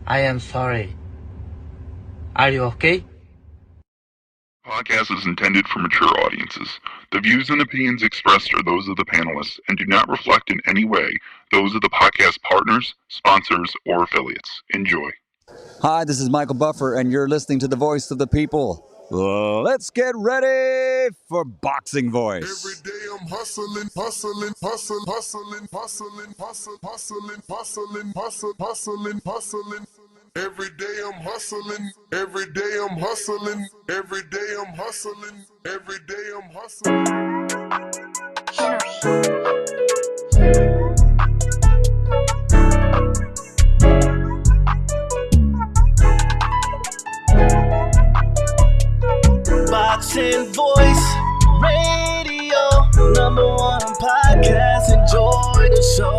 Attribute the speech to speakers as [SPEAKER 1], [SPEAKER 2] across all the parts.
[SPEAKER 1] I am sorry. Are you okay?
[SPEAKER 2] Podcast is intended for mature audiences. The views and opinions expressed are those of the panelists and do not reflect in any way those of the podcast partners, sponsors, or affiliates. Enjoy.
[SPEAKER 3] Hi, this is Michael Buffer, and you're listening to the Voice of the People. Let's get ready for Boxing Voice.
[SPEAKER 4] Every day I'm hustling. Every day I'm hustling. Every day I'm hustling. Every day I'm hustling. Every day I'm hustling.
[SPEAKER 5] Boxing Voice Radio, #1 podcast. Enjoy the show.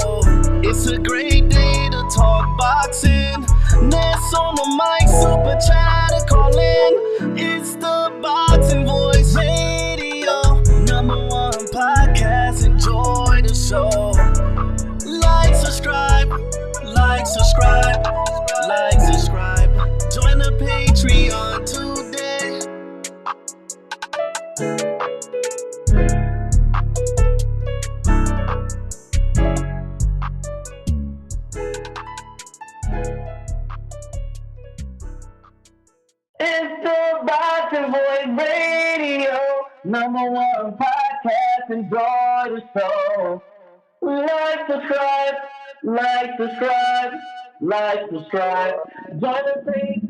[SPEAKER 5] It's a great day to talk boxing. Ness on the mic, super chat to call in. It's the Boxing Voice Radio, #1 podcast. Enjoy the show. Like, subscribe. Join the Patreon today.
[SPEAKER 1] It's the Boxing Voice Radio, #1 podcast. Enjoy the show. Like, subscribe. Join the page.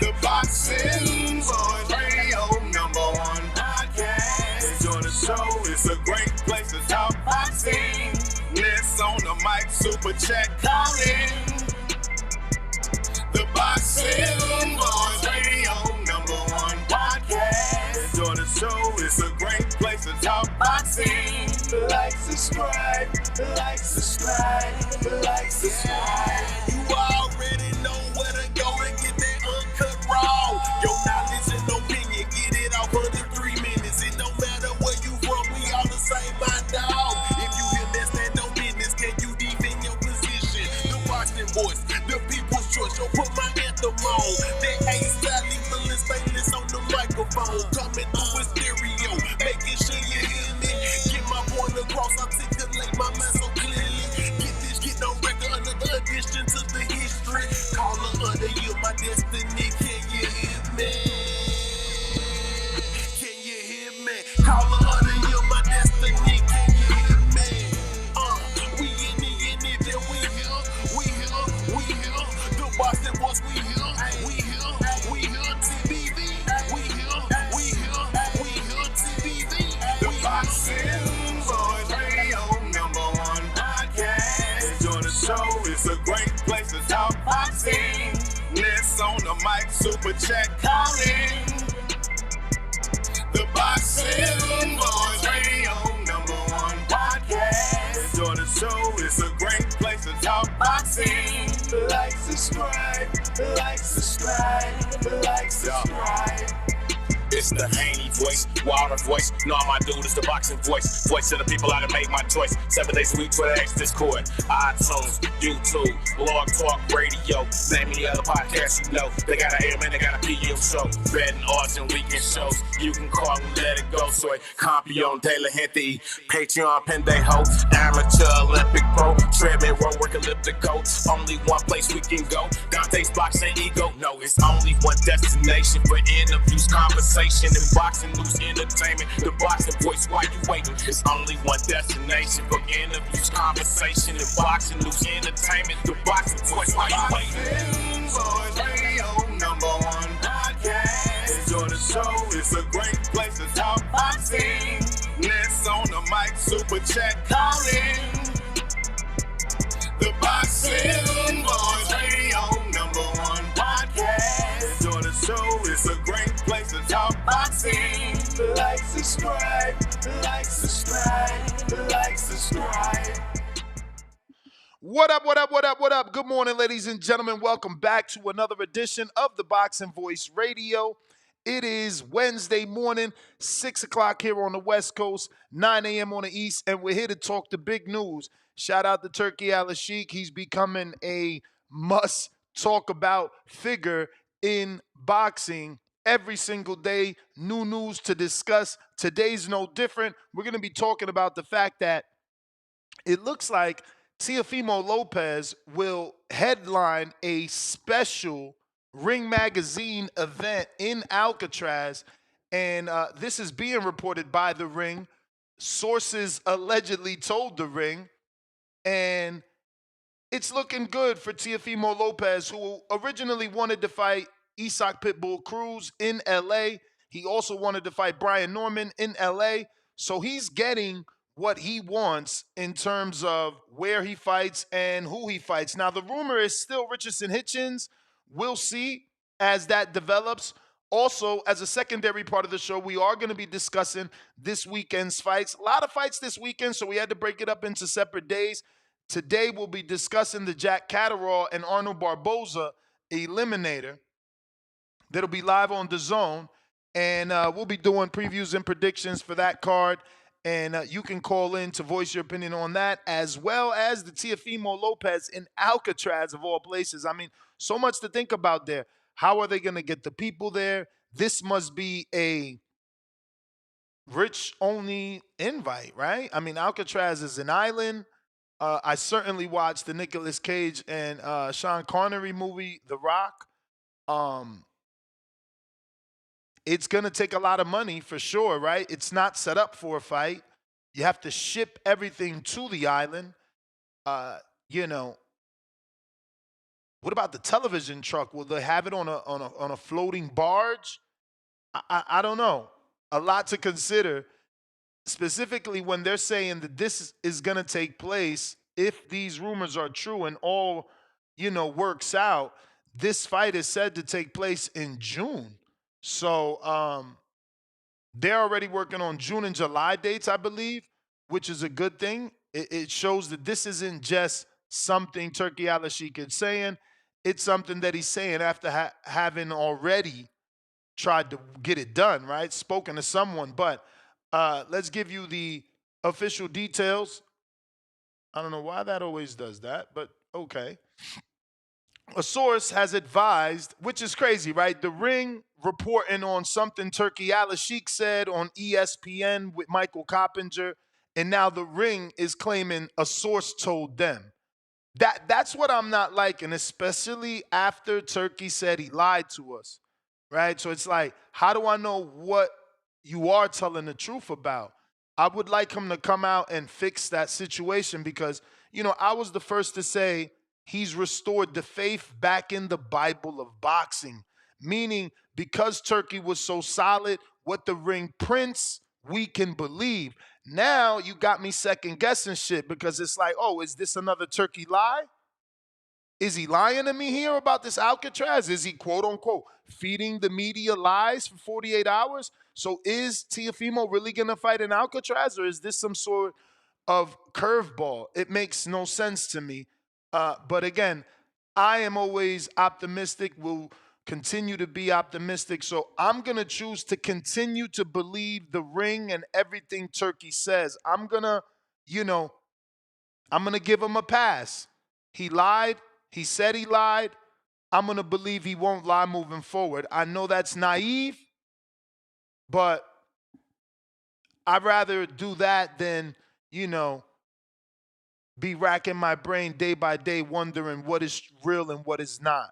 [SPEAKER 4] The Boxing Voice Radio, #1 podcast. Enjoy the show. It's a great place to talk boxing. Ness on the mic, super chat, call in. The Boxing Voice Radio, #1 podcast. Enjoy the show. It's a great place to talk boxing. Like, subscribe. You already know where to go and get that uncut raw. Your knowledge and opinion, get it off under 3 minutes. It don't matter where you from, we all the same, my dog. If you hear that, stand on business, can you defend your position? The Boxing Voice, the people's choice. Yo, put my anthem on. That A-style, lethal stainless on the microphone. Coming through a stereo, making sure you hear me. Get my point across, articulate my mind so clearly. Get on record, another addition to the history. Call her under you, my destiny. Can you hear me? Call her under you, my destiny. Can you hear me? We in it, then we here. The Boxing Voice, we here. TBV. We here. TBV. The Boxing Voice Radio, #1 podcast. Enjoy the show. It's a great place to talk boxing. Ness on the mic, super chat, call in. The Boxing Voice Radio, #1 podcast. Enjoy the show. It's a great place to talk boxing. Like, subscribe.
[SPEAKER 6] It's the Haney voice, Wilder voice. No, my dude, it's the Boxing Voice. Voice of the people, I done made my choice. 7 days a week, Twitter, X, Discord, iTunes, YouTube, Blog Talk, Radio. Name any other podcast you know. They got an AM and they got a PM show. Betting odds and weekend shows. You can call and let it go. Soy campeón de la gente. Patreon, pendejo. Amateur, Olympic pro. Treadmill, road work, elliptical. Only one place we can go. Dante's Boxing Ego. No, it's only one destination for interviews, conversation, and boxing news entertainment. The Boxing Voice, why you waiting? It's only one destination for interviews, conversation, and boxing news entertainment. The Boxing Voice, why you waiting?
[SPEAKER 4] Boxing Voice Radio, #1 podcast. Enjoy the show. It's a great place to talk boxing. Ness on the mic, super chat, call in. The Boxing Voice Radio, #1 podcast. Enjoy the show. It's a great place to talk boxing. Like, subscribe.
[SPEAKER 7] What up, what up, what up, what up? Good morning, ladies and gentlemen. Welcome back to another edition of the Boxing Voice Radio. It is Wednesday morning, 6 o'clock here on the West Coast, 9 a.m. on the East, and we're here to talk the big news. Shout out to Turki Al-Sheikh. He's becoming a must-talk-about figure in boxing. Every single day, new news to discuss. Today's no different. We're going to be talking about the fact that it looks like Teofimo Lopez will headline a special Ring Magazine event in Alcatraz. And this is being reported by The Ring. Sources allegedly told The Ring. And it's looking good for Teofimo Lopez, who originally wanted to fight Isaac Pitbull Cruz in LA. He also wanted to fight Brian Norman in LA. So he's getting what he wants in terms of where he fights and who he fights. Now, the rumor is still Richardson Hitchens. We'll see as that develops. Also, as a secondary part of the show, we are going to be discussing this weekend's fights. A lot of fights this weekend, so we had to break it up into separate days. Today, we'll be discussing the Jack Catterall and Arnold Barboza eliminator that'll be live on DAZN. And we'll be doing previews and predictions for that card. And you can call in to voice your opinion on that, as well as the Teofimo Lopez in Alcatraz, of all places. I mean, so much to think about there. How are they going to get the people there? This must be a rich-only invite, right? I mean, Alcatraz is an island. I certainly watched the Nicolas Cage and Sean Connery movie, The Rock. It's going to take a lot of money for sure, right? It's not set up for a fight. You have to ship everything to the island. What about the television truck? Will they have it on a floating barge? I don't know. A lot to consider, specifically when they're saying that this is going to take place. If these rumors are true and all, works out, this fight is said to take place in June. So they're already working on June and July dates, I believe, which is a good thing. It shows that this isn't just something Turki Al-Sheikh is saying. It's something that he's saying after having already tried to get it done, right? Spoken to someone. But let's give you the official details. I don't know why that always does that, but okay. A source has advised, which is crazy, right? The Ring reporting on something Turki Al-Sheikh said on ESPN with Michael Coppinger, and now The Ring is claiming a source told them. That's what I'm not liking, especially after Turki said he lied to us, right? So it's like, how do I know what you are telling the truth about? I would like him to come out and fix that situation because, I was the first to say, he's restored the faith back in the Bible of boxing, meaning because Turki was so solid, what The Ring prints, we can believe. Now you got me second guessing shit because it's like, oh, is this another Turki lie? Is he lying to me here about this Alcatraz? Is he, quote unquote, feeding the media lies for 48 hours? So is Teofimo really going to fight in Alcatraz, or is this some sort of curveball? It makes no sense to me. But again, I am always optimistic, will continue to be optimistic. So I'm going to choose to continue to believe The Ring and everything Turki says. I'm going to give him a pass. He lied. He said he lied. I'm going to believe he won't lie moving forward. I know that's naive, but I'd rather do that than, be racking my brain day by day wondering what is real and what is not.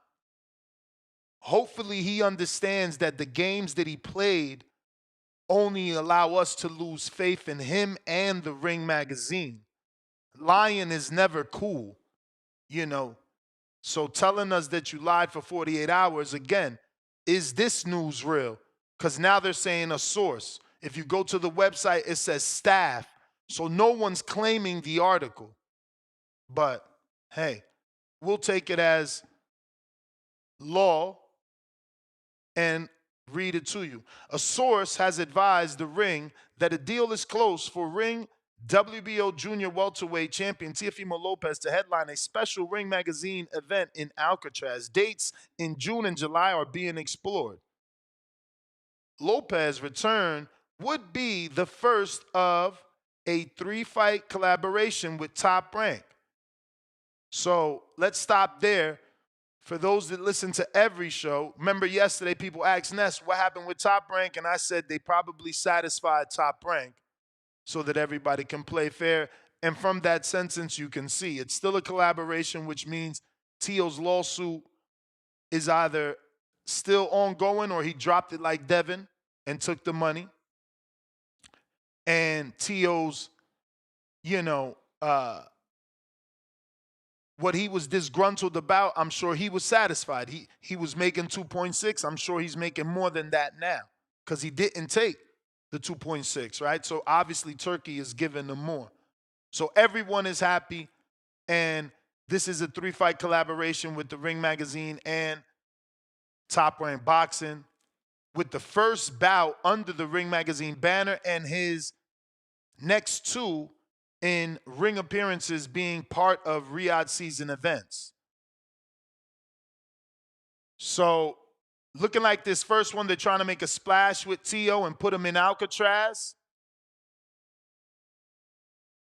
[SPEAKER 7] Hopefully he understands that the games that he played only allow us to lose faith in him and the Ring magazine. Lying is never cool, So telling us that you lied for 48 hours, again, is this news real? Because now they're saying a source. If you go to the website, it says staff. So no one's claiming the article. But, hey, we'll take it as law and read it to you. A source has advised The Ring that a deal is close for Ring WBO junior welterweight champion Teofimo Lopez to headline a special Ring Magazine event in Alcatraz. Dates in June and July are being explored. Lopez's return would be the first of a 3-fight collaboration with Top Rank. So let's stop there. For those that listen to every show, remember yesterday people asked Ness what happened with Top Rank, and I said they probably satisfied Top Rank so that everybody can play fair. And from that sentence, you can see it's still a collaboration, which means Teo's lawsuit is either still ongoing or he dropped it like Devin and took the money. And Teo's, what he was disgruntled about, I'm sure he was satisfied. He was making 2.6. I'm sure he's making more than that now because he didn't take the 2.6, right? So obviously Turkey is giving them more. So everyone is happy, and this is a 3-fight collaboration with the Ring Magazine and Top Rank Boxing, with the first bout under the Ring Magazine banner and his next 2 in ring appearances being part of Riyadh season events. So looking like this first one, they're trying to make a splash with Teo and put him in Alcatraz.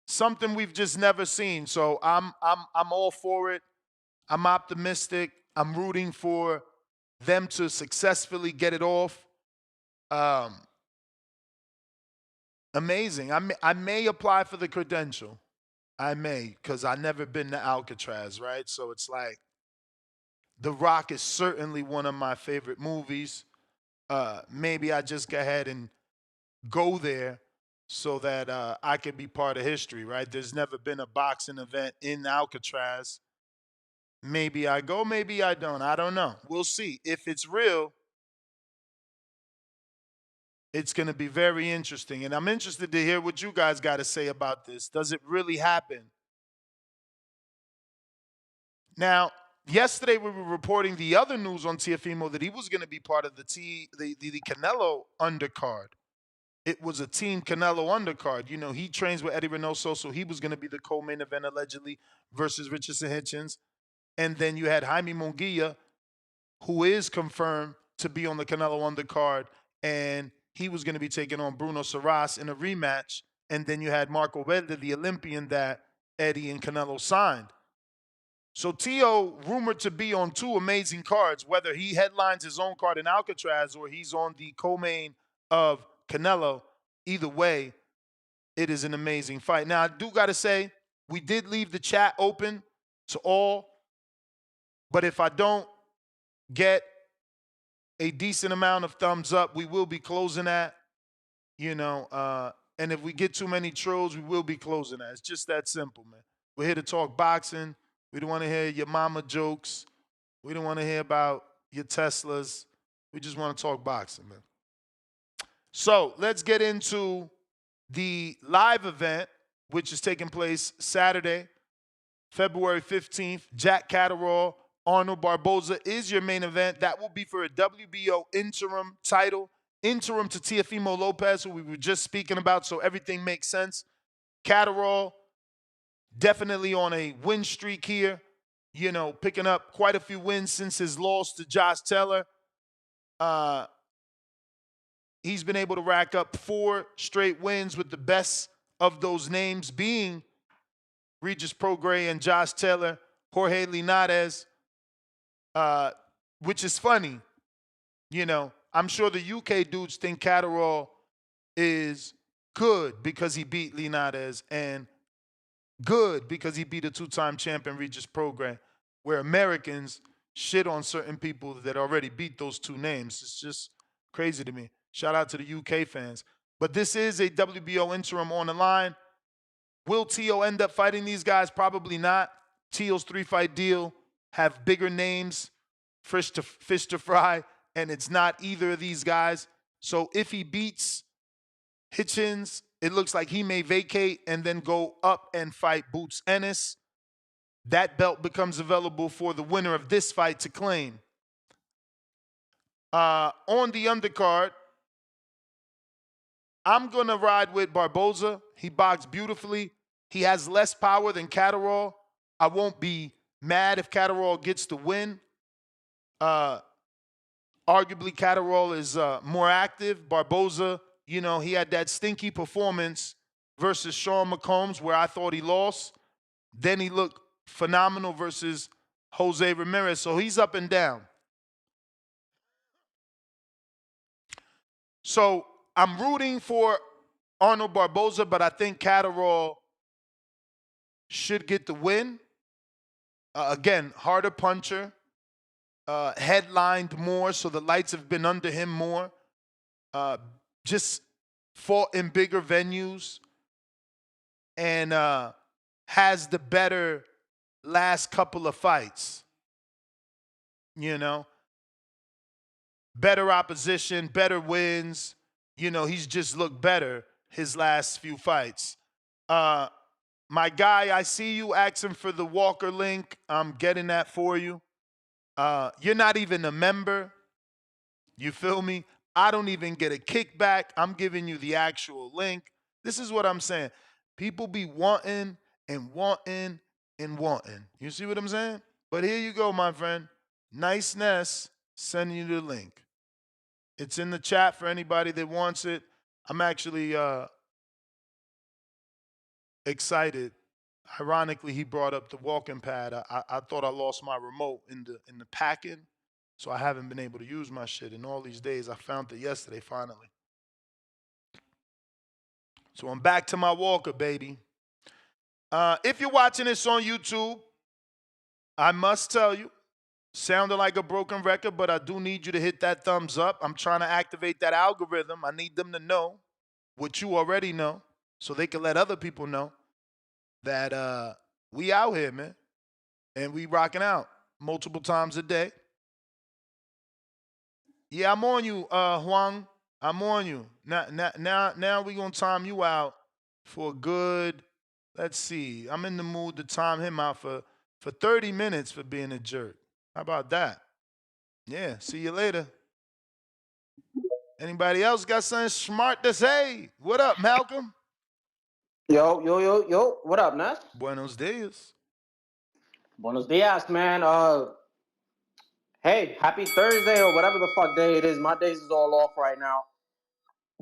[SPEAKER 7] Something we've just never seen. So I'm all for it. I'm optimistic. I'm rooting for them to successfully get it off. Amazing. I may apply for the credential. I may, because I've never been to Alcatraz, right? So it's like, The Rock is certainly one of my favorite movies. Maybe I just go ahead and go there so that I can be part of history, right? There's never been a boxing event in Alcatraz. Maybe I go, maybe I don't. I don't know. We'll see. If it's real, it's going to be very interesting. And I'm interested to hear what you guys got to say about this. Does it really happen? Now, yesterday we were reporting the other news on Teofimo that he was going to be part of the Canelo undercard. It was a Team Canelo undercard. You know, he trains with Eddie Reynoso, so he was going to be the co-main event allegedly versus Richardson Hitchens. And then you had Jaime Munguia, who is confirmed to be on the Canelo undercard, and he was going to be taking on Bruno Saras in a rematch. And then you had Marco Verde, the Olympian that Eddie and Canelo signed. So Teo rumored to be on 2 amazing cards, whether he headlines his own card in Alcatraz or he's on the co-main of Canelo. Either way, it is an amazing fight. Now, I do got to say, we did leave the chat open to all, but if I don't get a decent amount of thumbs up, we will be closing that, and if we get too many trolls, we will be closing that. It's just that simple, man. We're here to talk boxing. We don't want to hear your mama jokes. We don't want to hear about your Teslas. We just want to talk boxing, man. So let's get into the live event, which is taking place Saturday, February 15th. Jack Catterall, Arnold Barboza is your main event. That will be for a WBO interim title, interim to Teofimo Lopez, who we were just speaking about, so everything makes sense. Catterall, definitely on a win streak here, picking up quite a few wins since his loss to Josh Taylor. He's been able to rack up 4 straight wins, with the best of those names being Regis Prograis and Josh Taylor, Jorge Linares, which is funny. I'm sure the UK dudes think Catterall is good because he beat Linares and good because he beat a 2-time champion Regis Prograis, where Americans shit on certain people that already beat those 2 names. It's just crazy to me. Shout out to the UK fans. But this is a WBO interim on the line. Will Teo end up fighting these guys? Probably not. Teo's 3-fight deal have bigger names, fish to fry, and it's not either of these guys. So if he beats Hitchens, it looks like he may vacate and then go up and fight Boots Ennis. That belt becomes available for the winner of this fight to claim. On the undercard, I'm going to ride with Barboza. He boxed beautifully. He has less power than Catterall. I won't be mad if Catterall gets the win. Arguably, Catterall is more active. Barboza, he had that stinky performance versus Sean McCombs where I thought he lost. Then he looked phenomenal versus Jose Ramirez. So he's up and down. So I'm rooting for Arnold Barboza, but I think Catterall should get the win. Again, harder puncher, headlined more, so the lights have been under him more. Just fought in bigger venues and has the better last couple of fights. Better opposition, better wins. He's just looked better his last few fights. My guy, I see you asking for the Walker link. I'm getting that for you. You're not even a member. You feel me? I don't even get a kickback. I'm giving you the actual link. This is what I'm saying. People be wanting and wanting and wanting. You see what I'm saying? But here you go, my friend. Niceness sending you the link. It's in the chat for anybody that wants it. I'm actually excited. Ironically, he brought up the walking pad. I thought I lost my remote in the packing, so I haven't been able to use my shit in all these days. I found it yesterday, finally. So I'm back to my walker, baby. If you're watching this on YouTube, I must tell you, sounded like a broken record, but I do need you to hit that thumbs up. I'm trying to activate that algorithm. I need them to know what you already know so they can let other people know that we out here, man. And we rocking out multiple times a day. Yeah, I'm on you, Huang. I'm on you. Now we gonna time you out for a good, let's see. I'm in the mood to time him out for 30 minutes for being a jerk. How about that? Yeah, see you later. Anybody else got something smart to say? What up, Malcolm?
[SPEAKER 8] Yo. What up, Ness?
[SPEAKER 7] Buenos dias.
[SPEAKER 8] Buenos dias, man. Hey, happy Thursday or whatever the fuck day it is. My days is all off right now.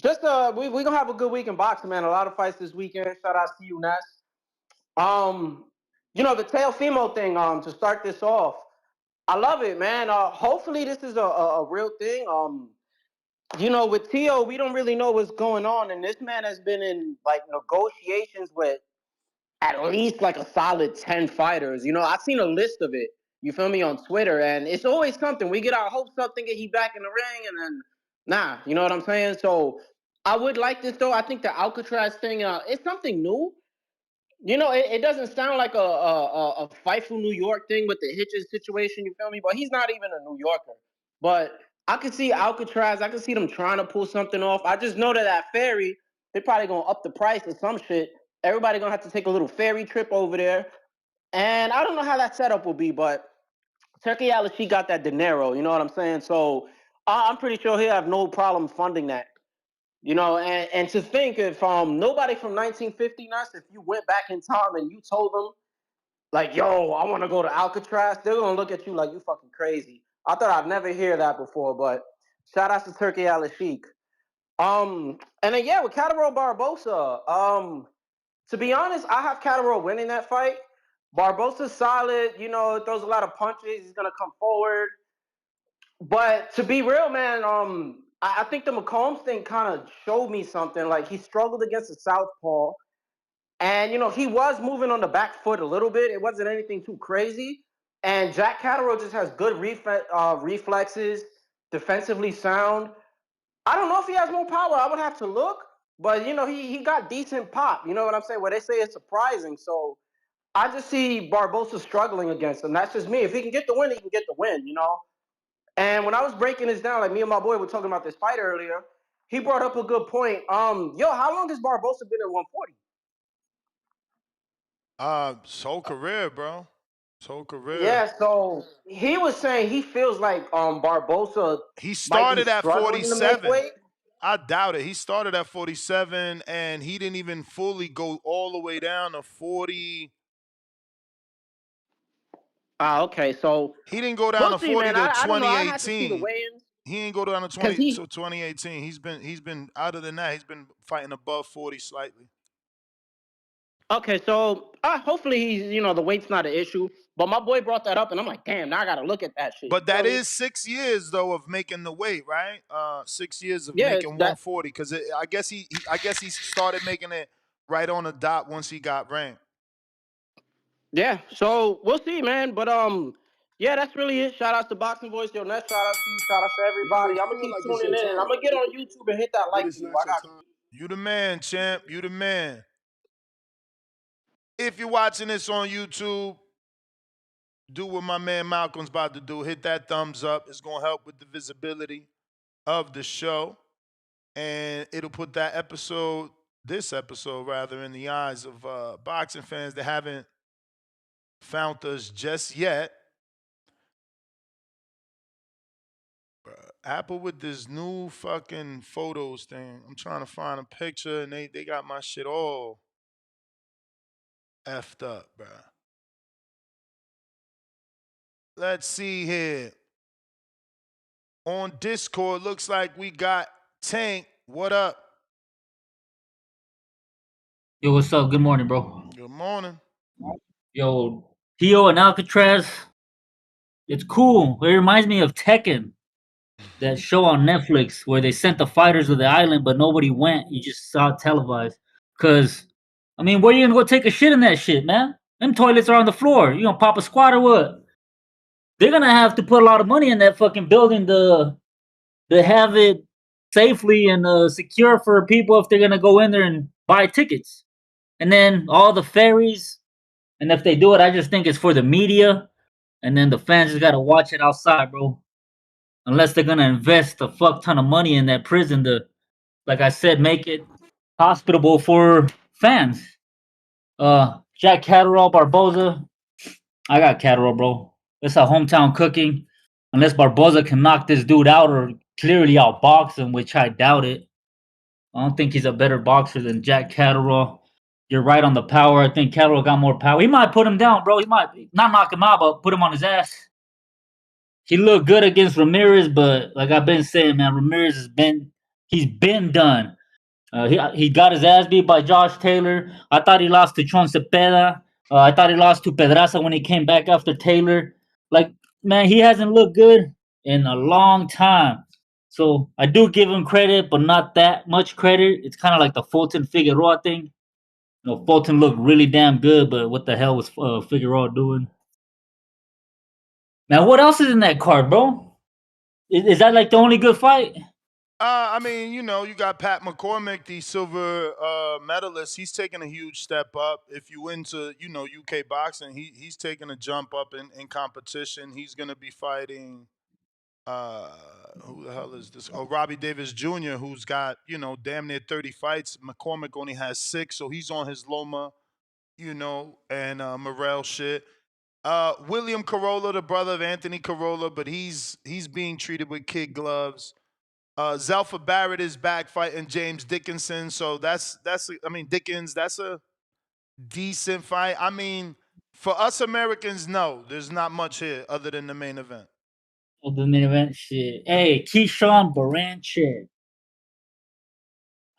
[SPEAKER 8] Just we gonna have a good week in boxing, man. A lot of fights this weekend. Shout out to you, Ness. The Teofimo thing. To start this off, I love it, man. Hopefully this is a real thing. With Teo, we don't really know what's going on, and this man has been in like negotiations with at least like a solid 10 fighters. I've seen a list of it, you feel me, on Twitter, and it's always something. We get our hopes up thinking he back in the ring, and then, nah, you know what I'm saying? So I would like this, though. I think the Alcatraz thing, it's something new. It doesn't sound like a Fightful New York thing with the Hitches situation, you feel me? But he's not even a New Yorker. But I could see Alcatraz. I could see them trying to pull something off. I just know that ferry, they're probably going to up the price or some shit. Everybody going to have to take a little ferry trip over there. And I don't know how that setup will be, but Turkey Al-Sheikh got that dinero, you know what I'm saying? So I'm pretty sure he'll have no problem funding that. And to think if nobody from 1950, if you went back in time and you told them, like, yo, I want to go to Alcatraz, they're going to look at you like you fucking crazy. I thought I'd never hear that before, but shout out to Turkey Al-Sheikh. And then, yeah, with Catterall Barboza, to be honest, I have Catterall winning that fight. Barboza's solid, throws a lot of punches. He's going to come forward. But to be real, man, I think the McCombs thing kind of showed me something. Like, he struggled against the southpaw. And, he was moving on the back foot a little bit. It wasn't anything too crazy. And Jack Catterall just has good reflexes, defensively sound. I don't know if he has more power. I would have to look. But, he got decent pop. You know what I'm saying? Where they say it's surprising. So I just see Barboza struggling against him. That's just me. If he can get the win, he can get the win, And when I was breaking this down, like me and my boy were talking about this fight earlier, he brought up a good point. How long has Barboza been in 140?
[SPEAKER 7] His whole career, bro. His whole career.
[SPEAKER 8] Yeah, so he was saying he feels like Barboza
[SPEAKER 7] he started
[SPEAKER 8] might be
[SPEAKER 7] at
[SPEAKER 8] struggling to make
[SPEAKER 7] 47.
[SPEAKER 8] weight.
[SPEAKER 7] I doubt it. He started at 47, and he didn't even fully go all the way down to 40.
[SPEAKER 8] Okay, so
[SPEAKER 7] He didn't go down
[SPEAKER 8] we'll
[SPEAKER 7] to
[SPEAKER 8] see,
[SPEAKER 7] 40
[SPEAKER 8] man.
[SPEAKER 7] to
[SPEAKER 8] I don't know. I have to see the
[SPEAKER 7] 2018.
[SPEAKER 8] weigh-ins
[SPEAKER 7] He ain't go down to
[SPEAKER 8] because
[SPEAKER 7] 2018. He's been other than that, he's been fighting above 40 slightly.
[SPEAKER 8] Okay, so hopefully he's the weight's not an issue. But my boy brought that up, and I'm like, damn, now I gotta look at that shit.
[SPEAKER 7] But that is 6 years though of making the weight, right? 6 years of making 140 because I guess he started making it right on the dot once he got ranked.
[SPEAKER 8] Yeah, so we'll see, man. But yeah, that's really it. Shout out to Boxing Voice, yo. Next shout out to you. Shout out to everybody. I'm gonna keep tuning in, and I'm gonna get on YouTube and hit that like button. I got you.
[SPEAKER 7] You the man, champ. You the man. If you're watching this on YouTube, do what my man Malcolm's about to do. Hit that thumbs up. It's gonna help with the visibility of the show, and it'll put this episode rather, in the eyes of boxing fans that haven't found us just yet. Apple with this new fucking photos thing. I'm trying to find a picture, and they got my shit all effed up, bro. Let's see here. On Discord, looks like we got Tank. What up?
[SPEAKER 9] Yo, what's up? Good morning, bro.
[SPEAKER 7] Good morning.
[SPEAKER 9] Yo, Teo and Alcatraz. It's cool. It reminds me of Tekken, that show on Netflix where they sent the fighters to the island, but nobody went. You just saw it televised. Cause, I mean, where you gonna go take a shit in that shit, man? Them toilets are on the floor. You gonna pop a squat or what? They're gonna have to put a lot of money in that fucking building to have it safely and secure for people if they're gonna go in there and buy tickets. And then all the ferries, and if they do it, I just think it's for the media, and then the fans just gotta watch it outside, bro. Unless they're gonna invest a fuck ton of money in that prison to, like I said, make it hospitable for fans. Jack Catterall, Barboza. I got Catterall, bro. It's a hometown cooking. Unless Barboza can knock this dude out or clearly outbox him, which I doubt it. I don't think he's a better boxer than Jack Catterall. You're right on the power. I think Catterall got more power. He might put him down, bro. He might not knock him out, but put him on his ass. He looked good against Ramirez, but like I've been saying, man, Ramirez he's been done. He got his ass beat by Josh Taylor. I thought he lost to Chon Cepeda. I thought he lost to Pedraza when he came back after Taylor. Like, man, he hasn't looked good in a long time. So I do give him credit, but not that much credit. It's kind of like the Fulton Figueroa thing. You know, Fulton looked really damn good, but what the hell was Figueroa doing? Now, what else is in that card, bro? Is that like the only good fight?
[SPEAKER 7] I mean, you got Pat McCormick, the silver medalist. He's taking a huge step up. If you into, UK boxing, he's taking a jump up in competition. He's going to be fighting, who the hell is this? Oh, Robbie Davis Jr., who's got, damn near 30 fights. McCormick only has 6, so he's on his Loma, and Morrell shit. William Corolla, the brother of Anthony Corolla, but he's being treated with kid gloves. Zelfa Barrett is back fighting James Dickinson, so that's a decent fight. I mean, for us Americans, no, there's not much here other than the main event.
[SPEAKER 9] The main event shit. Hey, Keyshawn Baranchik.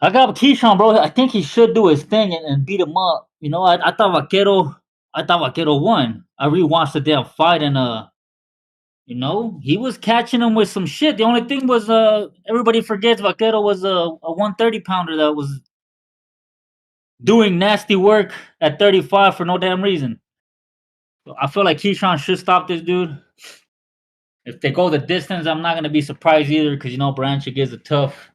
[SPEAKER 9] I got Keyshawn, bro. I think he should do his thing and beat him up. I thought Vaquero won. I rewatched the damn fight and he was catching him with some shit. The only thing was, everybody forgets Vaquero was a 130 pounder that was doing nasty work at 35 for no damn reason. So I feel like Keyshawn should stop this dude. If they go the distance, I'm not going to be surprised either because, Baranchik is a tough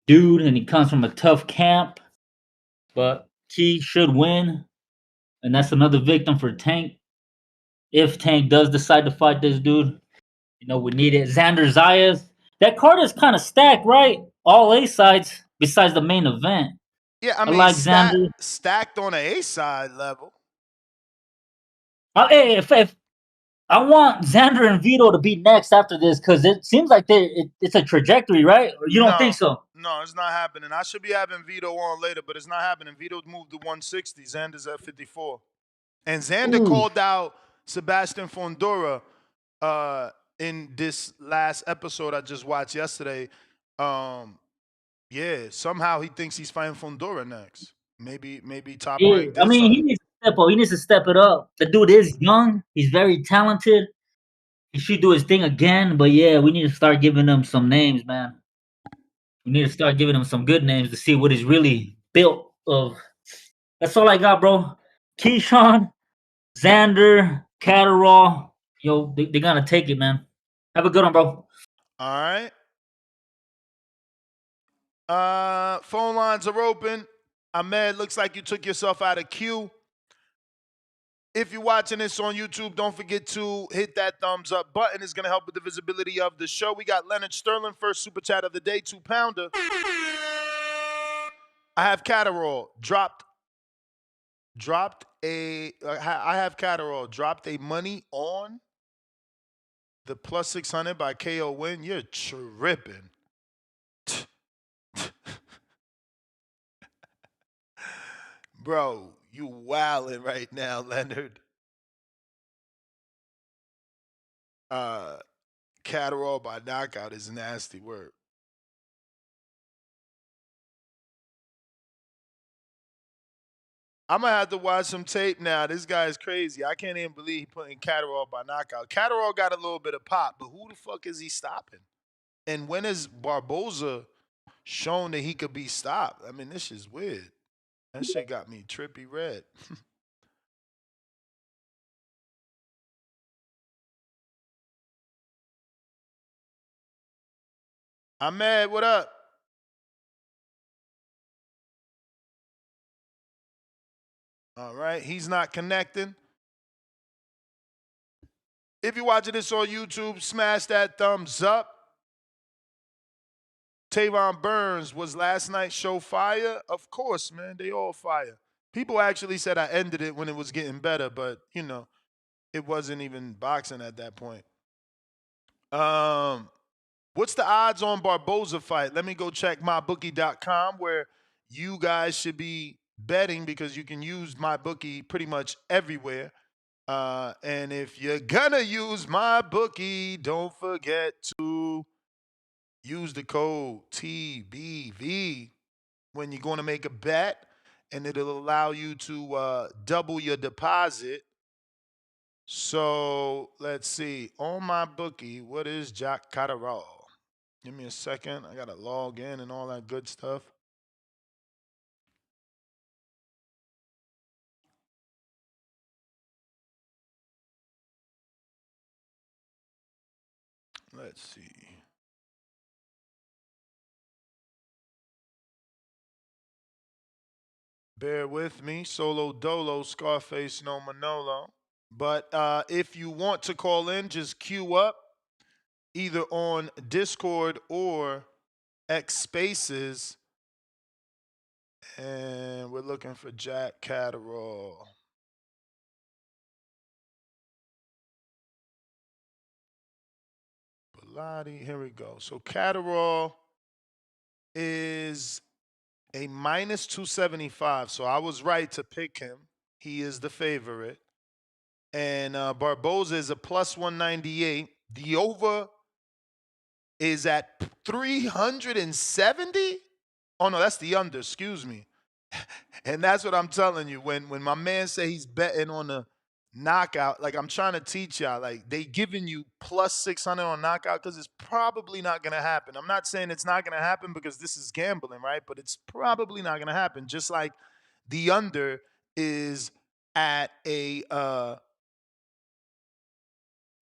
[SPEAKER 9] dude and he comes from a tough camp. But Key should win. And that's another victim for Tank. If Tank does decide to fight this dude. We need it. Xander Zayas. That card is kind of stacked, right? All A sides besides the main event.
[SPEAKER 7] Yeah, I mean, like Xander stacked on an A side level.
[SPEAKER 9] If I want Xander and Vito to be next after this because it seems like it's a trajectory, right? Or you don't think so?
[SPEAKER 7] No, it's not happening. I should be having Vito on later, but it's not happening. Vito moved to 160. Xander's at 54. And Xander called out Sebastian Fondora in this last episode I just watched yesterday. Yeah, somehow he thinks he's fighting Fondora next. Maybe Top
[SPEAKER 9] Yeah,
[SPEAKER 7] Rank
[SPEAKER 9] I
[SPEAKER 7] did
[SPEAKER 9] mean, he
[SPEAKER 7] something.
[SPEAKER 9] needs to step up. He needs to step it up. The dude is young. He's very talented. He should do his thing again. But yeah, we need to start giving him some names, man. We need to start giving him some good names to see what he's really built of. That's all I got, bro. Keyshawn, Xander, Catterall. Yo, they're gonna take it, man. Have a good one, bro.
[SPEAKER 7] All right. Phone lines are open. Ahmed, looks like you took yourself out of queue. If you're watching this on YouTube, don't forget to hit that thumbs up button. It's going to help with the visibility of the show. We got Leonard Sterling, first super chat of the day, 2-pounder. I have Catterall dropped a. I have Catterall dropped a money on the plus 600 by KO win. You're tripping. Bro, you wildin' right now, Leonard. Catterall by knockout is nasty word. I'm gonna have to watch some tape now. This guy is crazy. I can't even believe he putting Catterall by knockout. Catterall got a little bit of pop, but who the fuck is he stopping? And when is Barboza shown that he could be stopped? I mean, this is weird. That shit got me trippy red. Ahmed, what up? All right, he's not connecting. If you're watching this on YouTube, smash that thumbs up. Tavon Burns, was last night's show fire? Of course, man. They all fire. People actually said I ended it when it was getting better, but, you know, it wasn't even boxing at that point. What's the odds on Barboza fight? Let me go check mybookie.com, where you guys should be betting because you can use MyBookie pretty much everywhere. And if you're gonna use MyBookie, don't forget to use the code TBV when you're going to make a bet, and it'll allow you to double your deposit. So let's see. On MyBookie, what is Jack Catterall? Give me a second. I got to log in and all that good stuff. Let's see. Bear with me. Solo Dolo, Scarface, no Manolo. But if you want to call in, just queue up either on Discord or X Spaces. And we're looking for Jack Catterall. Bilotti, here we go. So Catterall is a minus 275. So I was right to pick him. He is the favorite. And Barboza is a plus 198. The over is at 370. Oh, no, that's the under. Excuse me. And that's what I'm telling you. When my man say he's betting on the knockout, like I'm trying to teach y'all, like they giving you plus 600 on knockout because it's probably not going to happen. I'm not saying it's not going to happen because this is gambling, right? But it's probably not going to happen. Just like the under is at a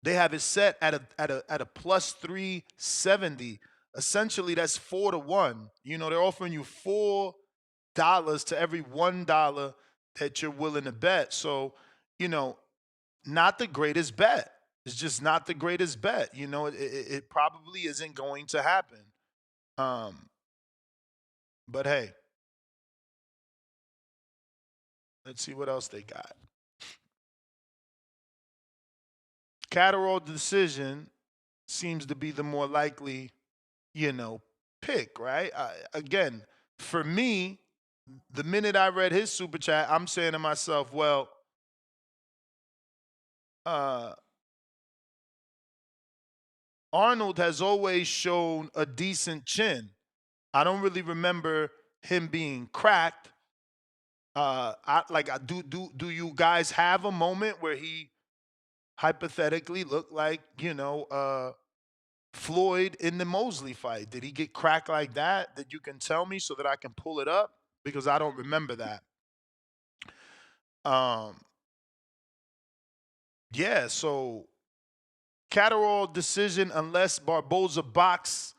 [SPEAKER 7] they have it set at a plus 370. Essentially, that's 4-1. You know, they're offering you $4 to every $1 that you're willing to bet. So, you know, not the greatest bet. It's just not the greatest bet. You know, it probably isn't going to happen. But hey, let's see what else they got. Catterall decision seems to be the more likely, pick, right? Again, for me, the minute I read his super chat, I'm saying to myself, well, Arnold has always shown a decent chin. I don't really remember him being cracked. Do you guys have a moment where he hypothetically looked like, Floyd in the Mosley fight? Did he get cracked like that you can tell me so that I can pull it up? Because I don't remember that. Yeah, so Catterall decision unless Barboza box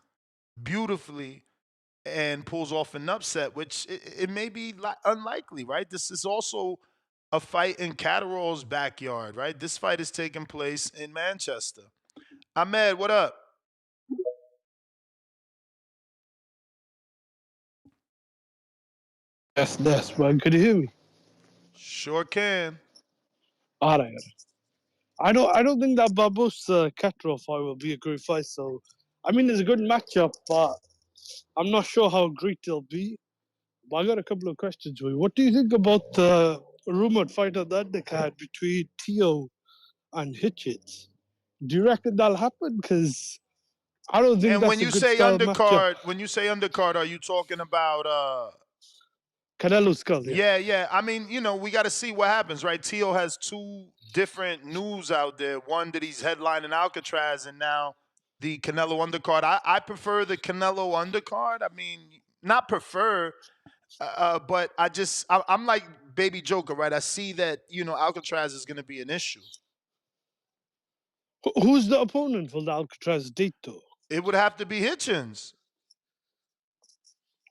[SPEAKER 7] beautifully and pulls off an upset, which it may be unlikely, right? This is also a fight in Catterall's backyard, right? This fight is taking place in Manchester. Ahmed, what up?
[SPEAKER 10] Yes, man. Could you hear me?
[SPEAKER 7] Sure can.
[SPEAKER 10] All right. I don't think that Barboza Catterall fight will be a great fight. So, I mean, it's a good matchup, but I'm not sure how great it'll be. But I got a couple of questions for you. What do you think about the rumored fight on the undercard between Teo and Hitchens? Do you reckon that'll happen? Because I don't think
[SPEAKER 7] And when
[SPEAKER 10] that's a
[SPEAKER 7] you
[SPEAKER 10] good
[SPEAKER 7] say
[SPEAKER 10] style matchup.
[SPEAKER 7] undercard, are you talking about
[SPEAKER 10] Canelo Skull, yeah.
[SPEAKER 7] Yeah. I mean, we got to see what happens, right? Teo has two different news out there. One that he's headlining Alcatraz, and now the Canelo undercard. I prefer the Canelo undercard. I mean, not prefer, but I'm like Baby Joker, right? I see that Alcatraz is going to be an issue.
[SPEAKER 10] Who's the opponent for the Alcatraz date, though?
[SPEAKER 7] It would have to be Hitchens.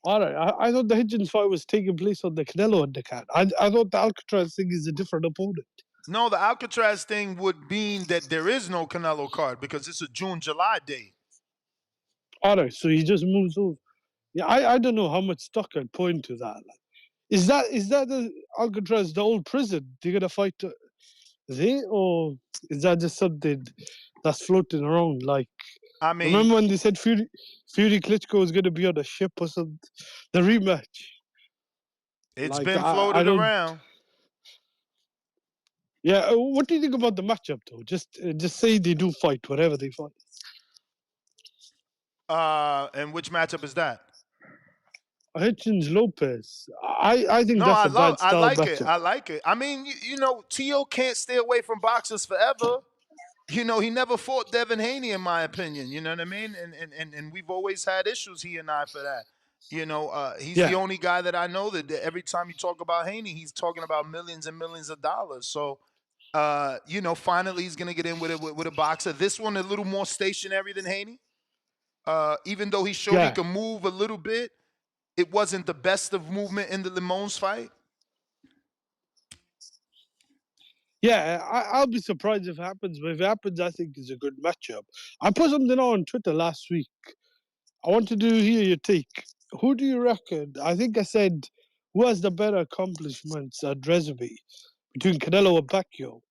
[SPEAKER 10] All right, I thought the Hitchens fight was taking place on the Canelo undercard. I thought the Alcatraz thing is a different opponent.
[SPEAKER 7] No, the Alcatraz thing would mean that there is no Canelo card because it's a June-July date.
[SPEAKER 10] All right, so he just moves over. Yeah, I don't know how much stock I'd point to that. Like, is that the Alcatraz, the old prison? They're gonna fight there, or is that just something that's floating around? Like,
[SPEAKER 7] I mean,
[SPEAKER 10] remember when they said Fury Klitschko was gonna be on a ship or something? The rematch.
[SPEAKER 7] It's been floated around.
[SPEAKER 10] Yeah, what do you think about the matchup, though? Just say they do fight, whatever they fight.
[SPEAKER 7] And which matchup is that?
[SPEAKER 10] Hitchens Lopez. I think that's a bad style matchup.
[SPEAKER 7] I like it. I mean, Teo can't stay away from boxers forever. He never fought Devin Haney, in my opinion. You know what I mean? And we've always had issues, he and I, for that. He's the only guy that I know that every time you talk about Haney, he's talking about millions and millions of dollars. So, finally he's gonna get in with a boxer. This one a little more stationary than Haney. Even though he showed he can move a little bit, it wasn't the best of movement in the Limons fight.
[SPEAKER 10] Yeah, I'll be surprised if it happens, but if it happens, I think it's a good matchup. I put something on Twitter last week. I wanted to hear your take. Who do you reckon? I think I said, who has the better accomplishments at resume between Canelo and Pacquiao?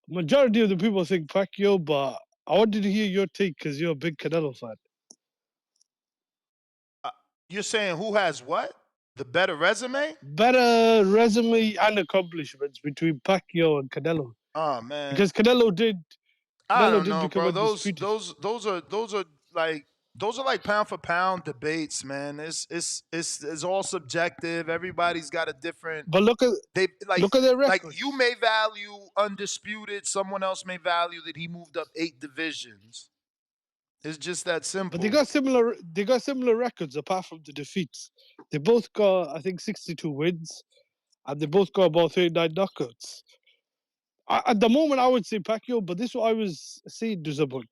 [SPEAKER 10] Majority of the people think Pacquiao, but I wanted to hear your take because you're a big Canelo fan.
[SPEAKER 7] You're saying who has what? The better resume?
[SPEAKER 10] Better resume and accomplishments between Pacquiao and Canelo.
[SPEAKER 7] Oh man,
[SPEAKER 10] because Canelo did.
[SPEAKER 7] I don't know, bro. Those are like pound for pound debates, man. It's all subjective. Everybody's got a different.
[SPEAKER 10] But look at their record.
[SPEAKER 7] Like you may value undisputed. Someone else may value that he moved up 8 divisions. It's just that simple.
[SPEAKER 10] But they got similar records apart from the defeats. They both got, I think, 62 wins, and they both got about 39 knockouts. At the moment, I would say Pacquiao, but this is what I was saying to someone.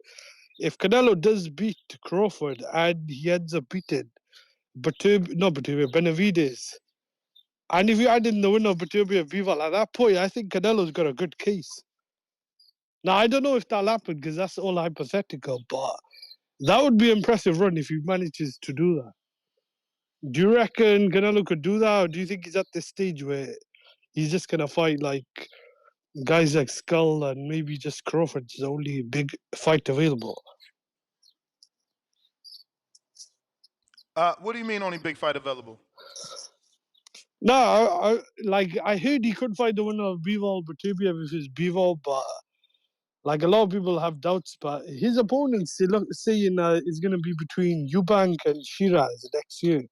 [SPEAKER 10] If Canelo does beat Crawford and he ends up beating Benavidez, and if you add in the winner of Beterbiev and Vival, at that point, I think Canelo's got a good case. Now, I don't know if that'll happen because that's all hypothetical, but that would be an impressive run if he manages to do that. Do you reckon Canelo could do that, or do you think he's at this stage where he's just going to fight like guys like Skull and maybe just Crawford's the only big fight available.
[SPEAKER 7] What do you mean only big fight available?
[SPEAKER 10] No, I heard he could fight the winner of Bivol Batubia with his Bivol, but like a lot of people have doubts. But his opponents, they look saying it's going to be between Eubank and Shiraz next year,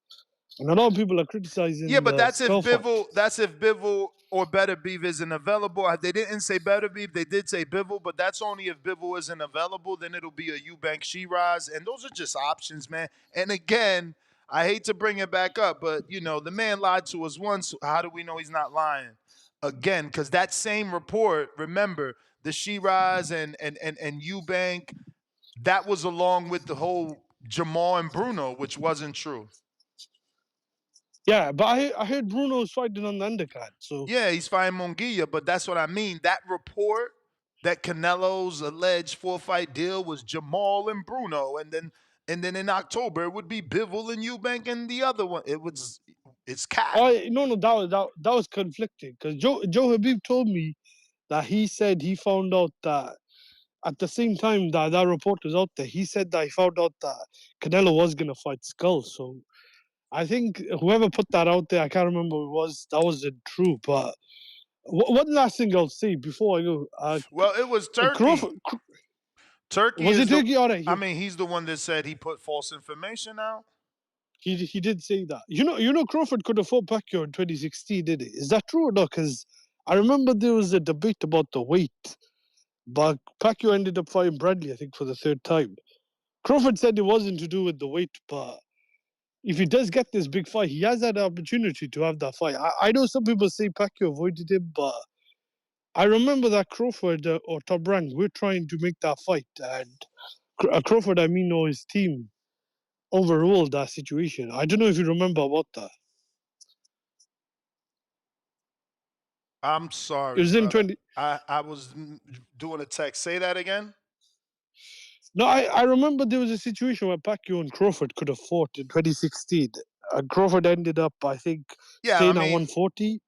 [SPEAKER 10] and a lot of people are criticizing
[SPEAKER 7] Yeah, but
[SPEAKER 10] the
[SPEAKER 7] that's if
[SPEAKER 10] Skull fight.
[SPEAKER 7] Bivol or Better Beef isn't available. They didn't say Better Beef, they did say Bivol, but that's only if Bivol isn't available. Then it'll be a Eubank Shiraz, and those are just options, man. And again, I hate to bring it back up, but the man lied to us once. How do we know he's not lying again? Because that same report, remember, the Shiraz and Eubank, that was along with the whole Jamal and Bruno, which wasn't true.
[SPEAKER 10] Yeah, but I heard Bruno's fighting on the undercard. So
[SPEAKER 7] yeah, he's fighting Munguia, but that's what I mean. That report that Canelo's alleged 4-fight deal was Jamal and Bruno, and then in October it would be Bivol and Eubank and the other one. It's cat.
[SPEAKER 10] no, that was conflicting because Joe Habib told me that he said he found out that at the same time that report was out there, he said that he found out that Canelo was gonna fight Skull. So I think whoever put that out there, I can't remember who it was, that wasn't true. But one last thing I'll say before I go.
[SPEAKER 7] Well, it was Turkey. Turkey
[SPEAKER 10] was
[SPEAKER 7] is
[SPEAKER 10] it Turkey? All right.
[SPEAKER 7] I mean, he's the one that said he put false information out.
[SPEAKER 10] He did say that. You know, Crawford could have fought Pacquiao in 2016, did he? Is that true or not? Because I remember there was a debate about the weight, but Pacquiao ended up fighting Bradley, I think, for the third time. Crawford said it wasn't to do with the weight, but if he does get this big fight, he has that opportunity to have that fight. I know some people say Pacquiao avoided him, but I remember that Crawford or Top Rank, we're trying to make that fight, and Crawford, or his team overruled that situation. I don't know if you remember about that.
[SPEAKER 7] I'm sorry,
[SPEAKER 10] It was in
[SPEAKER 7] brother.
[SPEAKER 10] 20.
[SPEAKER 7] I was doing a text. Say that again.
[SPEAKER 10] No, I remember there was a situation where Pacquiao and Crawford could have fought in 2016. And Crawford ended up, I think, staying at 140.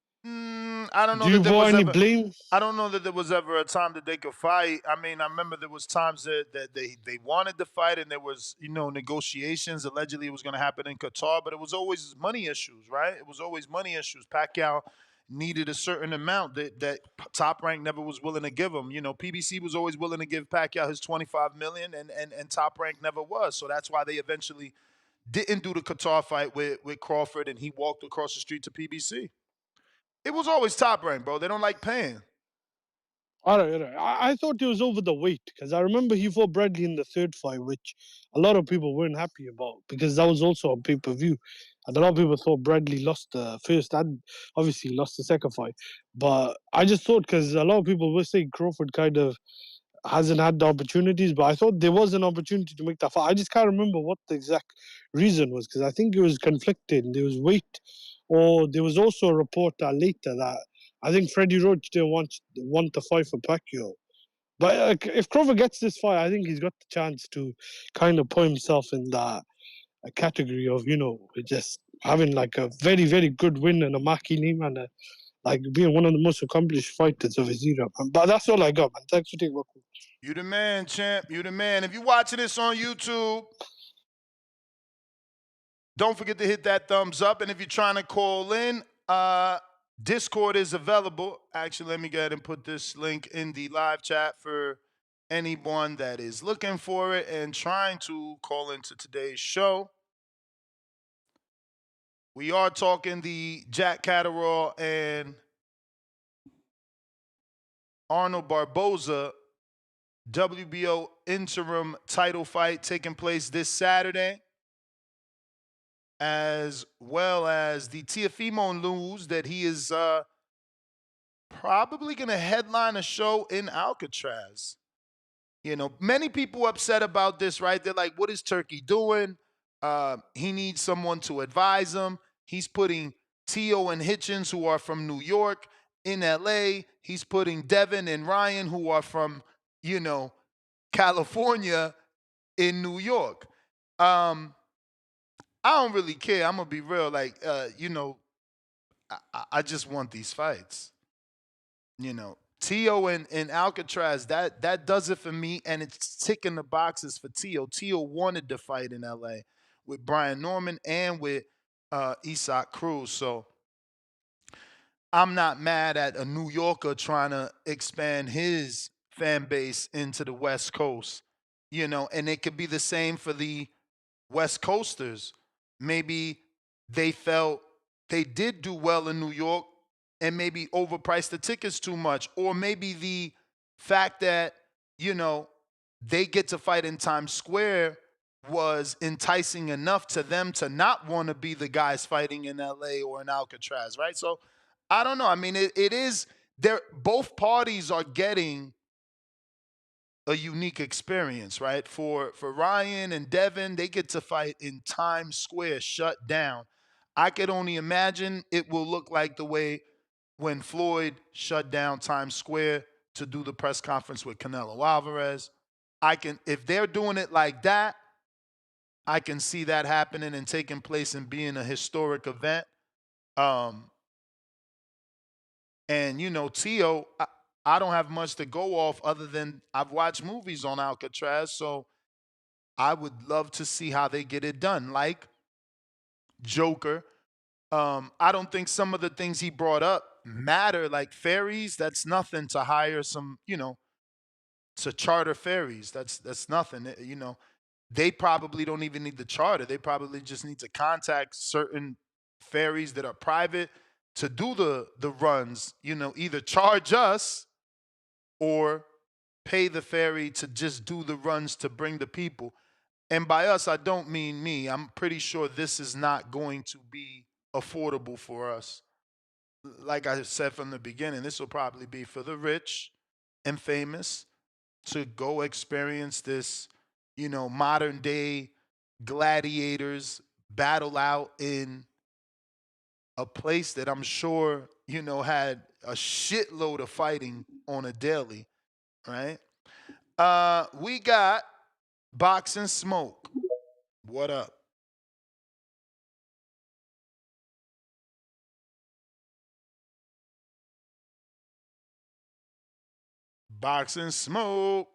[SPEAKER 7] I don't know
[SPEAKER 10] Do you
[SPEAKER 7] that there
[SPEAKER 10] want
[SPEAKER 7] was
[SPEAKER 10] any
[SPEAKER 7] ever.
[SPEAKER 10] blame?
[SPEAKER 7] I don't know that there was ever a time that they could fight. I mean, I remember there was times that they wanted to fight, and there was negotiations. Allegedly, it was going to happen in Qatar, but it was always money issues, right? It was always money issues. Pacquiao needed a certain amount that Top Rank never was willing to give him. PBC was always willing to give Pacquiao his $25 million, and Top Rank never was. So that's why they eventually didn't do the Qatar fight with Crawford, and he walked across the street to PBC. It was always Top Rank, bro. They don't like paying.
[SPEAKER 10] All right. I thought it was over the weight because I remember he fought Bradley in the third fight, which a lot of people weren't happy about because that was also on pay per view. And a lot of people thought Bradley lost the first and obviously lost the second fight. But I just thought because a lot of people were saying Crawford kind of hasn't had the opportunities, but I thought there was an opportunity to make that fight. I just can't remember what the exact reason was because I think it was conflicting. There was weight, or there was also a report later that I think Freddie Roach didn't want the fight for Pacquiao. But if Crawford gets this fight, I think he's got the chance to kind of put himself in that category of just having like a very very good win and a marquee name and like being one of the most accomplished fighters of his era. But that's all I got, man. Thanks for taking my call.
[SPEAKER 7] You the man, champ. You the man. If you're watching this on YouTube, don't forget to hit that thumbs up. And if you're trying to call in, Discord is available. Actually, let me go ahead and put this link in the live chat for anyone that is looking for it and trying to call into today's show. We are talking the Jack Catterall and Arnold Barboza WBO interim title fight taking place this Saturday, as well as the Teofimo news that he is probably going to headline a show in Alcatraz. Many people upset about this, right? They're like, what is Turkey doing? He needs someone to advise him. He's putting Teo and Hitchens, who are from New York, in LA. He's putting Devin and Ryan, who are from, California, in New York. I don't really care. I'm going to be real. I just want these fights. Tio and Alcatraz, that does it for me, and it's ticking the boxes for Tio. Tio wanted to fight in LA with Brian Norman and with Isaac Cruz. So I'm not mad at a New Yorker trying to expand his fan base into the West Coast, and it could be the same for the West Coasters. Maybe they felt they did do well in New York and maybe overpriced the tickets too much. Or maybe the fact that, they get to fight in Times Square was enticing enough to them to not want to be the guys fighting in LA or in Alcatraz, right? So I don't know. I mean, it is there. Both parties are getting a unique experience, right? For Ryan and Devin, they get to fight in Times Square, shut down. I could only imagine it will look like the way when Floyd shut down Times Square to do the press conference with Canelo Alvarez. If they're doing it like that, I can see that happening and taking place and being a historic event. Um, and Tio, I don't have much to go off other than I've watched movies on Alcatraz, so I would love to see how they get it done. Like Joker, I don't think some of the things he brought up matter. Like ferries, that's nothing to hire some, to charter ferries. That's nothing. They probably don't even need the charter. They probably just need to contact certain ferries that are private to do the runs. Either charge us or pay the ferry to just do the runs to bring the people. And by us, I don't mean me. I'm pretty sure this is not going to be affordable for us. Like I said from the beginning, this will probably be for the rich and famous to go experience this, modern day gladiators battle out in a place that I'm sure, had a shitload of fighting on a daily, right? We got Boxing Smoke. What up? Boxing Smoke.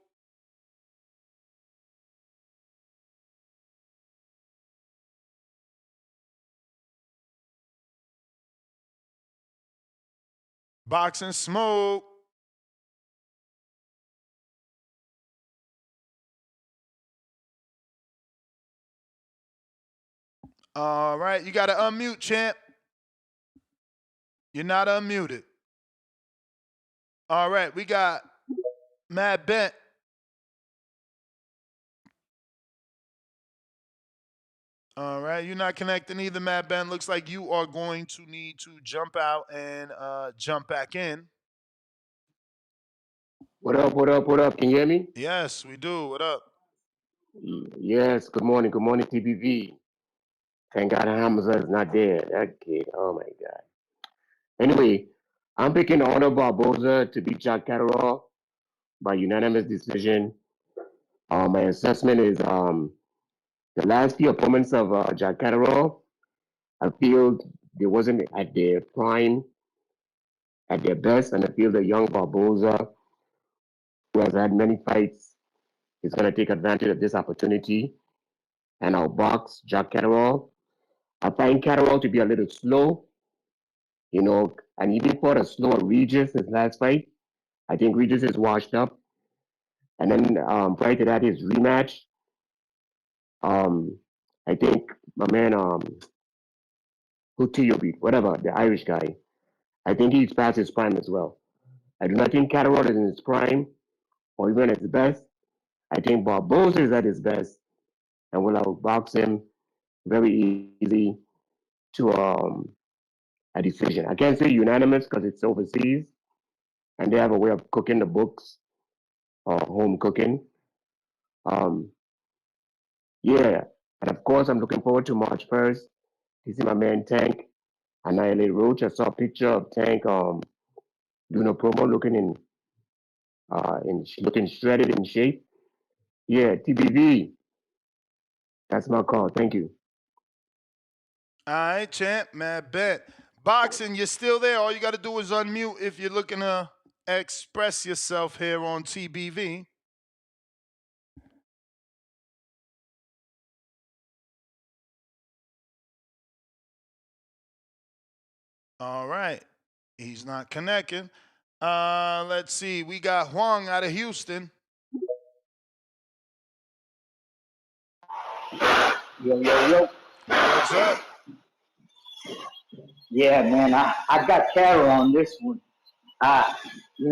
[SPEAKER 7] Boxing Smoke. All right, you got to unmute, champ. You're not unmuted. All right, we got Mad Bent. All right, you're not connecting either, Mad Bent. Looks like you are going to need to jump out and jump back in.
[SPEAKER 11] What up, what up, what up? Can you hear me?
[SPEAKER 7] Yes, we do. What up?
[SPEAKER 11] Yes, good morning, TBV. Thank God Hamza is not there. That kid, oh my God. Anyway, I'm picking Arnold Barboza to beat Jack Catterall by unanimous decision. My assessment is the last few opponents of Jack Catterall, I feel they wasn't at their prime, at their best, and I feel the young Barboza, who has had many fights, is going to take advantage of this opportunity and outbox Jack Catterall. I find Catterall to be a little slow, and even for a slower Regis, his last fight, I think Regis is washed up. And then prior to that, his rematch, I think my man, who Tio beat, whatever, the Irish guy, I think he's past his prime as well. I do not think Catterall is in his prime or even at his best. I think Barboza is at his best and will outbox him very easy to a decision. I can't say unanimous because it's overseas and they have a way of cooking the books or home cooking. Um, yeah, and of course, I'm looking forward to March 1st to see my man Tank annihilate Roach. I saw a picture of Tank doing a promo looking shredded in shape. Yeah, TBV. That's my call. Thank you.
[SPEAKER 7] All right, champ, Mad Bent. Boxing, you're still there. All you got to do is unmute if you're looking to express yourself here on TBV. All right. He's not connecting. Let's see. We got Huang out of Houston.
[SPEAKER 12] Yo.
[SPEAKER 7] What's up?
[SPEAKER 12] Yeah, man, I got Catterall on this one. I,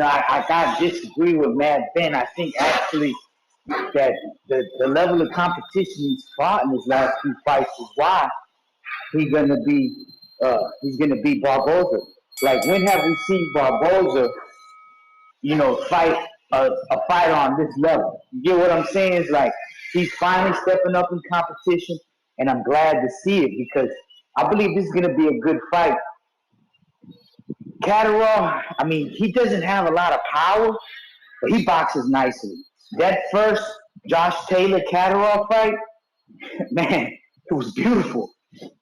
[SPEAKER 12] I got to disagree with Mad Ben. I think actually that the level of competition he's fought in his last few fights is why he's gonna beat Barboza. Like, when have we seen Barboza, fight a fighter on this level? You get what I'm saying? It's like he's finally stepping up in competition, and I'm glad to see it because I believe this is gonna be a good fight. Catterall, I mean, he doesn't have a lot of power, but he boxes nicely. That first Josh Taylor Catterall fight, man, it was beautiful.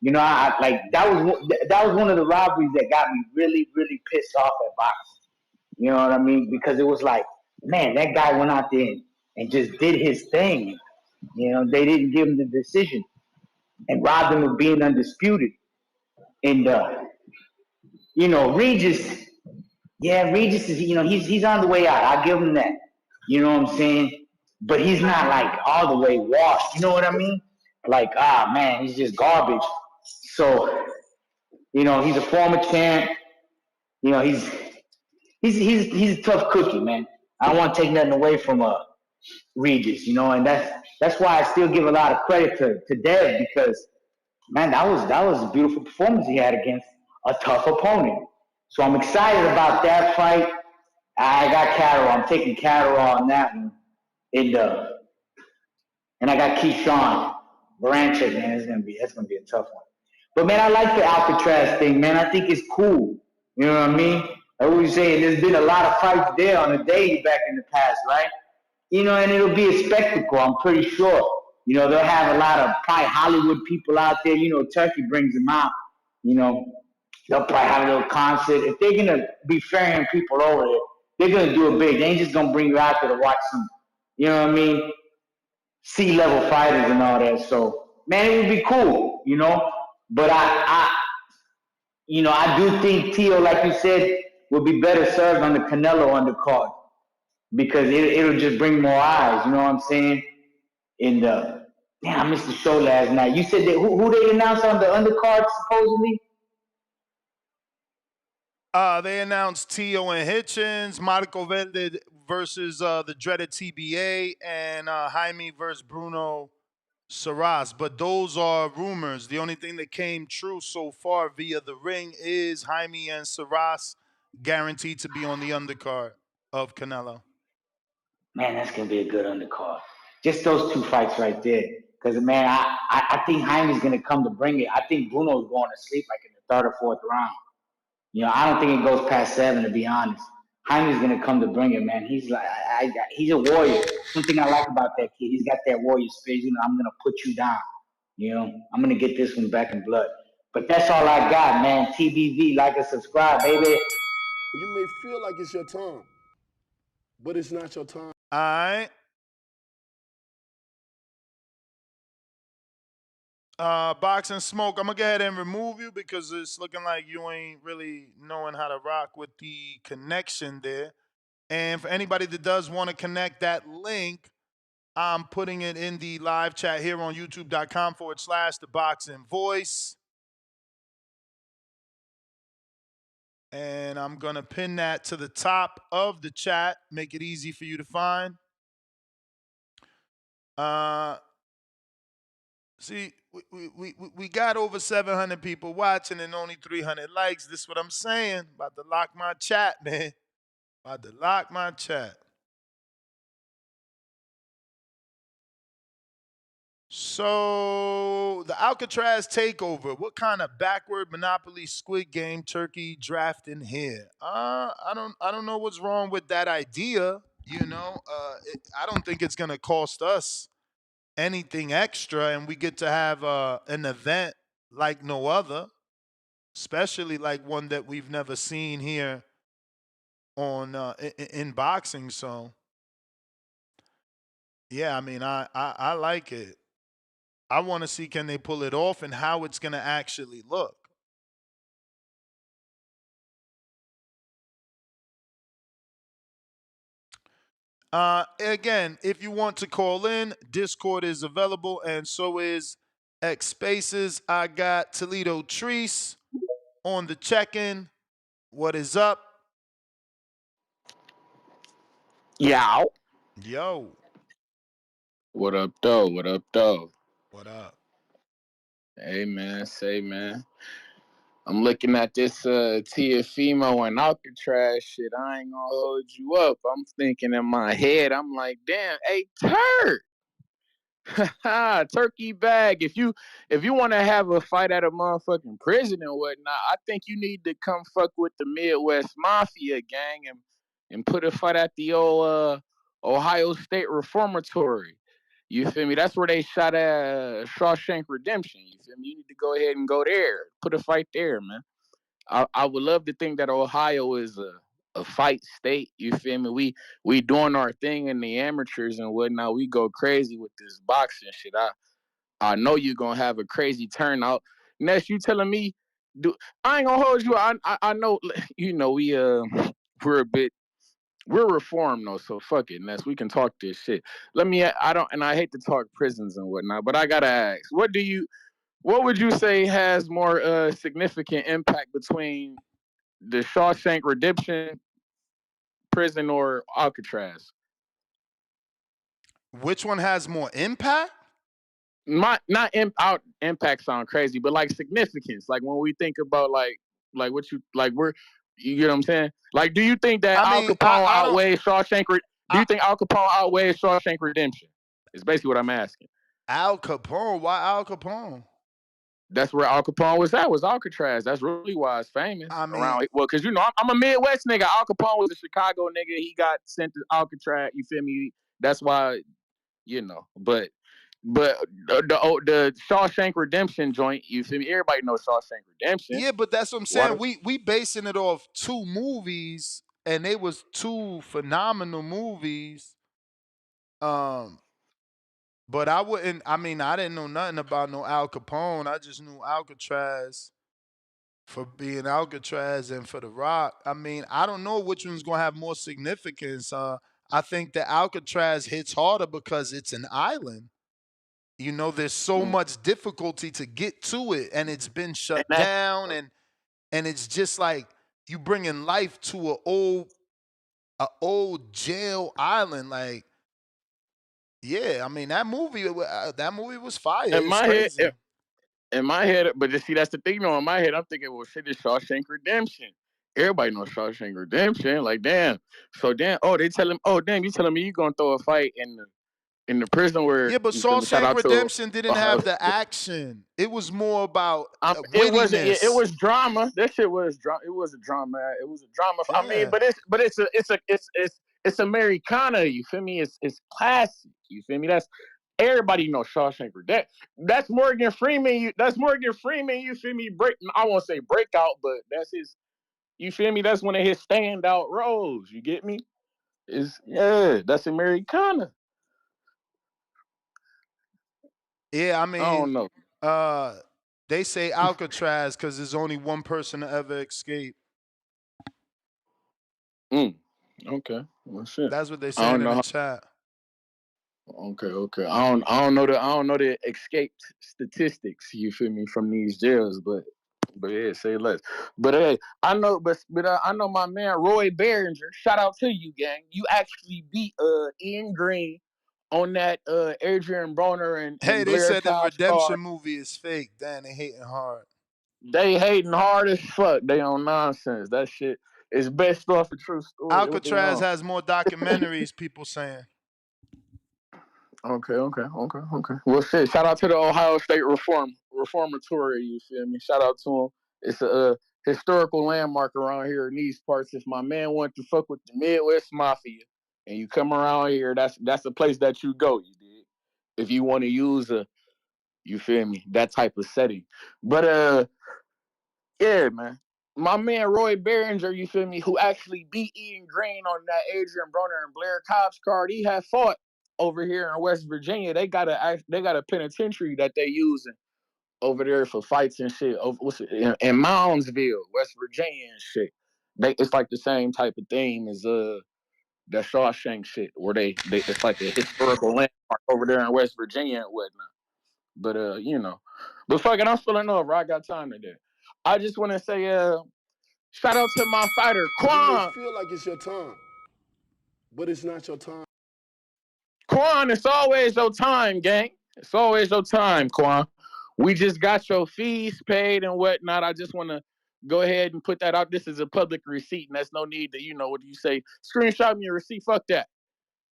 [SPEAKER 12] I like that was one of the robberies that got me really, really pissed off at boxing. You know what I mean? Because it was like, man, that guy went out there and just did his thing. They didn't give him the decision and robbed him of being undisputed. And Regis, yeah, Regis is, he's on the way out. I'll give him that. You know what I'm saying? But he's not like all the way washed. You know what I mean? Like, man, he's just garbage. So, he's a former champ. He's a tough cookie, man. I don't want to take nothing away from Regis, and that's why I still give a lot of credit to Dev because, man, that was a beautiful performance he had against a tough opponent. So I'm excited about that fight. I got Catterall. I'm taking Catterall on that one. And I got Keyshawn Baranchik, man. That's gonna be a tough one. But man, I like the Alcatraz thing, man. I think it's cool. You know what I mean? Like we were saying, there's been a lot of fights there on the daily back in the past, right? And it'll be a spectacle, I'm pretty sure. They'll have a lot of probably Hollywood people out there. Turkey brings them out. They'll probably have a little concert. If they're going to be ferrying people over there, they're going to do it big. They ain't just going to bring you out there to watch some, you know what I mean, C-level fighters and all that. So, man, it would be cool, But I do think Tio, like you said, would be better served on the Canelo undercard because it'll just bring more eyes, you know what I'm saying? And, I missed the show last night. You said that who they announced on the undercard, supposedly?
[SPEAKER 7] They announced Tio and Hitchens, Marco Verde versus the dreaded TBA, and Jaime versus Bruno Saras. But those are rumors. The only thing that came true so far via the ring is Jaime and Saras guaranteed to be on the undercard of Canelo.
[SPEAKER 12] Man, that's going to be a good undercard. Just those two fights right there. Because, man, I think Jaime's going to come to bring it. I think Bruno's going to sleep like in the third or fourth round. I don't think it goes past 7, to be honest. Jaime's going to come to bring it, man. He's like, he's a warrior. Something I like about that kid, he's got that warrior spirit. I'm going to put you down. I'm going to get this one back in blood. But that's all I got, man. TBV, like and subscribe, baby.
[SPEAKER 13] You may feel like it's your time, but it's not your time.
[SPEAKER 7] All right. Boxing Smoke, I'm going to go ahead and remove you because it's looking like you ain't really knowing how to rock with the connection there. And for anybody that does want to connect that link, I'm putting it in the live chat here on youtube.com/The Boxing Voice. And I'm going to pin that to the top of the chat, make it easy for you to find. See, we got over 700 people watching and only 300 likes. This is what I'm saying. About to lock my chat, man. About to lock my chat. So the Alcatraz takeover. What kind of backward Monopoly Squid Game turkey drafting here? I don't know what's wrong with that idea. I don't think it's gonna cost us anything extra, and we get to have an event like no other, especially like one that we've never seen here on in boxing. So yeah, I mean, I like it. I want to see can they pull it off and how it's gonna actually look. Again, if you want to call in, Discord is available, and so is X Spaces. I got Toledo Treese on the check-in. What is up?
[SPEAKER 14] Yow.
[SPEAKER 7] Yo,
[SPEAKER 14] What up, though? What up, though?
[SPEAKER 7] what up?
[SPEAKER 14] Hey, man. Say, man. I'm looking at this Teofimo and Alcatraz shit. I ain't gonna hold you up. I'm thinking in my head, I'm like, damn, hey, Turk. Turkey bag. If you want to have a fight at a motherfucking prison and whatnot, I think you need to come fuck with the Midwest Mafia gang and put a fight at the old Ohio State Reformatory. You feel me? That's where they shot at Shawshank Redemption. You feel me? You need to go ahead and go there. Put a fight there, man. I would love to think that Ohio is a fight state. You feel me? We doing our thing in the amateurs and whatnot. We go crazy with this boxing shit. I know you're gonna have a crazy turnout. Ness, you telling me? I ain't gonna hold you. I know. You know we're a bit. We're reformed though, so fuck it, Ness. We can talk this shit. Let me. I don't, and I hate to talk prisons and whatnot, but I gotta ask. What would you say has more significant impact between the Shawshank Redemption prison or Alcatraz?
[SPEAKER 7] Which one has more impact?
[SPEAKER 14] Not out impact sound crazy, but like significance. Like when we think about like what you like we're you get what I'm saying? Like do you think that
[SPEAKER 7] I
[SPEAKER 14] Al
[SPEAKER 7] mean,
[SPEAKER 14] Capone
[SPEAKER 7] I don't.
[SPEAKER 14] outweighs Shawshank do you think Al Capone outweighs Shawshank Redemption? Is basically what I'm asking.
[SPEAKER 7] Al Capone. Why Al Capone?
[SPEAKER 14] That's where Al Capone was at, was Alcatraz. That's really why it's famous
[SPEAKER 7] I mean,
[SPEAKER 14] around. Well, because you know, I'm a Midwest nigga. Al Capone was a Chicago nigga. He got sent to Alcatraz. You feel me? That's why, you know. But the Shawshank Redemption joint, you feel me? Everybody knows Shawshank Redemption.
[SPEAKER 7] yeah, but that's what I'm saying.
[SPEAKER 14] Water.
[SPEAKER 7] We basing it off two movies, and they was two phenomenal movies. Um, but I wouldn't. I mean, I didn't know nothing about no Al Capone. I just knew Alcatraz for being Alcatraz and for The Rock. I mean, I don't know which one's gonna have more significance. I think that Alcatraz hits harder because it's an island. You know, there's so
[SPEAKER 14] Mm.
[SPEAKER 7] much difficulty to get to it, and it's been
[SPEAKER 14] And
[SPEAKER 7] shut
[SPEAKER 14] that's
[SPEAKER 7] down, and it's just like you bringing life to a old jail island. Like, yeah, I mean that movie was fire.
[SPEAKER 14] in
[SPEAKER 7] It's
[SPEAKER 14] my head.
[SPEAKER 7] crazy.
[SPEAKER 14] In my head, but just see, that's the thing. Though, in my head, I'm thinking, well, shit, is Shawshank Redemption. Everybody knows Shawshank Redemption. Like, damn. So damn. Oh, they tell him. Oh, damn. You telling me you gonna throw a fight in the prison where
[SPEAKER 7] Yeah, but
[SPEAKER 14] you feel me? Shout
[SPEAKER 7] Shawshank
[SPEAKER 14] out to
[SPEAKER 7] Redemption didn't
[SPEAKER 14] Ohio
[SPEAKER 7] have the
[SPEAKER 14] State.
[SPEAKER 7] action. It was more about
[SPEAKER 14] It wasn't. It
[SPEAKER 7] wittiness.
[SPEAKER 14] was drama. That shit was drama. It was a drama. It was a drama. I mean,
[SPEAKER 7] Yeah.
[SPEAKER 14] but it's Americana. You feel me? It's classic. You feel me? That's everybody knows Shawshank Redemption. That's Morgan Freeman. That's Morgan Freeman. You feel me? I won't say breakout, but that's his. You feel me? That's one of his standout roles. You get me? That's Americana.
[SPEAKER 7] Yeah, I
[SPEAKER 14] I
[SPEAKER 7] mean,
[SPEAKER 14] don't know.
[SPEAKER 7] uh, they say Alcatraz because there's only one person to ever escape.
[SPEAKER 14] Mm, okay. Well, shit.
[SPEAKER 7] That's what they're
[SPEAKER 14] I
[SPEAKER 7] saying
[SPEAKER 14] don't
[SPEAKER 7] in the
[SPEAKER 14] know.
[SPEAKER 7] chat.
[SPEAKER 14] Okay. I don't know the escaped statistics. You feel me from these jails, but yeah, say less. But hey, I know my man Roy Behringer. Shout out to you, gang. You actually beat Ian Green on that Adrian Broner
[SPEAKER 7] Hey,
[SPEAKER 14] and
[SPEAKER 7] they
[SPEAKER 14] Blair
[SPEAKER 7] said the
[SPEAKER 14] Tosh card.
[SPEAKER 7] Redemption movie is fake. Damn, they hating hard.
[SPEAKER 14] They hating hard as fuck. They on nonsense. That shit is based off a true story. What they
[SPEAKER 7] Alcatraz
[SPEAKER 14] on?
[SPEAKER 7] has more documentaries, people saying.
[SPEAKER 14] Okay. Well, shit. Shout out to the Ohio State Reformatory. You feel me? Shout out to them. It's a historical landmark around here in these parts. If my man wanted to fuck with the Midwest Mafia, and you come around here, that's the place that you go. You did. If you want to use you feel me, that type of setting. But yeah, man. my man Roy Behringer, you feel me, who actually beat Ian Green on that Adrian Broner and Blair Cobbs card, he had fought over here in West Virginia. They got a penitentiary that they using over there for fights and shit. In Moundsville, West Virginia and shit. It's like the same type of theme as that Shawshank shit, where they it's like a historical landmark over there in West Virginia and whatnot. But but fucking, I'm feeling over. I got time today. I just want to say, shout out to my fighter
[SPEAKER 13] You may
[SPEAKER 14] Quan.
[SPEAKER 13] feel like it's your time, but it's not your time.
[SPEAKER 14] Quan, it's always your time, gang. It's always your time, Quan. We just got your fees paid and whatnot. I just want to go ahead and put that out. This is a public receipt, and that's no need to, what do you say? Screenshot me your receipt. Fuck that.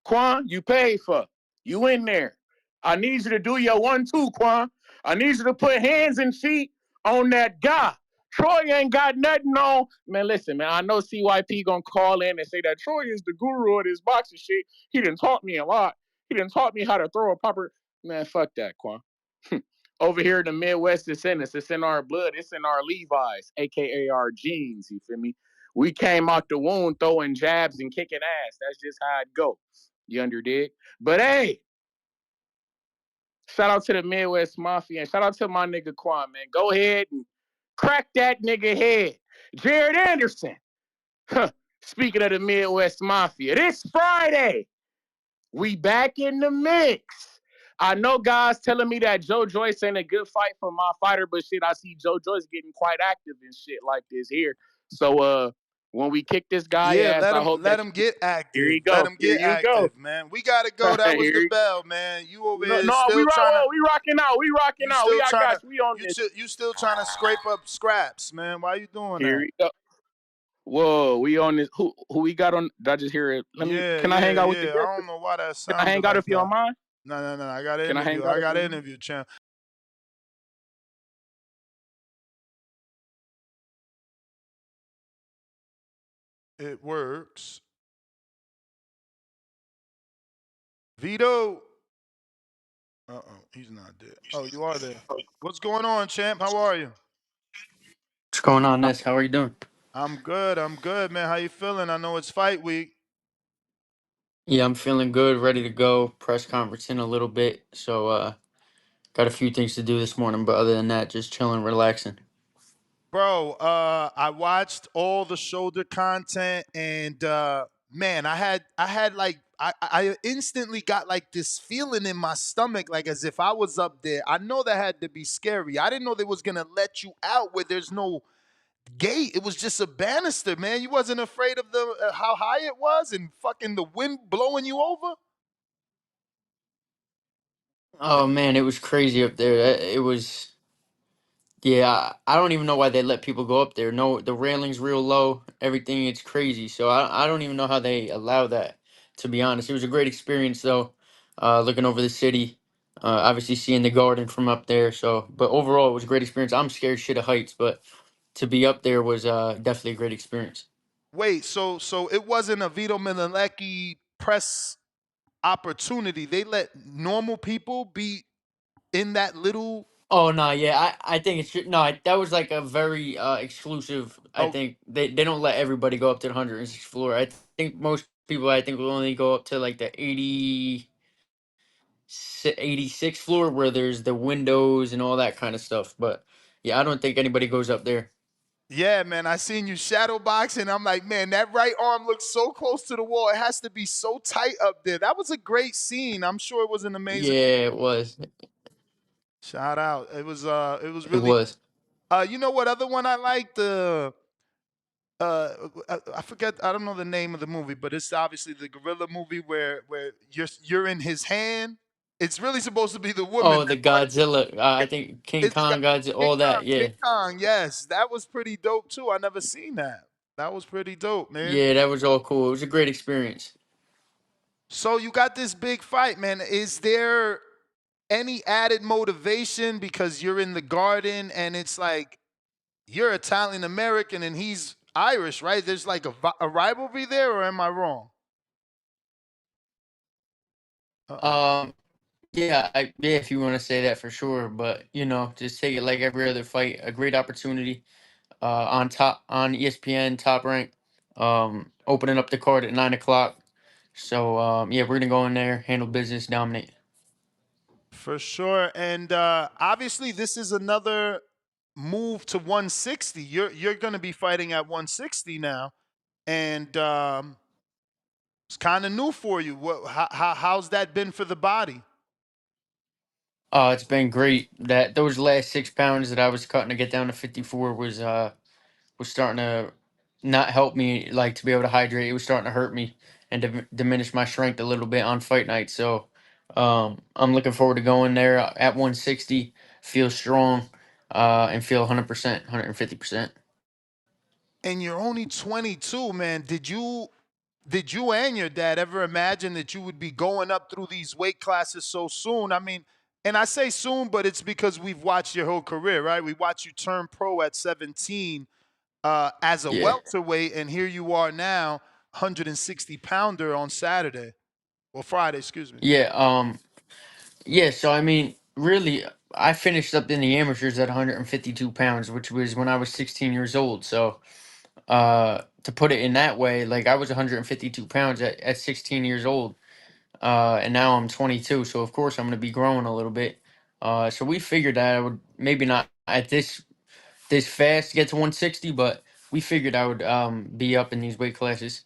[SPEAKER 14] Quan, you paid for. You in there. I need you to do your 1-2, Quan. I need you to put hands and feet on that guy. Troy ain't got nothing on. Man, listen, man, I know CYP gonna call in and say that Troy is the guru of this boxing shit. He done taught me a lot. He done taught me how to throw a proper. Man, fuck that, Quan. Over here in the Midwest, it's in us. It's in our blood. It's in our Levi's, a.k.a. our jeans, you feel me? We came out the womb throwing jabs and kicking ass. That's just how it go. You underdig? But hey, shout out to the Midwest Mafia and shout out to my nigga Quan, man. Go ahead and crack that nigga head. Jared Anderson. Speaking of the Midwest Mafia, this Friday, we back in the mix. I know guys telling me that Joe Joyce ain't a good fight for my fighter, but shit, I see Joe Joyce getting quite active and shit like this here. So when we kick this guy
[SPEAKER 7] Yeah,
[SPEAKER 14] ass, I hope
[SPEAKER 7] let
[SPEAKER 14] that
[SPEAKER 7] him get
[SPEAKER 14] here
[SPEAKER 7] active.
[SPEAKER 14] you
[SPEAKER 7] Let
[SPEAKER 14] go.
[SPEAKER 7] him
[SPEAKER 14] Here
[SPEAKER 7] get
[SPEAKER 14] you go.
[SPEAKER 7] active, man. We gotta go. That was the
[SPEAKER 14] Here
[SPEAKER 7] bell, man. You over
[SPEAKER 14] No,
[SPEAKER 7] here
[SPEAKER 14] no, we
[SPEAKER 7] still trying to.
[SPEAKER 14] rocking out. We rocking
[SPEAKER 7] You
[SPEAKER 14] out.
[SPEAKER 7] still
[SPEAKER 14] I
[SPEAKER 7] trying to.
[SPEAKER 14] got you. We on this.
[SPEAKER 7] You still trying to scrape up scraps, man. Why you doing
[SPEAKER 14] Here
[SPEAKER 7] that?
[SPEAKER 14] we go. Whoa, we on this. Who we got on? Did I just hear it?
[SPEAKER 7] Yeah,
[SPEAKER 14] Can I hang
[SPEAKER 7] yeah,
[SPEAKER 14] out with the
[SPEAKER 7] yeah.
[SPEAKER 14] girl?
[SPEAKER 7] I don't know why that
[SPEAKER 14] Can I
[SPEAKER 7] sounded
[SPEAKER 14] hang out
[SPEAKER 7] like
[SPEAKER 14] if you don't
[SPEAKER 7] that.
[SPEAKER 14] mind?
[SPEAKER 7] No. I got an
[SPEAKER 14] Can I hang
[SPEAKER 7] interview.
[SPEAKER 14] out
[SPEAKER 7] I
[SPEAKER 14] if
[SPEAKER 7] got
[SPEAKER 14] you
[SPEAKER 7] an
[SPEAKER 14] don't mind?
[SPEAKER 7] interview, champ. It works. Vito. He's not there. Oh, you are there. What's going on, champ? How are you?
[SPEAKER 1] What's going on, Ness? How are you doing?
[SPEAKER 7] I'm good. I'm good, man. How you feeling? I know it's fight week.
[SPEAKER 1] Yeah, I'm feeling good, ready to go. Press conference in a little bit, so got a few things to do this morning, but other than that, just chilling, relaxing.
[SPEAKER 7] Bro, I watched all the shoulder content and man, I had like I instantly got like this feeling in my stomach like as if I was up there. I know that had to be scary. I didn't know they was going to let you out where there's no gate. It was just a banister, man. You wasn't afraid of the how high it was and fucking the wind blowing you over?
[SPEAKER 1] Oh man, it was crazy up there. It was. Yeah, I don't even know why they let people go up there. No, the railing's real low. Everything, it's crazy. So I don't even know how they allow that, to be honest. It was a great experience, though, looking over the city, obviously seeing the garden from up there. So, but overall, it was a great experience. I'm scared shit of heights, but to be up there was definitely a great experience.
[SPEAKER 7] Wait, so it wasn't a Vito Mielnicki press opportunity. They let normal people be in that little.
[SPEAKER 1] Oh no, yeah, I think no, that was like a very exclusive. I
[SPEAKER 7] Oh,
[SPEAKER 1] think they don't let everybody go up to the 106th floor. I think most people will only go up to like the 86th floor where there's the windows and all that kind of stuff. But yeah, I don't think anybody goes up there.
[SPEAKER 7] yeah, man. I seen you shadow boxing. I'm like, man, that right arm looks so close to the wall. It has to be so tight up there. That was a great scene. I'm sure it was an amazing.
[SPEAKER 1] Yeah, it was.
[SPEAKER 7] Shout out. It was
[SPEAKER 1] It
[SPEAKER 7] really.
[SPEAKER 1] was.
[SPEAKER 7] You know what other one I liked? The I forget. I don't know the name of the movie, but it's obviously the gorilla movie where you're in his hand. It's really supposed to be the woman.
[SPEAKER 1] Oh, the Godzilla. I think King
[SPEAKER 7] It's
[SPEAKER 1] Kong, Godzilla,
[SPEAKER 7] King
[SPEAKER 1] all
[SPEAKER 7] Kong.
[SPEAKER 1] that.
[SPEAKER 7] King
[SPEAKER 1] Yeah,
[SPEAKER 7] Kong. Yes, that was pretty dope too. I never seen that. That was pretty dope, man.
[SPEAKER 1] yeah, that was all cool. It was a great experience.
[SPEAKER 7] So you got this big fight, man. Is there any added motivation because you're in the garden and it's like you're Italian American and he's Irish, right? There's like a rivalry there, or am I wrong? Uh oh.
[SPEAKER 1] Um, yeah, if you want to say that for sure, but just take it like every other fight, a great opportunity. on ESPN Top Rank, opening up the card at 9 o'clock. So yeah, we're gonna go in there, handle business, dominate.
[SPEAKER 7] For sure. And obviously, this is another move to 160. You're going to be fighting at 160 now, and it's kind of new for you. How's that been for the body?
[SPEAKER 1] It's been great. That those last 6 pounds that I was cutting to get down to 54 was starting to not help me like to be able to hydrate. It was starting to hurt me and diminish my strength a little bit on fight night. So I'm looking forward to going there at 160, feel strong, and feel 100%, 150%.
[SPEAKER 7] And you're only 22, man. Did you and your dad ever imagine that you would be going up through these weight classes so soon? I mean, and I say soon, but it's because we've watched your whole career, right? We watched you turn pro at 17 as a
[SPEAKER 1] Yeah,
[SPEAKER 7] welterweight, and here you are now, 160 pounder on Saturday or Friday, excuse me.
[SPEAKER 1] yeah, yeah. So I mean, really, I finished up in the amateurs at 152 pounds, which was when I was 16 years old. So to put it in that way, like I was 152 pounds at 16 years old, and now I'm 22, so of course I'm going to be growing a little bit. So we figured that I would maybe not at this fast get to 160, but we figured I would be up in these weight classes.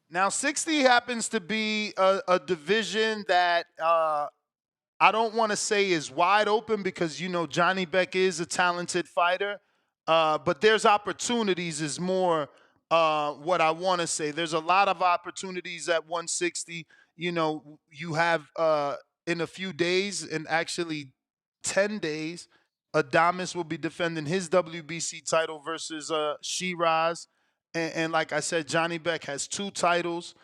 [SPEAKER 7] Now, 60 happens to be a division that I don't want to say is wide open because Johnny Beck is a talented fighter, but there's opportunities is more what I want to say. There's a lot of opportunities at 160. You have in a few days, and actually 10 days, Adamas will be defending his WBC title versus Shiraz. And like I said, Johnny Beck has 2 titles.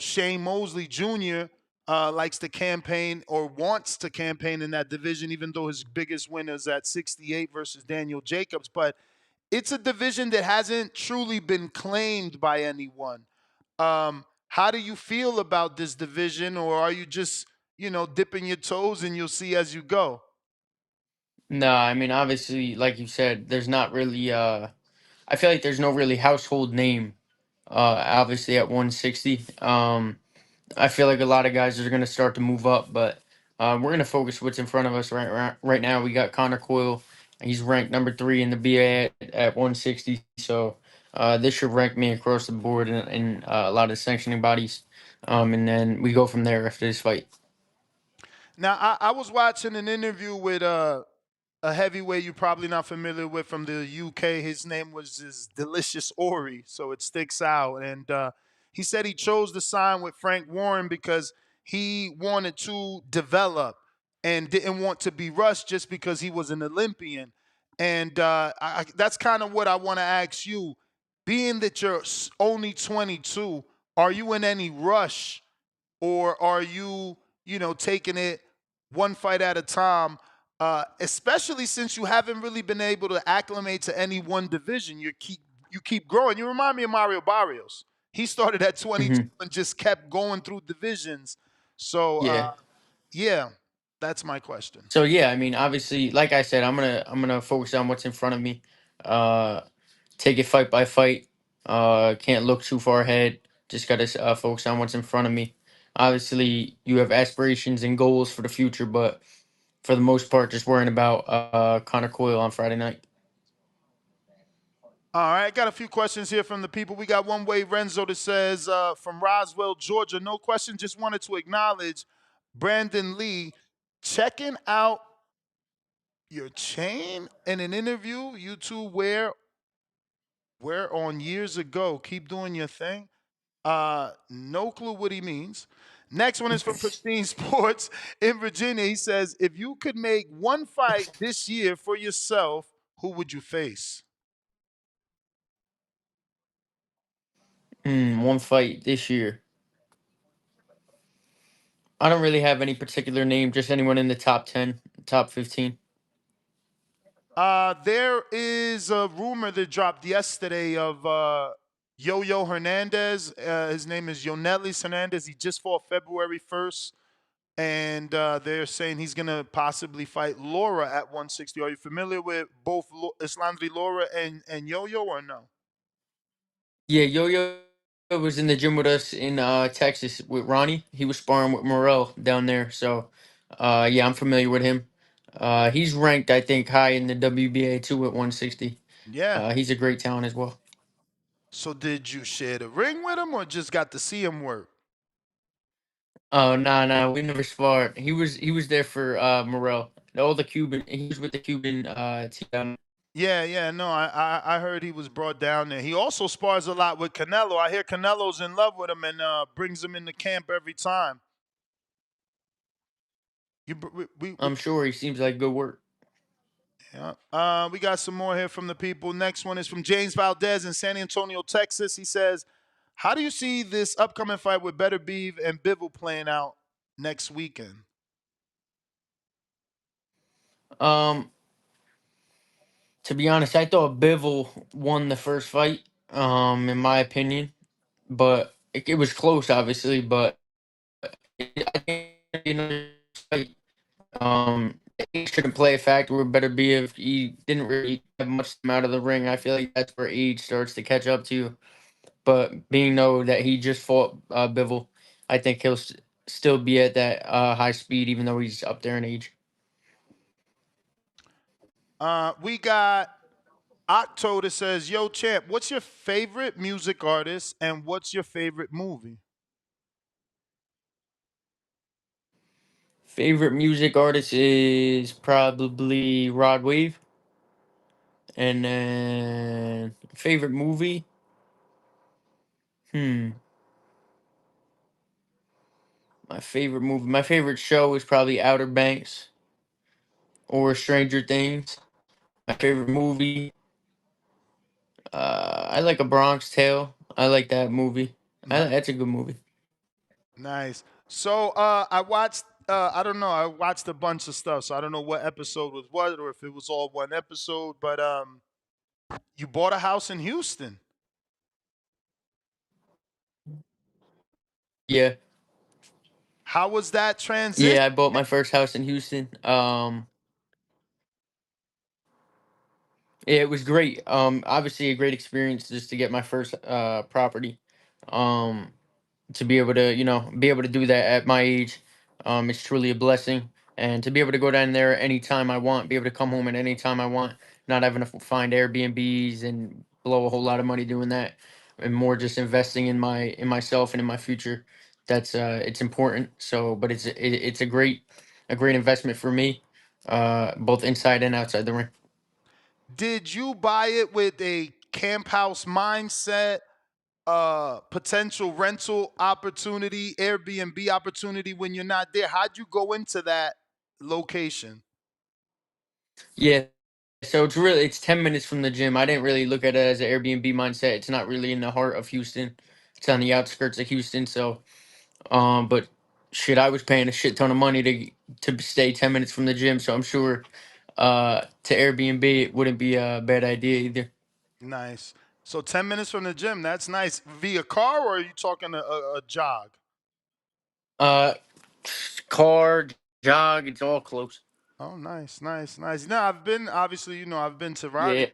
[SPEAKER 7] Shane Mosley Jr. Likes to campaign or wants to campaign in that division, even though his biggest win is at 68 versus Daniel Jacobs. But it's a division that hasn't truly been claimed by anyone. How do you feel about this division, or are you just, dipping your toes and you'll see as you go?
[SPEAKER 1] No, I mean obviously, like you said, there's not really. I feel like there's no really household name. Obviously at 160. I feel like a lot of guys are going to start to move up, but we're going to focus what's in front of us right now. We got Connor Coyle. He's ranked number 3 in the BA at 160. So this should rank me across the board in a lot of sanctioning bodies. And then we go from there after this fight.
[SPEAKER 7] Now, I was watching an interview with a heavyweight you're probably not familiar with from the UK. His name was Delicious Ori, so it sticks out. And he said he chose to sign with Frank Warren because he wanted to develop and didn't want to be rushed just because he was an Olympian. And that's kind of what I want to ask you. Being that you're only 22, are you in any rush, or are you, taking it one fight at a time? Especially since you haven't really been able to acclimate to any one division, you keep growing. You remind me of Mario Barrios. He started at 22
[SPEAKER 1] Hmm.
[SPEAKER 7] and just kept going through divisions. So
[SPEAKER 1] Yeah.
[SPEAKER 7] yeah, that's my question.
[SPEAKER 1] So yeah, I mean, obviously, like I said, I'm gonna focus on what's in front of me. Uh, Take it fight by fight. Can't look too far ahead. Just gotta focus on what's in front of me. Obviously, you have aspirations and goals for the future, but for the most part, just worrying about Connor Coyle on Friday night.
[SPEAKER 7] All right, got a few questions here from the people. We got one way Renzo that says from Roswell, Georgia. No question, just wanted to acknowledge Brandon Lee checking out your chain in an interview you two wear on years ago. Keep doing your thing. No clue what he means. Next one is from Pristine Sports in Virginia. He says, if you could make one fight this year for yourself, who would you face?
[SPEAKER 1] One fight this year. I don't really have any particular name. Just anyone in the top 10, top 15.
[SPEAKER 7] There is a rumor that dropped yesterday of Yo-Yo Hernandez. His name is Yonelis Hernandez. He just fought February 1st and they're saying he's gonna possibly fight Laura at 160. Are you familiar with both Islandri Laura and Yo-Yo or no?
[SPEAKER 1] Yeah, Yo-Yo was in the gym with us in Texas with Ronnie. He was sparring with Morel down there. So, yeah, I'm familiar with him. He's ranked, I think, high in the WBA too at 160.
[SPEAKER 7] Yeah.
[SPEAKER 1] He's a great talent as well.
[SPEAKER 7] So did you share the ring with him or just got to see him work?
[SPEAKER 1] Oh, nah, we never sparred. He was there for Morel. All the Cuban. He was with the Cuban team.
[SPEAKER 7] Yeah, no, I heard he was brought down there. He also spars a lot with Canelo. I hear Canelo's in love with him and brings him into camp every time. You, we
[SPEAKER 1] I'm sure he seems like good work.
[SPEAKER 7] Yeah. We got some more here from the people. Next one is from James Valdez in San Antonio, Texas. He says, "How do you see this upcoming fight with Better Beeve and Bivol playing out next weekend?"
[SPEAKER 1] Um, to be honest, I thought Bivol won the first fight. In my opinion, but it was close, obviously. But I think fight. He shouldn't play a factor. Would better be if he didn't really have much time out of the ring. I feel like that's where age starts to catch up to you. But being know that he just fought Bivol, I think he'll still be at that high speed, even though he's up there in age.
[SPEAKER 7] We got Octo that says, "Yo, champ, what's your favorite music artist and what's your favorite movie?"
[SPEAKER 1] Favorite music artist is probably Rod Wave, and then favorite movie. Hmm. My favorite show is probably Outer Banks or Stranger Things. My favorite movie, I like A Bronx Tale. I like that movie. That's a good movie.
[SPEAKER 7] Nice. So I watched. I don't know. I watched a bunch of stuff, so I don't know what episode was what, or if it was all one episode. But you bought a house in Houston.
[SPEAKER 1] Yeah,
[SPEAKER 7] How was that transition?
[SPEAKER 1] yeah. I bought my first house in Houston. Yeah, it was great. Obviously a great experience just to get my first property. Um, to be able to be able to do that at my age, it's truly a blessing. And to be able to go down there anytime I want, be able to come home at any time I want, not having to find Airbnbs and blow a whole lot of money doing that, and more just investing in myself and in my future. That's it's important. So, but it's a great investment for me, both inside and outside the ring.
[SPEAKER 7] Did you buy it with a camp house mindset, potential rental opportunity, Airbnb opportunity when you're not there? How'd you go into that location?
[SPEAKER 1] Yeah. So it's 10 minutes from the gym. I didn't really look at it as an Airbnb mindset. It's not really in the heart of Houston. It's on the outskirts of Houston. So but shit, I was paying a shit ton of money to stay 10 minutes from the gym. So I'm sure to Airbnb it wouldn't be a bad idea either.
[SPEAKER 7] Nice. So 10 minutes from the gym, that's nice. Via car or are you talking a jog?
[SPEAKER 1] Uh car, jog, it's all close.
[SPEAKER 7] Oh, nice. No, I've been obviously, I've been to Raleigh.
[SPEAKER 1] Yeah.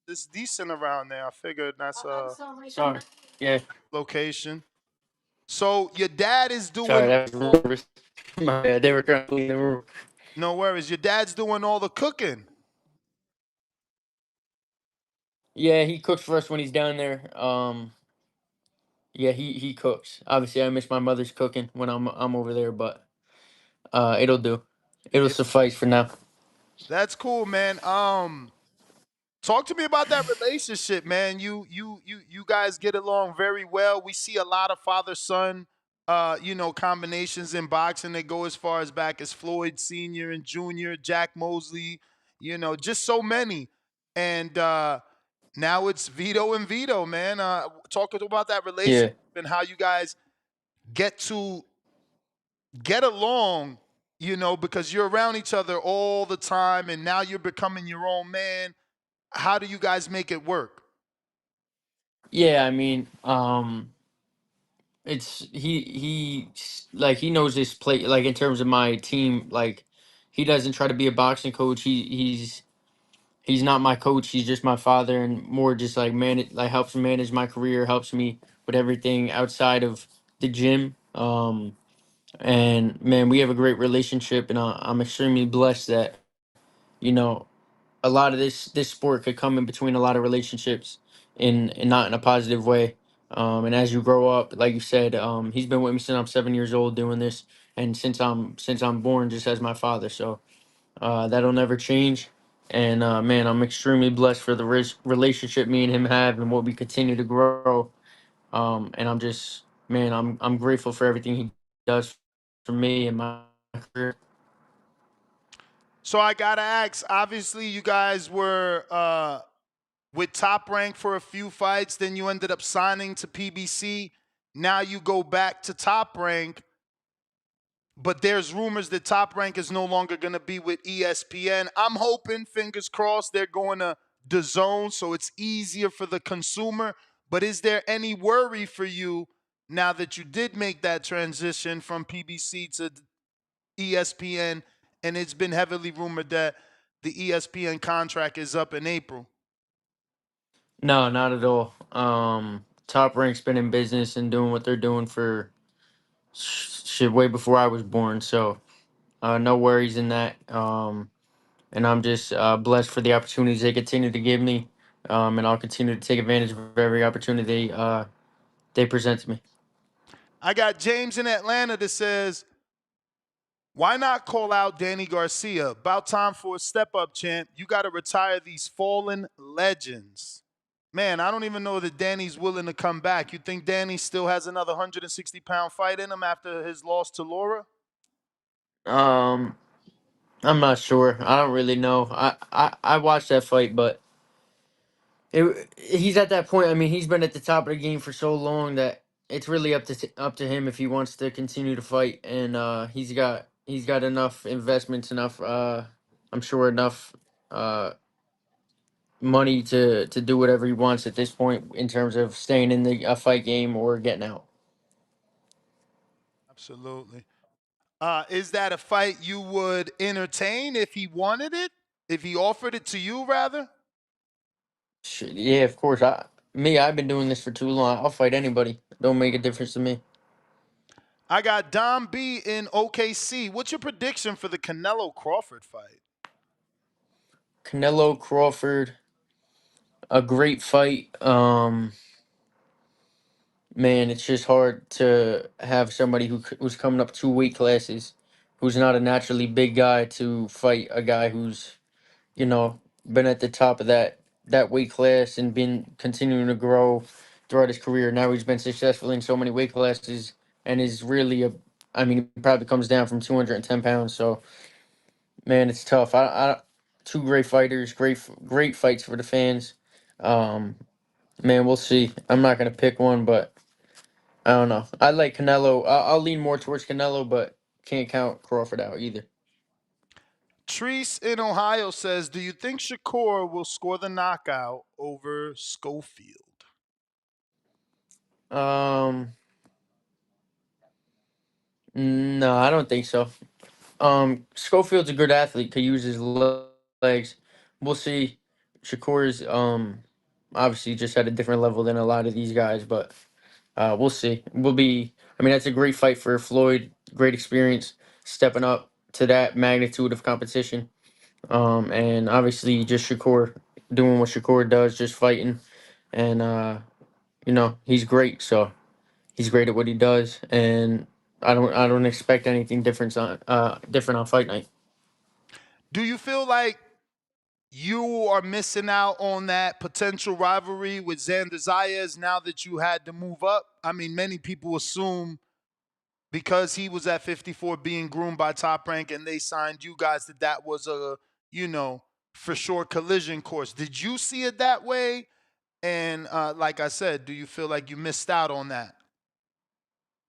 [SPEAKER 7] It's decent around there. I figured that's a
[SPEAKER 1] Sorry. Yeah.
[SPEAKER 7] location. So your dad is
[SPEAKER 1] Sorry,
[SPEAKER 7] doing
[SPEAKER 1] that was
[SPEAKER 7] all,
[SPEAKER 1] nervous. My bad. They were trying to clean the room.
[SPEAKER 7] no worries. Your dad's doing all the cooking.
[SPEAKER 1] Yeah, he cooks for us when he's down there. Yeah, he cooks. Obviously, I miss my mother's cooking when I'm over there, but it'll do. It'll
[SPEAKER 7] Yeah,
[SPEAKER 1] suffice for now.
[SPEAKER 7] that's cool, man. Talk to me about that relationship, man. You guys get along very well. We see a lot of father son, combinations in boxing that go as far as back as Floyd Senior and Junior, Jack Mosley, just so many. And now it's Vito and Vito, man. Talk about that relationship
[SPEAKER 1] Yeah.
[SPEAKER 7] and how you guys get to get along, because you're around each other all the time, and now you're becoming your own man. How do you guys make it work?
[SPEAKER 1] Yeah, I mean, it's like he knows his play, like in terms of my team. Like he doesn't try to be a boxing coach. He's not my coach. He's just my father, and more just like helps manage my career, helps me with everything outside of the gym. And man, we have a great relationship, and I'm extremely blessed that you know a lot of this sport could come in between a lot of relationships in not in a positive way. And as you grow up, like you said, he's been with me since I'm 7 years old doing this, and since I'm born, just as my father. So that'll never change. And man, I'm extremely blessed for the relationship me and him have, and what we continue to grow. And I'm just, man, I'm grateful for everything he does for me and my career.
[SPEAKER 7] So I gotta ask. Obviously, you guys were with Top Rank for a few fights. Then you ended up signing to PBC. Now you go back to Top Rank. But there's rumors that Top Rank is no longer going to be with ESPN. I'm hoping, fingers crossed, they're going to DAZN so it's easier for the consumer. But is there any worry for you now that you did make that transition from PBC to ESPN? And it's been heavily rumored that the ESPN contract is up in April.
[SPEAKER 1] No, not at all. Top Rank's been in business and doing what they're doing for shit way before I was born. So no worries in that. And I'm just blessed for the opportunities they continue to give me. And I'll continue to take advantage of every opportunity they present to me.
[SPEAKER 7] I got James in Atlanta that says, why not call out Danny Garcia? About time for a step up, champ. You got to retire these fallen legends. Man, I don't even know that Danny's willing to come back. You think Danny still has another 160-pound fight in him after his loss to Laura?
[SPEAKER 1] Um, I'm not sure. I don't really know. I watched that fight, but he's at that point. I mean, he's been at the top of the game for so long that it's really up to him if he wants to continue to fight. And he's got enough investments, enough I'm sure enough uh money to do whatever he wants at this point in terms of staying in the fight game or getting out.
[SPEAKER 7] Absolutely. Is that a fight you would entertain if he wanted it? If he offered it to you, rather?
[SPEAKER 1] Shit, yeah, of course. I've been doing this for too long. I'll fight anybody. Don't make a difference to me.
[SPEAKER 7] I got Dom B in OKC. What's your prediction for the Canelo Crawford fight?
[SPEAKER 1] Canelo Crawford, a great fight. Man, it's just hard to have somebody who's coming up two weight classes, who's not a naturally big guy, to fight a guy who's been at the top of that weight class and been continuing to grow throughout his career. Now he's been successful in so many weight classes and is really I mean, he probably comes down from 210 pounds. So man, it's tough. Two great fighters, great fights for the fans. Um, man, we'll see. I'm not gonna pick one, but I don't know. I like Canelo. I'll lean more towards Canelo, but can't count Crawford out either.
[SPEAKER 7] Treese in Ohio says, do you think Shakur will score the knockout over Schofield?
[SPEAKER 1] Um, no, I don't think so. Schofield's a good athlete. Could use his legs. We'll see. Shakur's obviously just at a different level than a lot of these guys, but we'll see. We'll be. I mean, that's a great fight for Floyd. Great experience stepping up to that magnitude of competition. And obviously just Shakur doing what Shakur does, just fighting, and he's great. So he's great at what he does, and I don't expect anything different on fight night.
[SPEAKER 7] Do you feel like you are missing out on that potential rivalry with Xander Zayas now that you had to move up? I mean, many people assume because he was at 54 being groomed by Top Rank and they signed you guys that was a, for sure collision course. Did you see it that way? And like I said, do you feel like you missed out on that?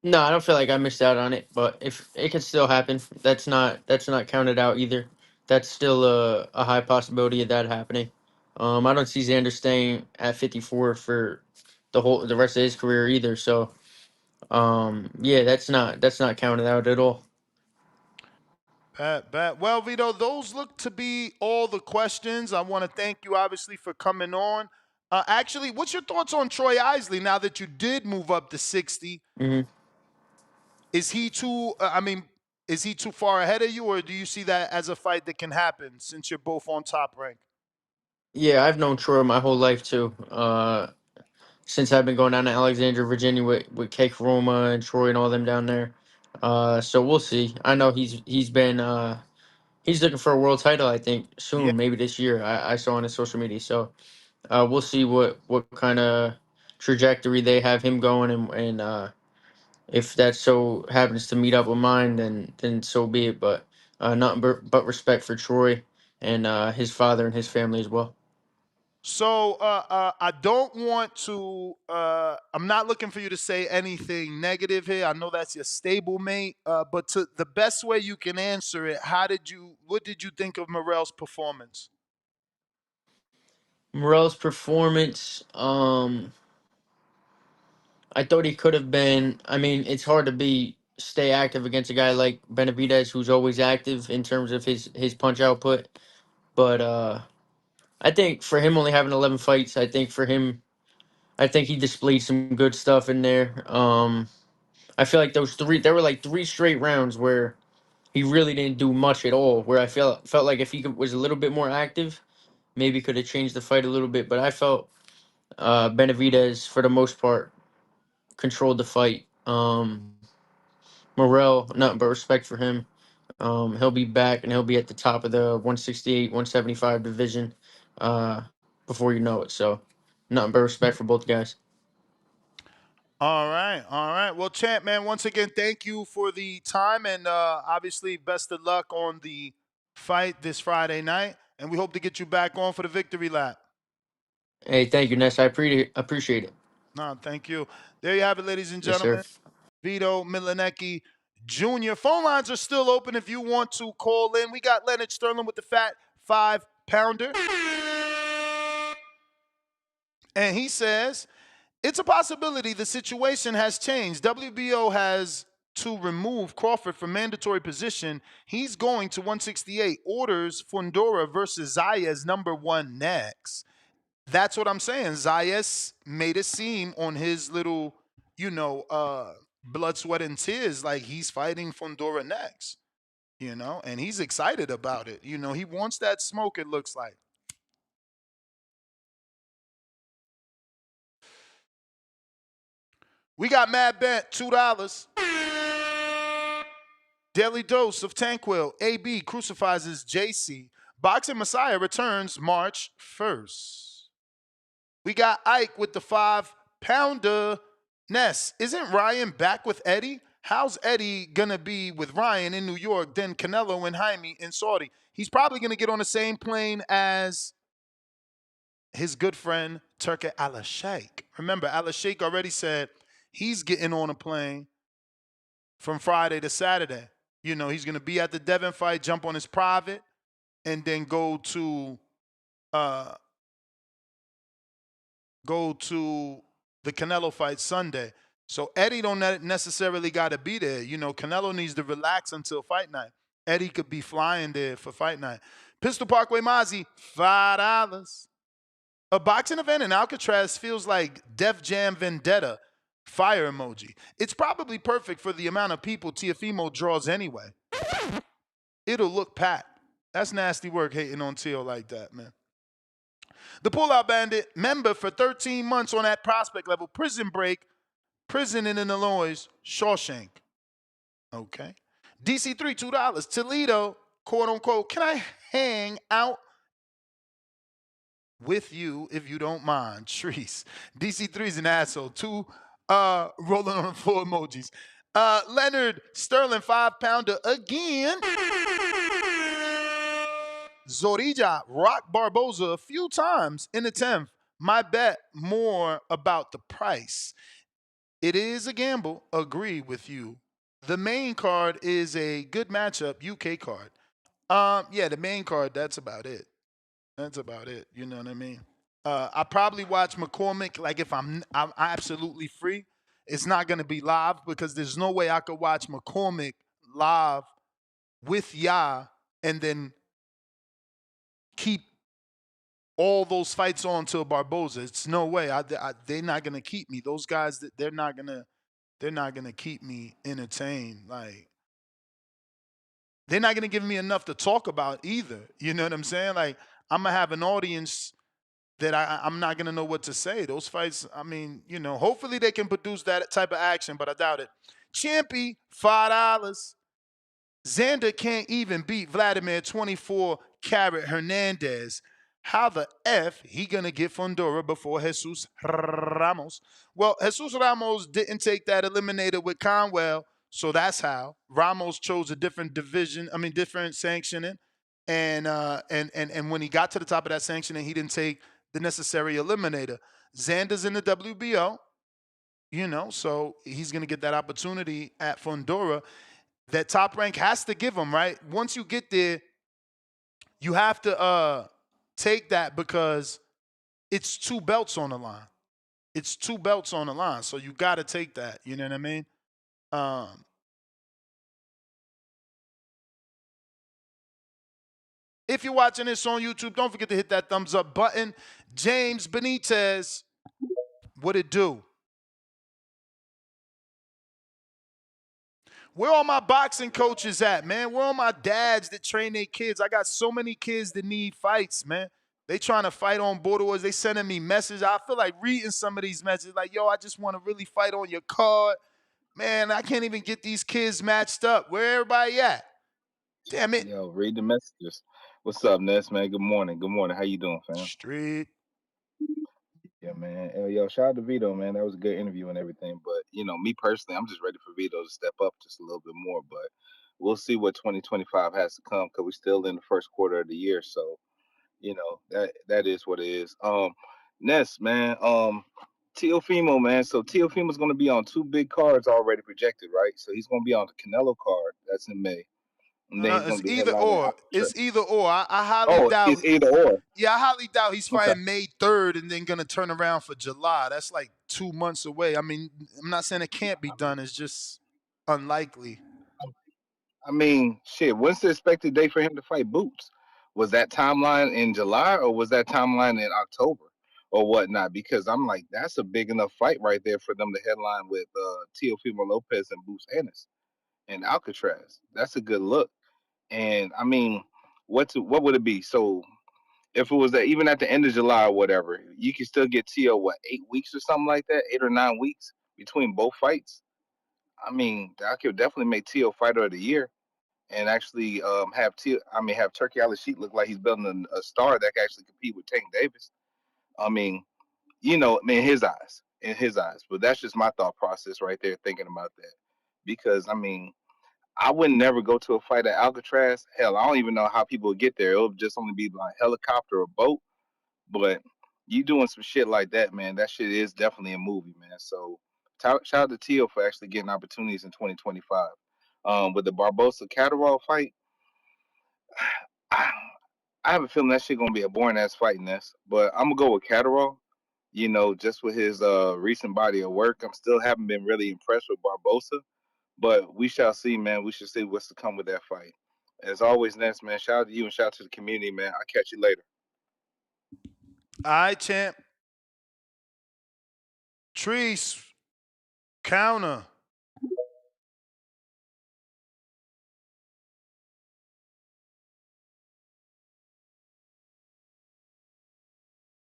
[SPEAKER 1] No, I don't feel like I missed out on it, but if it could still happen, that's not counted out either. That's still a high possibility of that happening. I don't see Xander staying at 54 for the rest of his career either. So Yeah, that's not counted out at all.
[SPEAKER 7] Bad. Well, Vito, those look to be all the questions. I want to thank you, obviously, for coming on. Actually, what's your thoughts on Troy Isley now that you did move up to 60?
[SPEAKER 1] Hmm.
[SPEAKER 7] Is he too? Is he too far ahead of you, or do you see that as a fight that can happen since you're both on top rank?
[SPEAKER 1] Yeah, I've known Troy my whole life too. Since I've been going down to Alexandria, Virginia with K Roma and Troy and all them down there. So we'll see. I know he's looking for a world title. I think
[SPEAKER 7] Yeah.
[SPEAKER 1] soon, maybe this year. I saw on his social media. So we'll see what kind of trajectory they have him going, and if that so happens to meet up with mine, then so be it. But nothing but respect for Troy and his father and his family as well.
[SPEAKER 7] So I don't want to. I'm not looking for you to say anything negative here. I know that's your stablemate, but to the best way you can answer it, what did you think of Morel's performance?
[SPEAKER 1] Morel's performance, I thought he could have been. I mean, it's hard to stay active against a guy like Benavidez, who's always active in terms of his punch output. But I think for him only having 11 fights, I think he displayed some good stuff in there. I feel like there were like three straight rounds where he really didn't do much at all. Where I felt like if was a little bit more active, maybe could have changed the fight a little bit. But I felt Benavidez for the most part controlled the fight. Morel, nothing but respect for him. He'll be back and he'll be at the top of the 168, 175 division uh, before you know it. So, nothing but respect for both guys.
[SPEAKER 7] All right, all right. Well, champ, man, once again, thank you for the time, and obviously, best of luck on the fight this Friday night. And we hope to get you back on for the victory lap.
[SPEAKER 1] Hey, thank you, Ness. I appreciate it.
[SPEAKER 7] No, thank you. There you have it, ladies and
[SPEAKER 1] Yes, sir.
[SPEAKER 7] gentlemen. Vito Mielnicki Jr. Phone lines are still open if you want to call in. We got Leonard Sterling with the fat 5-pounder. And he says, it's a possibility the situation has changed. WBO has to remove Crawford from mandatory position. He's going to 168. Orders Fundora versus Zayas #1 next. That's what I'm saying. Zayas made it seem on his little, blood, sweat, and tears like he's fighting Fundora next, and he's excited about it. He wants that smoke, it looks like. We got Mad Bent, $2. Daily Dose of Tanquil, AB crucifies JC. Boxing Messiah returns March 1st. We got Ike with the 5-pounder. Ness, isn't Ryan back with Eddie? How's Eddie gonna be with Ryan in New York, then Canelo and Jaime in Saudi? He's probably gonna get on the same plane as his good friend Turki Al-Sheikh. Remember, Al-Sheikh already said he's getting on a plane from Friday to Saturday. He's gonna be at the Devin fight, jump on his private, and then go to the Canelo fight Sunday. So Eddie don't necessarily got to be there. Canelo needs to relax until fight night. Eddie could be flying there for fight night. Pistol Parkway Mozzie, $5. A boxing event in Alcatraz feels like Def Jam Vendetta. Fire emoji. It's probably perfect for the amount of people Teofimo draws anyway. It'll look packed. That's nasty work hating on Teo like that, man. The Pullout Bandit, member for 13 months on that prospect level. Prison break, prison in Illinois, Shawshank. Okay. DC3, $2. Toledo, quote unquote, can I hang out with you if you don't mind? Trees. DC3 is an asshole. Two rolling on the floor emojis. Leonard Sterling, 5-pounder again. Zorija rocked Barboza a few times in the 10th. My bet more about the price. It is a gamble. Agree with you. The main card is a good matchup. UK card. Yeah, the main card. That's about it. That's about it. You know what I mean? I probably watch McCormick like if I'm absolutely free, It's not going to be live because there's no way I could watch McCormick live with Ya and then keep all those fights on till Barboza. It's no way. They're not going to keep me. Those guys, they're not going to keep me entertained. Like, they're not going to give me enough to talk about either. You know what I'm saying? Like, I'm going to have an audience that I'm not going to know what to say. Those fights, I mean, hopefully they can produce that type of action, but I doubt it. Champy, $5. Xander can't even beat Vladimir 24-carat Hernandez. How the F he going to get Fundora before Jesus Ramos? Well, Jesus Ramos didn't take that eliminator with Conwell, so that's how. Ramos chose a different different sanctioning. And when he got to the top of that sanctioning, he didn't take the necessary eliminator. Xander's in the WBO, so he's going to get that opportunity at Fundora. That Top Rank has to give him, right? Once you get there, you have to take that because it's 2 belts on the line. It's 2 belts on the line, so you got to take that. You know what I mean? If you're watching this on YouTube, don't forget to hit that thumbs up button. James Benitez, what it do? Where all my boxing coaches at, man? Where all my dads that train their kids? I got so many kids that need fights, man. They trying to fight on Bordeaux. They sending me messages. I feel like reading some of these messages. Like, yo, I just want to really fight on your card. Man, I can't even get these kids matched up. Where everybody at? Damn it.
[SPEAKER 15] Yo, read the messages. What's up, Ness, man? Good morning. Good morning. How you doing, fam?
[SPEAKER 7] Street.
[SPEAKER 15] Yeah, man. Yo, shout out to Vito, man. That was a good interview and everything. But, me personally, I'm just ready for Vito to step up just a little bit more. But we'll see what 2025 has to come because we're still in the first quarter of the year. So, that is what it is. Ness, man. Teofimo, man. So Teofimo's going to be on 2 big cards already projected, right? So he's going to be on the Canelo card. That's in May. And then
[SPEAKER 7] No,
[SPEAKER 15] he's going
[SPEAKER 7] it's
[SPEAKER 15] to be
[SPEAKER 7] either
[SPEAKER 15] headlining
[SPEAKER 7] or.
[SPEAKER 15] Alcatraz.
[SPEAKER 7] It's either or. I highly
[SPEAKER 15] Oh,
[SPEAKER 7] doubt.
[SPEAKER 15] it's either or.
[SPEAKER 7] Yeah, I highly doubt he's
[SPEAKER 15] Okay.
[SPEAKER 7] fighting May 3rd and then gonna turn around for July. That's like 2 months away. I mean, I'm not saying it can't be done. It's just unlikely.
[SPEAKER 15] I mean, shit. When's the expected date for him to fight Boots? Was that timeline in July or was that timeline in October or whatnot? Because I'm like, that's a big enough fight right there for them to headline with Teofimo Lopez and Boots Ennis and Alcatraz. That's a good look. And I mean, what would it be? So if it was even at the end of July or whatever, you can still get Teo 8 weeks or something like that, 8 or 9 weeks between both fights. I mean, that could definitely make Teo fighter of the year and actually have Turkey Al Sheet look like he's building a star that can actually compete with Tank Davis. I mean, in his eyes. But that's just my thought process right there, thinking about that. Because I mean, I would never go to a fight at Alcatraz. Hell, I don't even know how people would get there. It'll just only be like helicopter or boat. But you doing some shit like that, man, that shit is definitely a movie, man. So shout out to Teo for actually getting opportunities in 2025. With the Barboza Catterall fight, I, I have a feeling that shit gonna be a boring ass fight in this. But I'm gonna go with Catterall. Just with his recent body of work, I'm still haven't been really impressed with Barboza. But we shall see, man. We should see what's to come with that fight. As always, Ness, man. Shout out to you and shout out to the community, man. I'll catch you later.
[SPEAKER 7] All right, champ. Trees. Counter.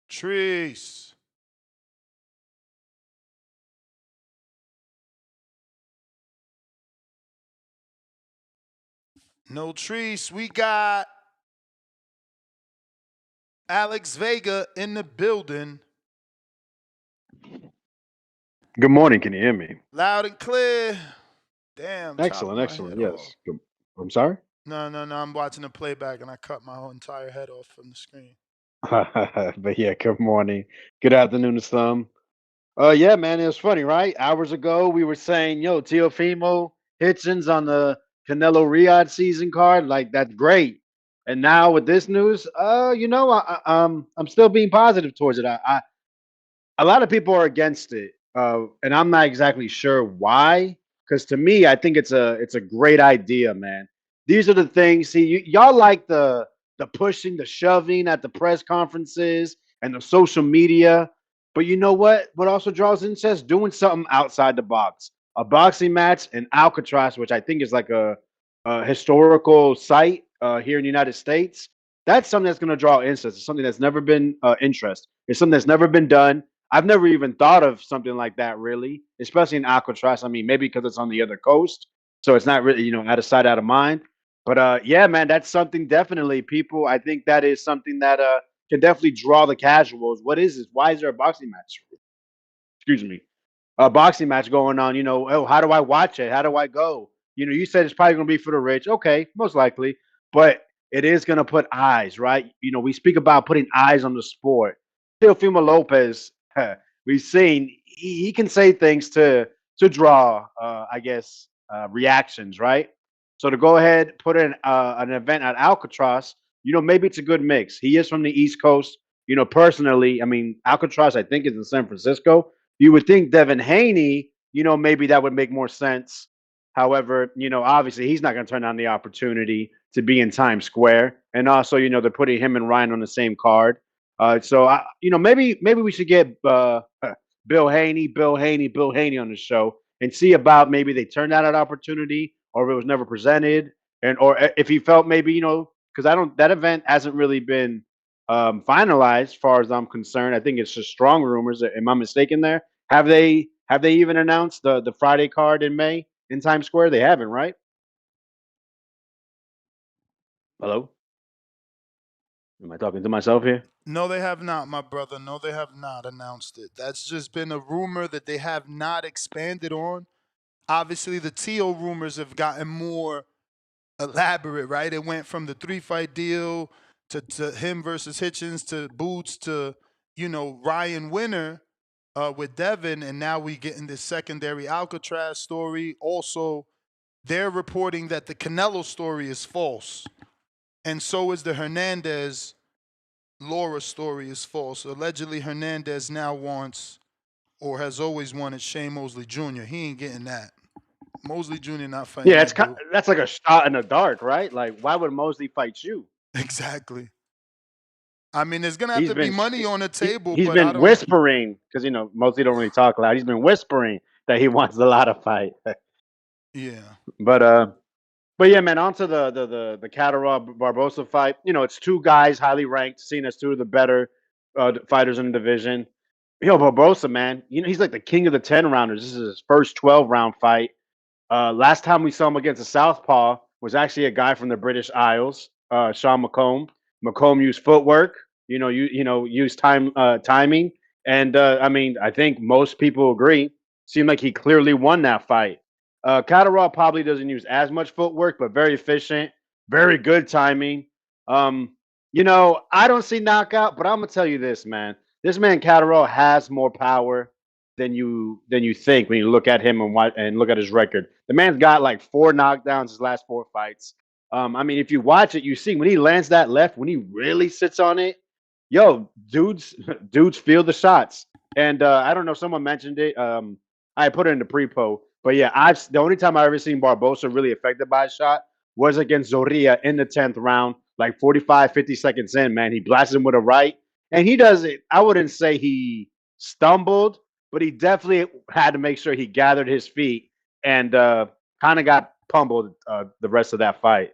[SPEAKER 7] Trees. No trees. We got Alex Vega in the building.
[SPEAKER 16] Good morning. Can you hear me?
[SPEAKER 7] Loud and clear. Damn, chopping
[SPEAKER 16] Excellent,
[SPEAKER 7] my
[SPEAKER 16] excellent.
[SPEAKER 7] head off.
[SPEAKER 16] Yes. Good. I'm sorry.
[SPEAKER 7] No. I'm watching the playback and I cut my whole entire head off from the screen.
[SPEAKER 16] But yeah, good morning. Good afternoon to some. Yeah, man, it was funny, right? Hours ago, we were saying, yo, Teofimo Hitchens on the Canelo Riyadh season card, like that's great. And now with this news, I'm still being positive towards it. A lot of people are against it, and I'm not exactly sure why. Because to me, I think it's a great idea, man. These are the things. See, y'all like the pushing, the shoving at the press conferences and the social media. But you know what? What also draws interest? Doing something outside the box. A boxing match in Alcatraz, which I think is like a historical site here in the United States. That's something that's going to draw interest. It's something that's never been interest. It's something that's never been done. I've never even thought of something like that, really, especially in Alcatraz. I mean, maybe because it's on the other coast, so it's not really, out of sight, out of mind. But yeah, man, that's something definitely. People, I think that is something that can definitely draw the casuals. What is this? Why is there a boxing match? Excuse me, a boxing match going on. Oh, how do I watch it? How do I go? You said it's probably going to be for the rich. Okay, most likely, but it is going to put eyes, right? We speak about putting eyes on the sport. Teofimo Lopez, we've seen he can say things to draw, I guess, reactions, right? So to go ahead put in an event at Alcatraz, maybe it's a good mix. He is from the East Coast. Personally, I mean, Alcatraz, I think, is in San Francisco. You would think Devin Haney, maybe that would make more sense. However, obviously he's not going to turn down the opportunity to be in Times Square, and also, they're putting him and Ryan on the same card. Maybe we should get Bill Haney on the show and see about maybe they turned down that opportunity, or if it was never presented, and or if he felt maybe because I don't that event hasn't really been finalized, as far as I'm concerned. I think it's just strong rumors. Am I mistaken there? Have they even announced the Friday card in May in Times Square? They haven't, right? Hello, am I talking to myself here?
[SPEAKER 7] No, they have not, my brother. No, they have not announced it. That's just been a rumor that they have not expanded on. Obviously, the Tio rumors have gotten more elaborate, right? It went from the 3-fight deal to him versus Hitchens to Boots to, Ryan Winner with Devin. And now we get in this secondary Alcatraz story. Also, they're reporting that the Canelo story is false. And so is the Hernandez Laura story is false. Allegedly, Hernandez now wants or has always wanted Shane Mosley Jr. He ain't getting that. Mosley Jr. not fighting
[SPEAKER 16] Yeah,
[SPEAKER 7] that dude.
[SPEAKER 16] that's like a shot in the dark, right? Like, why would Mosley fight you?
[SPEAKER 7] Exactly. I mean, there's gonna have
[SPEAKER 16] He's
[SPEAKER 7] to be
[SPEAKER 16] been
[SPEAKER 7] money on the table,
[SPEAKER 16] he's
[SPEAKER 7] but I
[SPEAKER 16] been
[SPEAKER 7] don't.
[SPEAKER 16] whispering because Mosley don't really talk loud. He's been whispering that he wants the lot of fight.
[SPEAKER 7] Yeah.
[SPEAKER 16] But but yeah, man. On to the Catterall Barboza fight. It's two guys highly ranked, seen as two of the better fighters in the division. Barboza, man. He's like the king of the 10 rounders. This is his first 12-round fight. Last time we saw him against a southpaw was actually a guy from the British Isles, Sean McComb. McComb used footwork, used timing, and I mean, I think most people agree. Seemed like he clearly won that fight. Catterall probably doesn't use as much footwork, but very efficient, very good timing. I don't see knockout, but I'm gonna tell you this, man. This man Catterall has more power than you think when you look at him and look at his record. The man's got like 4 knockdowns his last 4 fights. I mean, if you watch it, you see when he lands that left, when he really sits on it, yo, dudes feel the shots. And I don't know, someone mentioned it. I put it in the pre-po, but yeah, the only time I ever seen Barbosa really affected by a shot was against Zorrilla in the 10th round, like 45, 50 seconds in. Man, he blasted him with a right, and he does it. I wouldn't say he stumbled, but he definitely had to make sure he gathered his feet and kind of got pummeled the rest of that fight.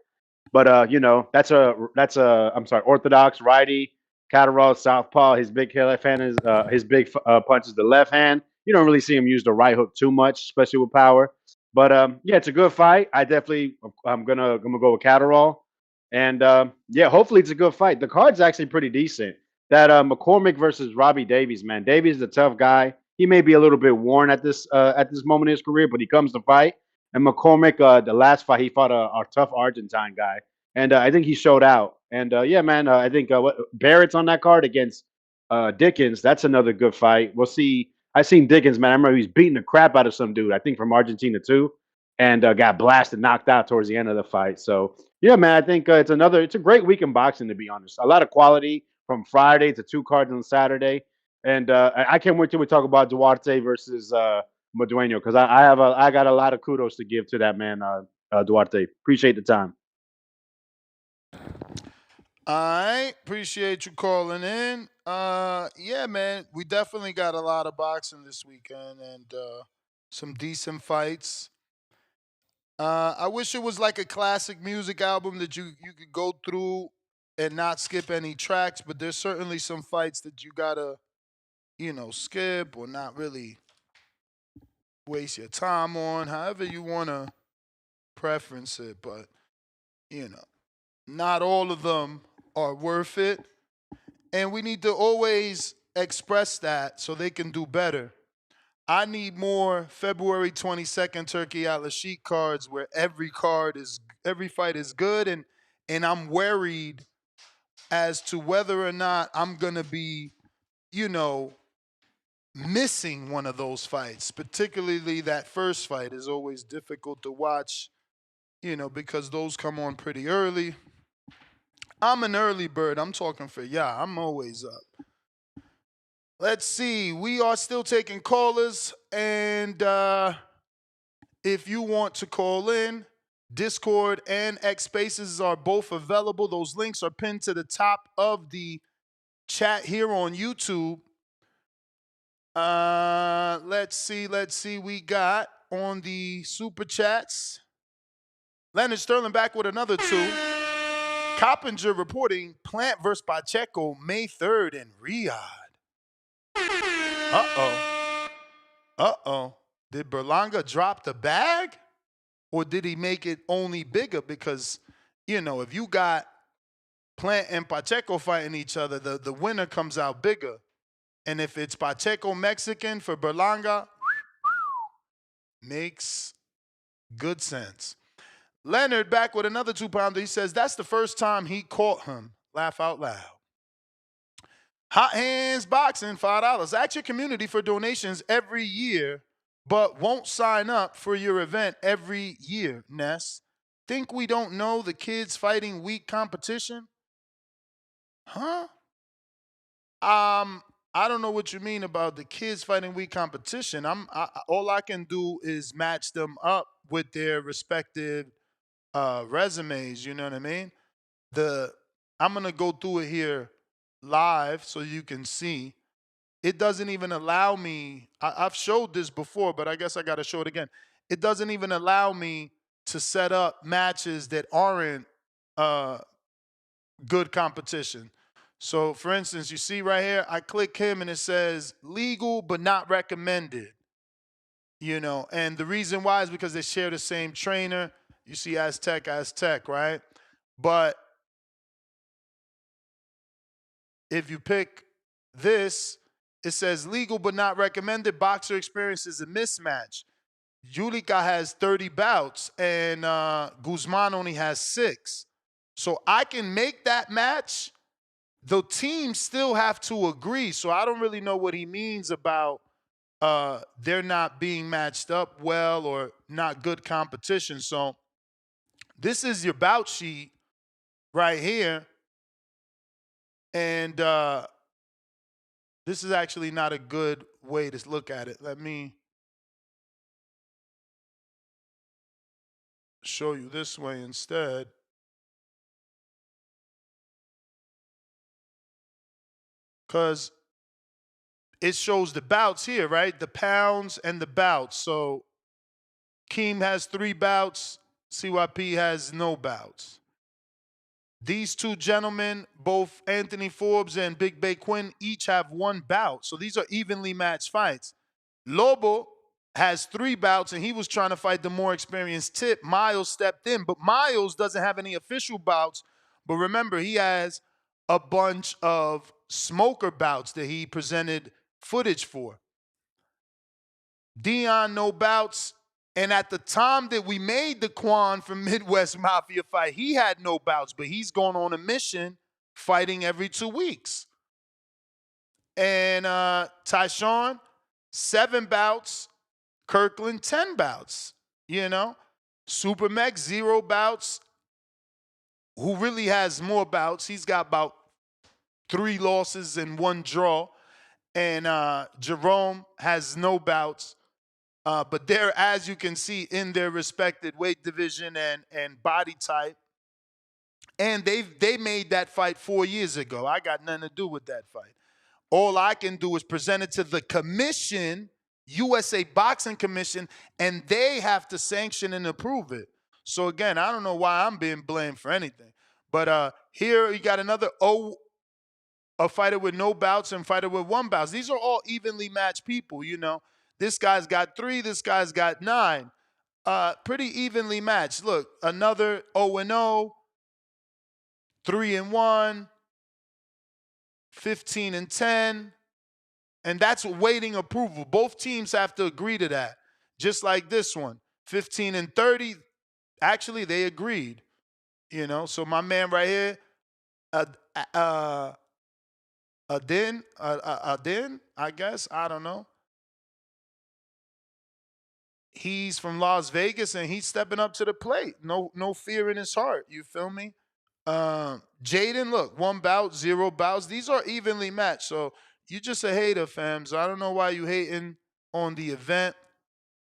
[SPEAKER 16] But that's a I'm sorry, orthodox righty. Catterall southpaw. His big left hand is his big punch is the left hand. You don't really see him use the right hook too much, especially with power. But yeah, it's a good fight. I'm gonna go with Catterall, and yeah, hopefully it's a good fight. The card's actually pretty decent. That McCormick versus Robbie Davies, man. Davies is a tough guy. He may be a little bit worn at this moment in his career, but he comes to fight. And McCormick, the last fight, he fought a tough Argentine guy, and I think he showed out. And yeah, man, I think Barrett's on that card against Dickens. That's another good fight. We'll see. I seen Dickens, man. I remember he was beating the crap out of some dude, I think from Argentina too, and got blasted, knocked out towards the end of the fight. So yeah, man, I think it's a great week in boxing, to be honest. A lot of quality from Friday to 2 cards on Saturday. And I can't wait till we talk about Duarte versus Madueno because I got a lot of kudos to give to that man, Duarte. Appreciate the time.
[SPEAKER 7] I appreciate you calling in. Yeah, man, we definitely got a lot of boxing this weekend and some decent fights. I wish it was like a classic music album that you could go through and not skip any tracks, but there's certainly some fights that you gotta, skip or not really waste your time on, however you wanna preference it, but you know, not all of them are worth it. And we need to always express that so they can do better. I need more February 22nd Turkey Atlas Sheet cards where every fight is good and I'm worried as to whether or not I'm gonna be, you know, missing one of those fights. Particularly that first fight is always difficult to watch, because those come on pretty early. I'm an early bird. I'm talking for y'all. I'm always up. Let's see. We are still taking callers, and if you want to call in, Discord and X Spaces are both available. Those links are pinned to the top of the chat here on YouTube. Let's see. We got on the super chats. Leonard Sterling back with another two. Coppinger reporting Plant versus Pacheco May 3rd in Riyadh. Uh-oh. Did Berlanga drop the bag? Or did he make it only bigger? Because, if you got Plant and Pacheco fighting each other, the winner comes out bigger. And if it's Pacheco Mexican for Berlanga, makes good sense. Leonard back with another 2-pounder. He says that's the first time he caught him. Laugh out loud. Hot Hands Boxing, $5. Ask your community for donations every year, but won't sign up for your event every year, Ness. Think we don't know the kids fighting week competition? Huh? I don't know what you mean about the kids fighting week competition. All I can do is match them up with their respective resumes. You know what I mean? I'm gonna go through it here live so you can see. It doesn't even allow me. I've showed this before, but I guess I got to show it again. It doesn't even allow me to set up matches that aren't good competition. So, for instance, you see right here, I click him and it says legal but not recommended. And the reason why is because they share the same trainer. You see Aztec, right? But if you pick this, it says legal but not recommended. Boxer experiences a mismatch. Julika has 30 bouts and Guzman only has 6. So I can make that match. The teams still have to agree. So I don't really know what he means about they're not being matched up well or not good competition. So this is your bout sheet right here. And this is actually not a good way to look at it. Let me show you this way instead. Because it shows the bouts here, right? The pounds and the bouts. So Keem has 3 bouts. CYP has no bouts. These two gentlemen, both Anthony Forbes and Big Bay Quinn, each have 1 bout. So these are evenly matched fights. Lobo has 3 bouts, and he was trying to fight the more experienced Tip. Miles stepped in, but Miles doesn't have any official bouts. But remember, he has a bunch of smoker bouts that he presented footage for. Dion, no bouts. And at the time that we made the Quan from Midwest Mafia fight, he had no bouts, but he's going on a mission fighting every 2 weeks. And Tyshawn, 7 bouts. Kirkland, 10 bouts. Super Mex, 0 bouts. Who really has more bouts? He's got about 3 losses and 1 draw. and Jerome has no bouts. But they're, as you can see, in their respected weight division and body type. And they made that fight 4 years ago. I got nothing to do with that fight. All I can do is present it to the commission, USA Boxing Commission, and they have to sanction and approve it. So again, I don't know why I'm being blamed for anything. But here you got another a fighter with no bouts and fighter with 1 bout. These are all evenly matched people, you know. This guy's got 3, this guy's got 9. Pretty evenly matched. Look, another 0-0, 3-1, 15-10. And that's waiting approval. Both teams have to agree to that. Just like this one, 15-30. Actually, they agreed. You know, so my man right here, Adin, I guess, I don't know. He's from Las Vegas and he's stepping up to the plate. No fear in his heart. You feel me? Jaden, look, 1 bout, 0 bouts. These are evenly matched. So you're just a hater, fam. So I don't know why you hating on the event.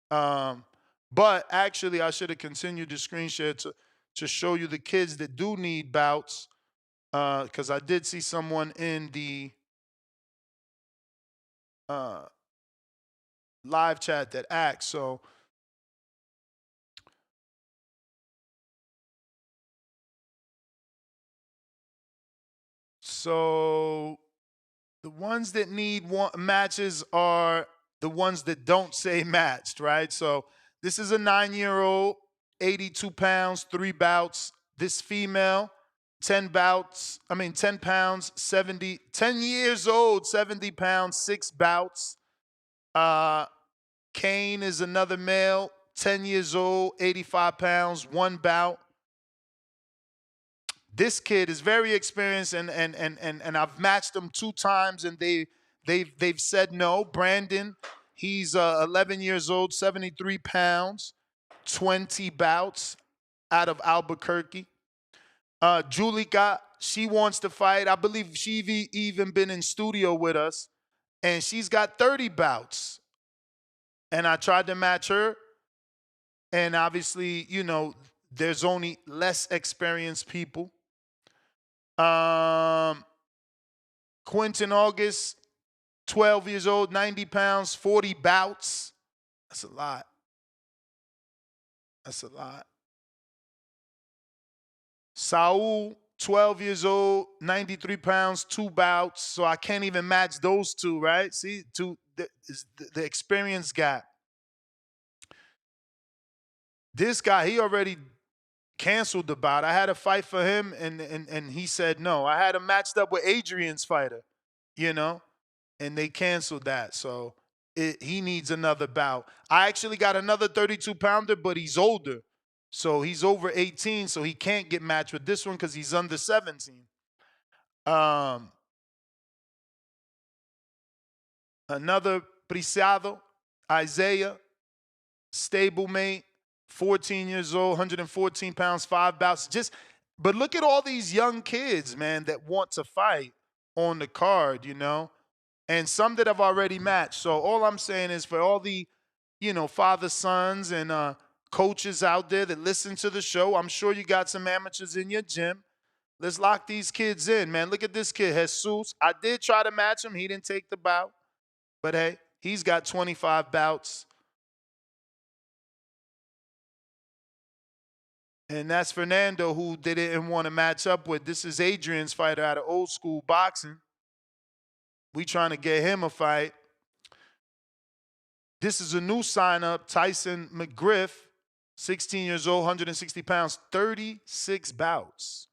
[SPEAKER 7] But actually, I should have continued the screen share to show you the kids that do need bouts. Because I did see someone in the live chat that asked. So the ones that need matches are the ones that don't say matched, right? So this is a 9-year-old, 82 pounds, 3 bouts. This female, 10 pounds, 70, 10 years old, 70 pounds, 6 bouts. Kane is another male, 10 years old, 85 pounds, 1 bout. This kid is very experienced, and I've matched them 2 times, and they've said no. Brandon, he's 11 years old, 73 pounds, 20 bouts out of Albuquerque. Julika, she wants to fight. I believe she's even been in studio with us, and she's got 30 bouts. And I tried to match her, and obviously, you know, there's only less experienced people. Quentin August, 12 years old, 90 pounds, 40 bouts. That's a lot. That's a lot. Saul, 12 years old, 93 pounds, 2 bouts. So I can't even match those 2, right? See, the experience gap. This guy, he already canceled the bout. I had a fight for him, and he said no. I had him matched up with Adrian's fighter, you know, and they canceled that. So he needs another bout. I actually got another 32-pounder, but he's older. So he's over 18, so he can't get matched with this one because he's under 17. Another Preciado, Isaiah, stablemate, 14 years old, 114 pounds, 5 bouts. But look at all these young kids, man, that want to fight on the card, you know, and some that have already matched. So all I'm saying is for all the, you know, father sons and coaches out there that listen to the show, I'm sure you got some amateurs in your gym. Let's lock these kids in, man. Look at this kid, Jesus. I did try to match him. He didn't take the bout. But hey, he's got 25 bouts. And that's Fernando, who they didn't want to match up with. This is Adrian's fighter out of old school boxing. We trying to get him a fight. This is a new sign-up, Tyson McGriff, 16 years old, 160 pounds, 36 bouts.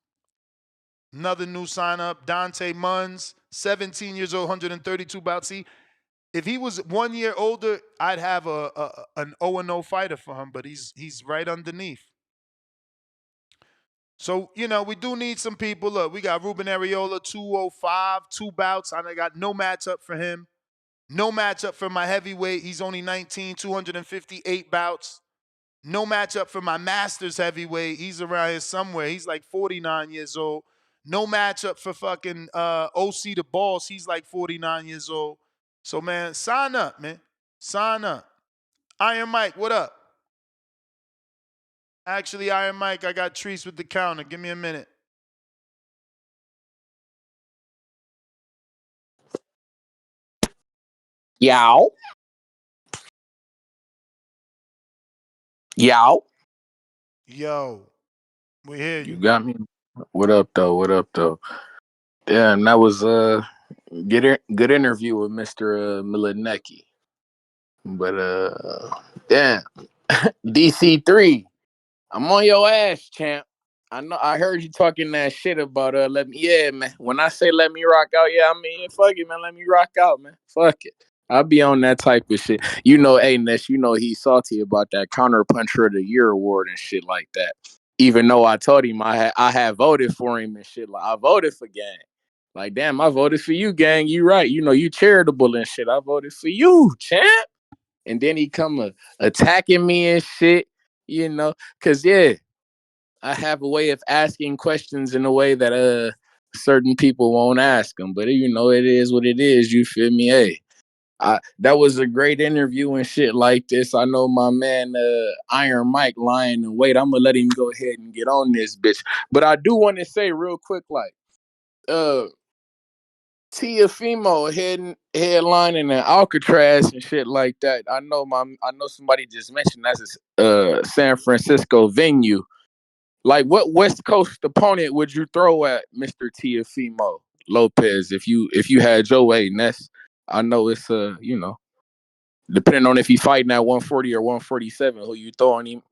[SPEAKER 7] Another new sign-up, Dante Munns, 17 years old, 132 bouts. See, if he was 1 year older, I'd have an 0-0 fighter for him, but he's right underneath. So, you know, we do need some people. Look, we got Ruben Areola, 205, 2 bouts. I got no matchup for him. No matchup for my heavyweight. He's only 19, 258 bouts. No matchup for my Masters heavyweight. He's around here somewhere. He's like 49 years old. No matchup for fucking OC the Boss. He's like 49 years old. So, man, sign up, man. Sign up. Iron Mike, what up? Actually, Iron Mike, I got treats with the counter. Give me a minute.
[SPEAKER 14] Yow. Yow.
[SPEAKER 7] Yo, we hear
[SPEAKER 14] You
[SPEAKER 7] you.
[SPEAKER 14] got me? What up, though? What up, though? Damn, that was good interview with Mr. Mielnicki. But damn, DC3, I'm on your ass, champ. I know I heard you talking that shit about let me, yeah, man. When I say let me rock out, yeah, I mean, yeah, fuck it, man. Let me rock out, man. Fuck it. I'll be on that type of shit. You know, hey Ness, you know he's salty about that counter puncher of the year award and shit like that. Even though I told him I had voted for him and shit. Like I voted for Gang. Like, damn, I voted for you, Gang. You right. You know, you charitable and shit. I voted for you, champ. And then he come attacking me and shit, you know. Cause yeah, I have a way of asking questions in a way that certain people won't ask them. But you know, it is what it is. You feel me? Hey, that was a great interview and shit like this. I know my man Iron Mike lying in wait. I'm gonna let him go ahead and get on this bitch. But I do want to say real quick, like, Teofimo headlining in Alcatraz and shit like that. I know somebody just mentioned that's a San Francisco venue. Like, what West Coast opponent would you throw at Mr. Teofimo Lopez if you had Joe A. Ness? I know it's you know, depending on if he fighting at 140 or 147, who you throwing him?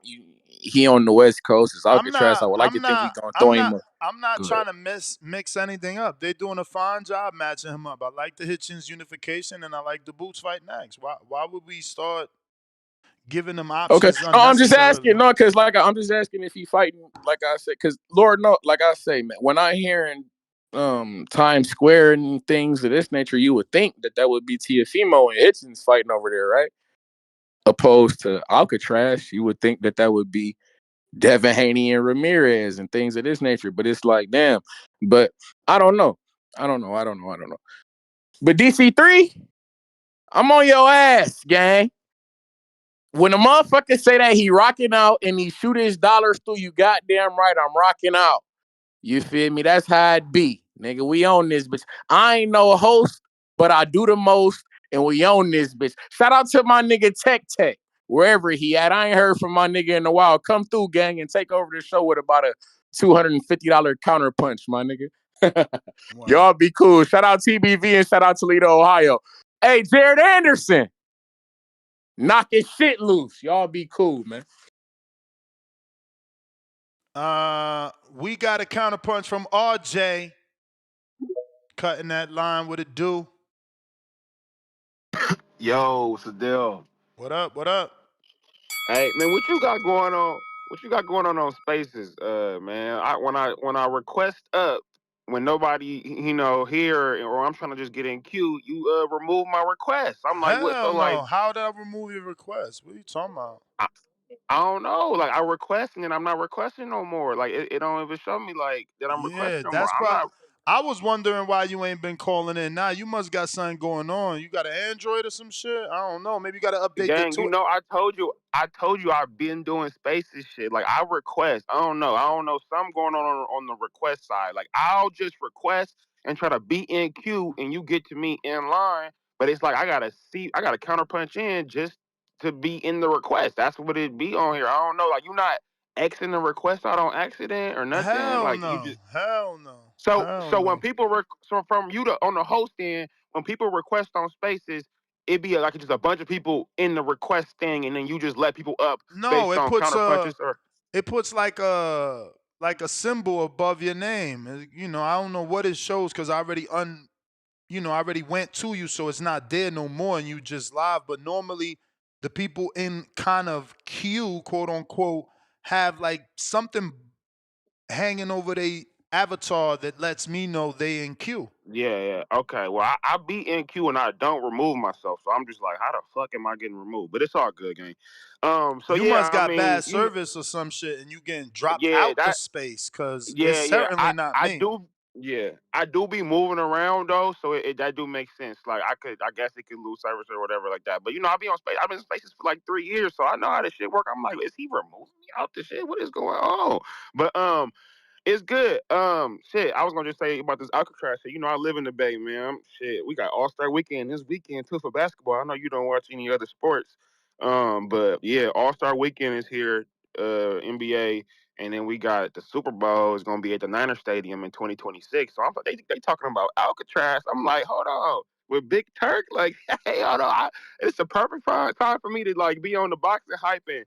[SPEAKER 14] He on the West Coast. It's
[SPEAKER 7] I'm
[SPEAKER 14] Alcatraz. I
[SPEAKER 7] not.
[SPEAKER 14] would like
[SPEAKER 7] I'm
[SPEAKER 14] to think we
[SPEAKER 7] not.
[SPEAKER 14] gonna throw
[SPEAKER 7] I'm
[SPEAKER 14] him.
[SPEAKER 7] not. I'm not
[SPEAKER 14] Good.
[SPEAKER 7] trying to mix anything up. They're doing a fine job matching him up. I like the Hitchens unification, and I like the Boots fight next. Why would we start giving them
[SPEAKER 14] Okay,
[SPEAKER 7] options
[SPEAKER 14] no, I'm just
[SPEAKER 7] unnecessarily?
[SPEAKER 14] asking, no, because like I'm just asking if he fighting, like I said, because Lord no, like I say, man, when I hearing Times Square and things of this nature, you would think that would be Teofimo and Hitchens fighting over there, right? Opposed to Alcatraz, you would think that would be Devin Haney and Ramirez and things of this nature. But it's like, damn. But I don't know. I don't know. But DC3, I'm on your ass, gang. When a motherfucker say that he rocking out and he shoot his dollars through, you goddamn right, I'm rocking out. You feel me? That's how it be. Nigga, we own this bitch. I ain't no host, but I do the most, and we own this bitch. Shout out to my nigga Tech, wherever he at. I ain't heard from my nigga in a while. Come through, gang, and take over the show with about a $250 counter punch, my nigga.
[SPEAKER 7] Wow.
[SPEAKER 14] Y'all be cool. Shout out TBV and shout out Toledo, Ohio. Hey, Jared Anderson, knocking shit loose. Y'all be cool, man.
[SPEAKER 7] We got a counterpunch from RJ, cutting that line with a do.
[SPEAKER 15] Yo, what's the deal?
[SPEAKER 7] What up? What up?
[SPEAKER 15] Hey man, what you got going on? What you got going on Spaces, man? When I request up, when nobody here, or I'm trying to just get in queue, you remove my request. I'm like, what? So
[SPEAKER 7] Hell
[SPEAKER 15] like,
[SPEAKER 7] no. How did I remove your request? What are you talking about?
[SPEAKER 15] I, I don't know. Like I requesting and I'm not requesting no more. Like it don't even show me like that I'm
[SPEAKER 7] Yeah,
[SPEAKER 15] requesting no more.
[SPEAKER 7] that's
[SPEAKER 15] I'm
[SPEAKER 7] probably.
[SPEAKER 15] not.
[SPEAKER 7] I was wondering why you ain't been calling in. Now you must got something going on. You got an Android or some shit. I don't know. Maybe you got to update the
[SPEAKER 15] Gang,
[SPEAKER 7] tool.
[SPEAKER 15] I told you I've been doing Spaces shit. Like I request. I don't know something going on the request side. Like I'll just request and try to be in queue and you get to me in line. But it's like I gotta counterpunch in just to be in the request. That's what it be on here. I don't know. Like you not Xing the request out on accident or nothing.
[SPEAKER 7] Hell
[SPEAKER 15] Like you
[SPEAKER 7] no.
[SPEAKER 15] just
[SPEAKER 7] Hell no.
[SPEAKER 15] so
[SPEAKER 7] Hell
[SPEAKER 15] so when
[SPEAKER 7] no.
[SPEAKER 15] people so from you to on the host end, when people request on Spaces, it'd be like just a bunch of people in the request thing, and then you just let people up
[SPEAKER 7] No,
[SPEAKER 15] based
[SPEAKER 7] it
[SPEAKER 15] on
[SPEAKER 7] puts
[SPEAKER 15] counter punches or
[SPEAKER 7] like a symbol above your name. You know, I don't know what it shows because I already I already went to you, so it's not there no more, and you just live. But normally, the people in kind of queue, quote unquote, have like something hanging over their avatar that lets me know they in queue.
[SPEAKER 15] yeah. Okay. Well, I be in queue and I don't remove myself, so I'm just like, how the fuck am I getting removed? But it's all good, gang. So
[SPEAKER 7] You must
[SPEAKER 15] yeah, I
[SPEAKER 7] got
[SPEAKER 15] mean,
[SPEAKER 7] bad service or some shit, and you getting dropped
[SPEAKER 15] yeah,
[SPEAKER 7] out the space because it's
[SPEAKER 15] yeah.
[SPEAKER 7] certainly not
[SPEAKER 15] I
[SPEAKER 7] me.
[SPEAKER 15] do.
[SPEAKER 14] Yeah, I do be moving around though, so that do make sense. Like I guess it could lose service or whatever like that. But I be on space. I've been in spaces for like 3 years, so I know how this shit work. I'm like, is he removing me out the shit? What is going on? But it's good. Shit. I was gonna just say about this Alcatraz shit. I live in the Bay, man. Shit, we got All Star Weekend this weekend too for basketball. I know you don't watch any other sports. But yeah, All Star Weekend is here. NBA, and then we got the Super Bowl is gonna be at the Niner Stadium in 2026. So I'm like, they talking about Alcatraz. I'm like, hold on. With Big Turk, like, hey, hold on. It's a perfect time for me to like be on the boxing hype and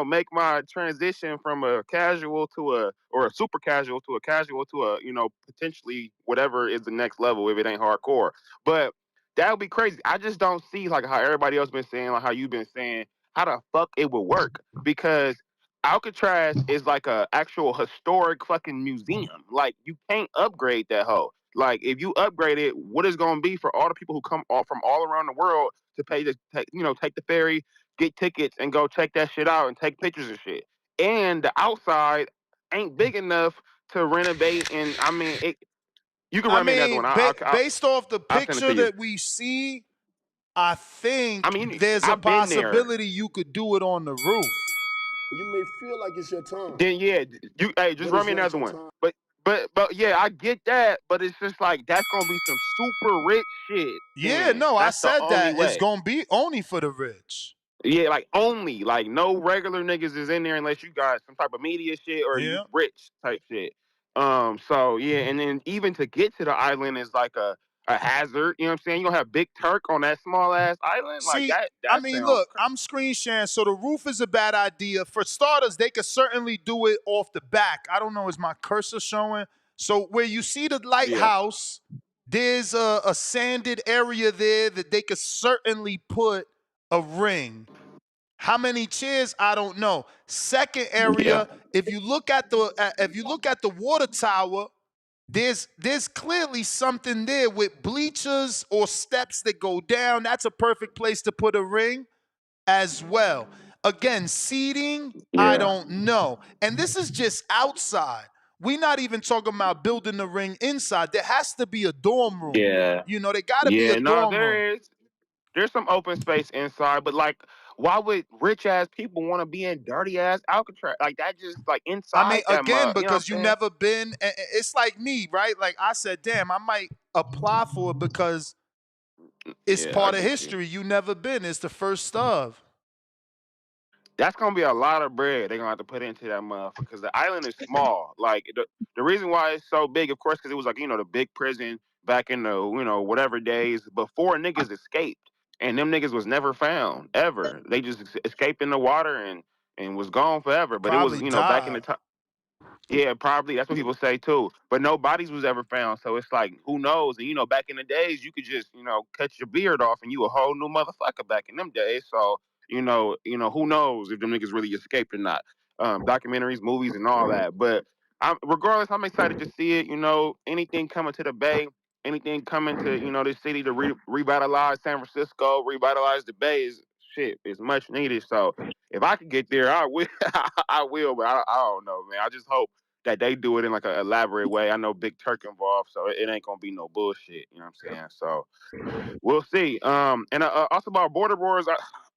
[SPEAKER 14] make my transition from a casual to a super casual to a casual to a, potentially whatever is the next level if it ain't hardcore. But that would be crazy. I just don't see like how everybody else been saying, like how you've been saying, how the fuck it would work. Because Alcatraz is like a actual historic fucking museum. Like you can't upgrade that hoe. Like if you upgrade it, what is going to be for all the people who come from all around the world to pay to take the ferry, get tickets, and go check that shit out and take pictures of shit. And the outside ain't big enough to renovate. And I mean, you can
[SPEAKER 7] I
[SPEAKER 14] run me another one.
[SPEAKER 7] mean, based off the
[SPEAKER 14] I'll send it to
[SPEAKER 7] picture
[SPEAKER 14] you.
[SPEAKER 7] that we see, I
[SPEAKER 14] I
[SPEAKER 7] think
[SPEAKER 14] mean,
[SPEAKER 7] there's a
[SPEAKER 14] I've been there.
[SPEAKER 7] possibility you could do it on the roof.
[SPEAKER 13] You may feel like it's your time,
[SPEAKER 14] Then yeah, just
[SPEAKER 13] but
[SPEAKER 14] run
[SPEAKER 13] it's
[SPEAKER 14] me
[SPEAKER 13] not
[SPEAKER 14] another
[SPEAKER 13] your
[SPEAKER 14] one.
[SPEAKER 13] time.
[SPEAKER 14] But yeah, I get that, but it's just like that's gonna be some super rich shit.
[SPEAKER 7] Yeah,
[SPEAKER 14] Then
[SPEAKER 7] no, I
[SPEAKER 14] that's the
[SPEAKER 7] said
[SPEAKER 14] only
[SPEAKER 7] that it's
[SPEAKER 14] way.
[SPEAKER 7] gonna be only for the rich.
[SPEAKER 14] Yeah, like only like no regular niggas is in there unless you got some type of media shit or you
[SPEAKER 7] Yeah.
[SPEAKER 14] rich type shit. So yeah, and then even to get to the island is like a hazard. You know what I'm saying? You gonna have Big Turk on that small ass island like
[SPEAKER 7] See,
[SPEAKER 14] that.
[SPEAKER 7] I
[SPEAKER 14] That
[SPEAKER 7] mean,
[SPEAKER 14] sounds
[SPEAKER 7] look, I'm screen sharing, so the roof is a bad idea. For starters, they could certainly do it off the back. I don't know, is my cursor showing? So where you see the
[SPEAKER 14] yeah,
[SPEAKER 7] lighthouse, there's a sanded area there that they could certainly put a ring. How many chairs? I don't know. Second
[SPEAKER 14] yeah,
[SPEAKER 7] area, if you look at the water tower, there's clearly something there with bleachers or steps that go down. That's a perfect place to put a ring as well. Again, seating, I
[SPEAKER 14] yeah,
[SPEAKER 7] don't know. And this is just outside. We're not even talking about building the ring inside. There has to be a dorm room.
[SPEAKER 14] yeah,
[SPEAKER 7] There got to be a
[SPEAKER 14] yeah. No,
[SPEAKER 7] dorm room.
[SPEAKER 14] there is. There's some open space inside, but like, why would rich ass people want to be in dirty ass Alcatraz? Like that just like
[SPEAKER 7] I mean,
[SPEAKER 14] inside that
[SPEAKER 7] again,
[SPEAKER 14] mud. You know what
[SPEAKER 7] because you
[SPEAKER 14] I'm saying?
[SPEAKER 7] never been, it's like me, right? Like I said, damn, I might apply for it because it's
[SPEAKER 14] Yeah, I
[SPEAKER 7] part of
[SPEAKER 14] get you.
[SPEAKER 7] history. You never been. It's the first of.
[SPEAKER 14] That's gonna be a lot of bread they're gonna have to put into that motherfucker because the island is small. Like the reason why it's so big, of course, because it was like the big prison back in the whatever days before niggas escaped, and them niggas was never found ever. They just escaped in the water and was gone forever. But it was
[SPEAKER 7] Probably
[SPEAKER 14] back in the
[SPEAKER 7] died.
[SPEAKER 14] time. Yeah, probably. That's what people say too. But no bodies was ever found. So it's like, who knows? And back in the days, you could just, cut your beard off and you a whole new motherfucker back in them days. So, who knows if them niggas really escaped or not. Documentaries, movies, and all that. But regardless, I'm excited to see it. Anything coming to the Bay, anything coming to, this city to revitalize San Francisco, revitalize the Bay is shit, is much needed. So if I could get there, I will. I will, but I don't know, man. I just hope that they do it in like an elaborate way. I know Big Turk involved, so it ain't gonna be no bullshit. You know what I'm saying? So we'll see. And also about border wars,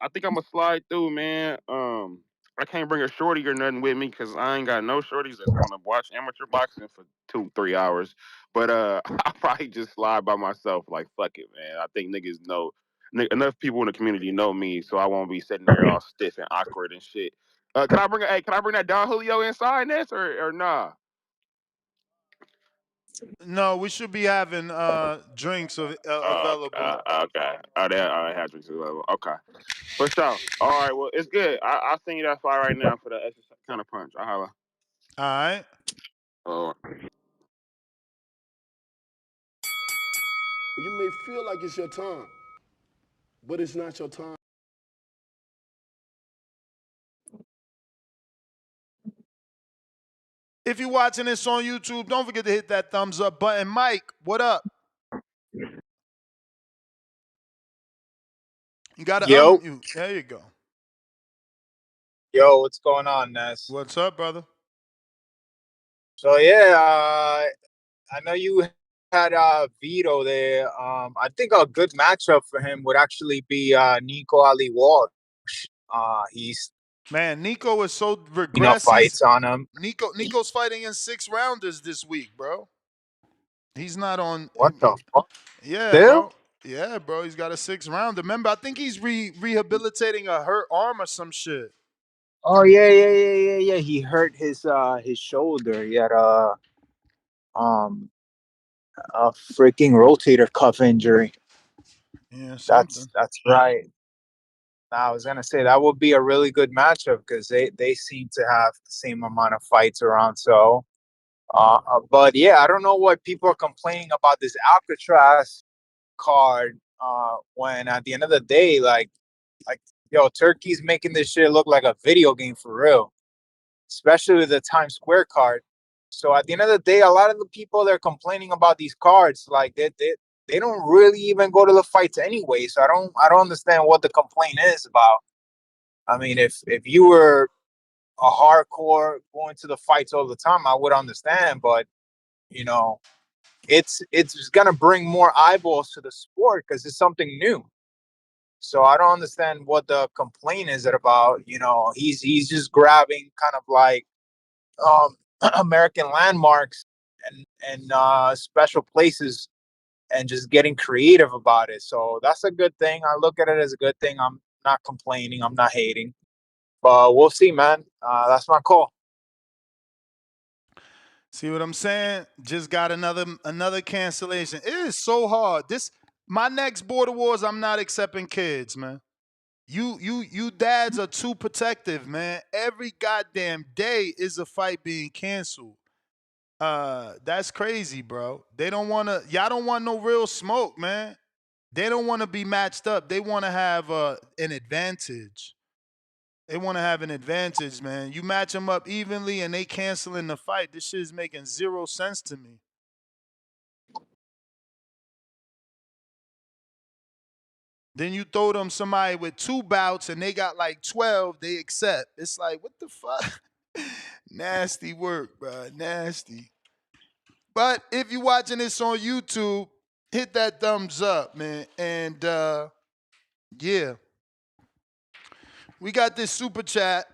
[SPEAKER 14] I think I'm gonna slide through, man. I can't bring a shorty or nothing with me because I ain't got no shorties that's gonna watch amateur boxing for 2-3 hours. But I'll probably just slide by myself. Like fuck it, man. I think niggas know. Enough people in the community know me, so I won't be sitting there all stiff and awkward and shit. Can I bring that Don Julio inside this or nah?
[SPEAKER 7] No, we should be having drinks available.
[SPEAKER 14] Okay. They have drinks available. Okay. For sure. All right. Well, it's good. I'll send you that file right now for the extra kind of punch. I holla.
[SPEAKER 7] All right.
[SPEAKER 14] Oh.
[SPEAKER 13] You may feel like it's your time, but it's not your time.
[SPEAKER 7] If you're watching this on YouTube, don't forget to hit that thumbs up button. Mike, what up? You got to
[SPEAKER 17] Yo,
[SPEAKER 7] unmute. There you go.
[SPEAKER 17] yo, what's going on, Ness?
[SPEAKER 7] What's up, brother?
[SPEAKER 17] So yeah, I know you had Vito there. I think a good matchup for him would actually be Nico Ali Walsh. He's
[SPEAKER 7] Man, Nico is so regressed.
[SPEAKER 17] fights on him.
[SPEAKER 7] Nico's fighting in 6 rounders this week, bro. He's not on.
[SPEAKER 17] What the fuck?
[SPEAKER 7] Yeah,
[SPEAKER 17] Still?
[SPEAKER 7] bro. Yeah, bro. He's got a 6 rounder. Remember, I think he's rehabilitating a hurt arm or some shit.
[SPEAKER 17] Oh yeah. He hurt his shoulder. He had a freaking rotator cuff injury.
[SPEAKER 7] Yeah,
[SPEAKER 17] That's
[SPEAKER 7] something.
[SPEAKER 17] right. I was gonna say that would be a really good matchup because they seem to have the same amount of fights around. So, but yeah, I don't know what people are complaining about this Alcatraz card. When at the end of the day, like yo, Turkey's making this shit look like a video game for real, especially with the Times Square card. So at the end of the day, a lot of the people that are complaining about these cards, like they don't really even go to the fights anyway. So I don't understand what the complaint is about. I mean, if you were a hardcore going to the fights all the time, I would understand. But you know, it's gonna bring more eyeballs to the sport because it's something new. So I don't understand what the complaint is about. He's just grabbing kind of like um, American landmarks and special places and just getting creative about it. So that's a good thing. I look at it as a good thing. I'm not complaining. I'm not hating. But we'll see, man. That's my call.
[SPEAKER 7] See what I'm saying? Just got another cancellation. It is so hard. My next border wars. I'm not accepting kids, man. You dads are too protective, man. Every goddamn day is a fight being canceled. That's crazy, bro. Y'all don't want no real smoke, man. They don't want to be matched up. They want to have an advantage. They want to have an advantage, man. You match them up evenly and they canceling the fight. This shit is making zero sense to me. Then you throw them somebody with 2 bouts and they got like 12, they accept. It's like, what the fuck? Nasty work, bro. Nasty. But if you're watching this on YouTube, hit that thumbs up, man. And yeah. We got this super chat.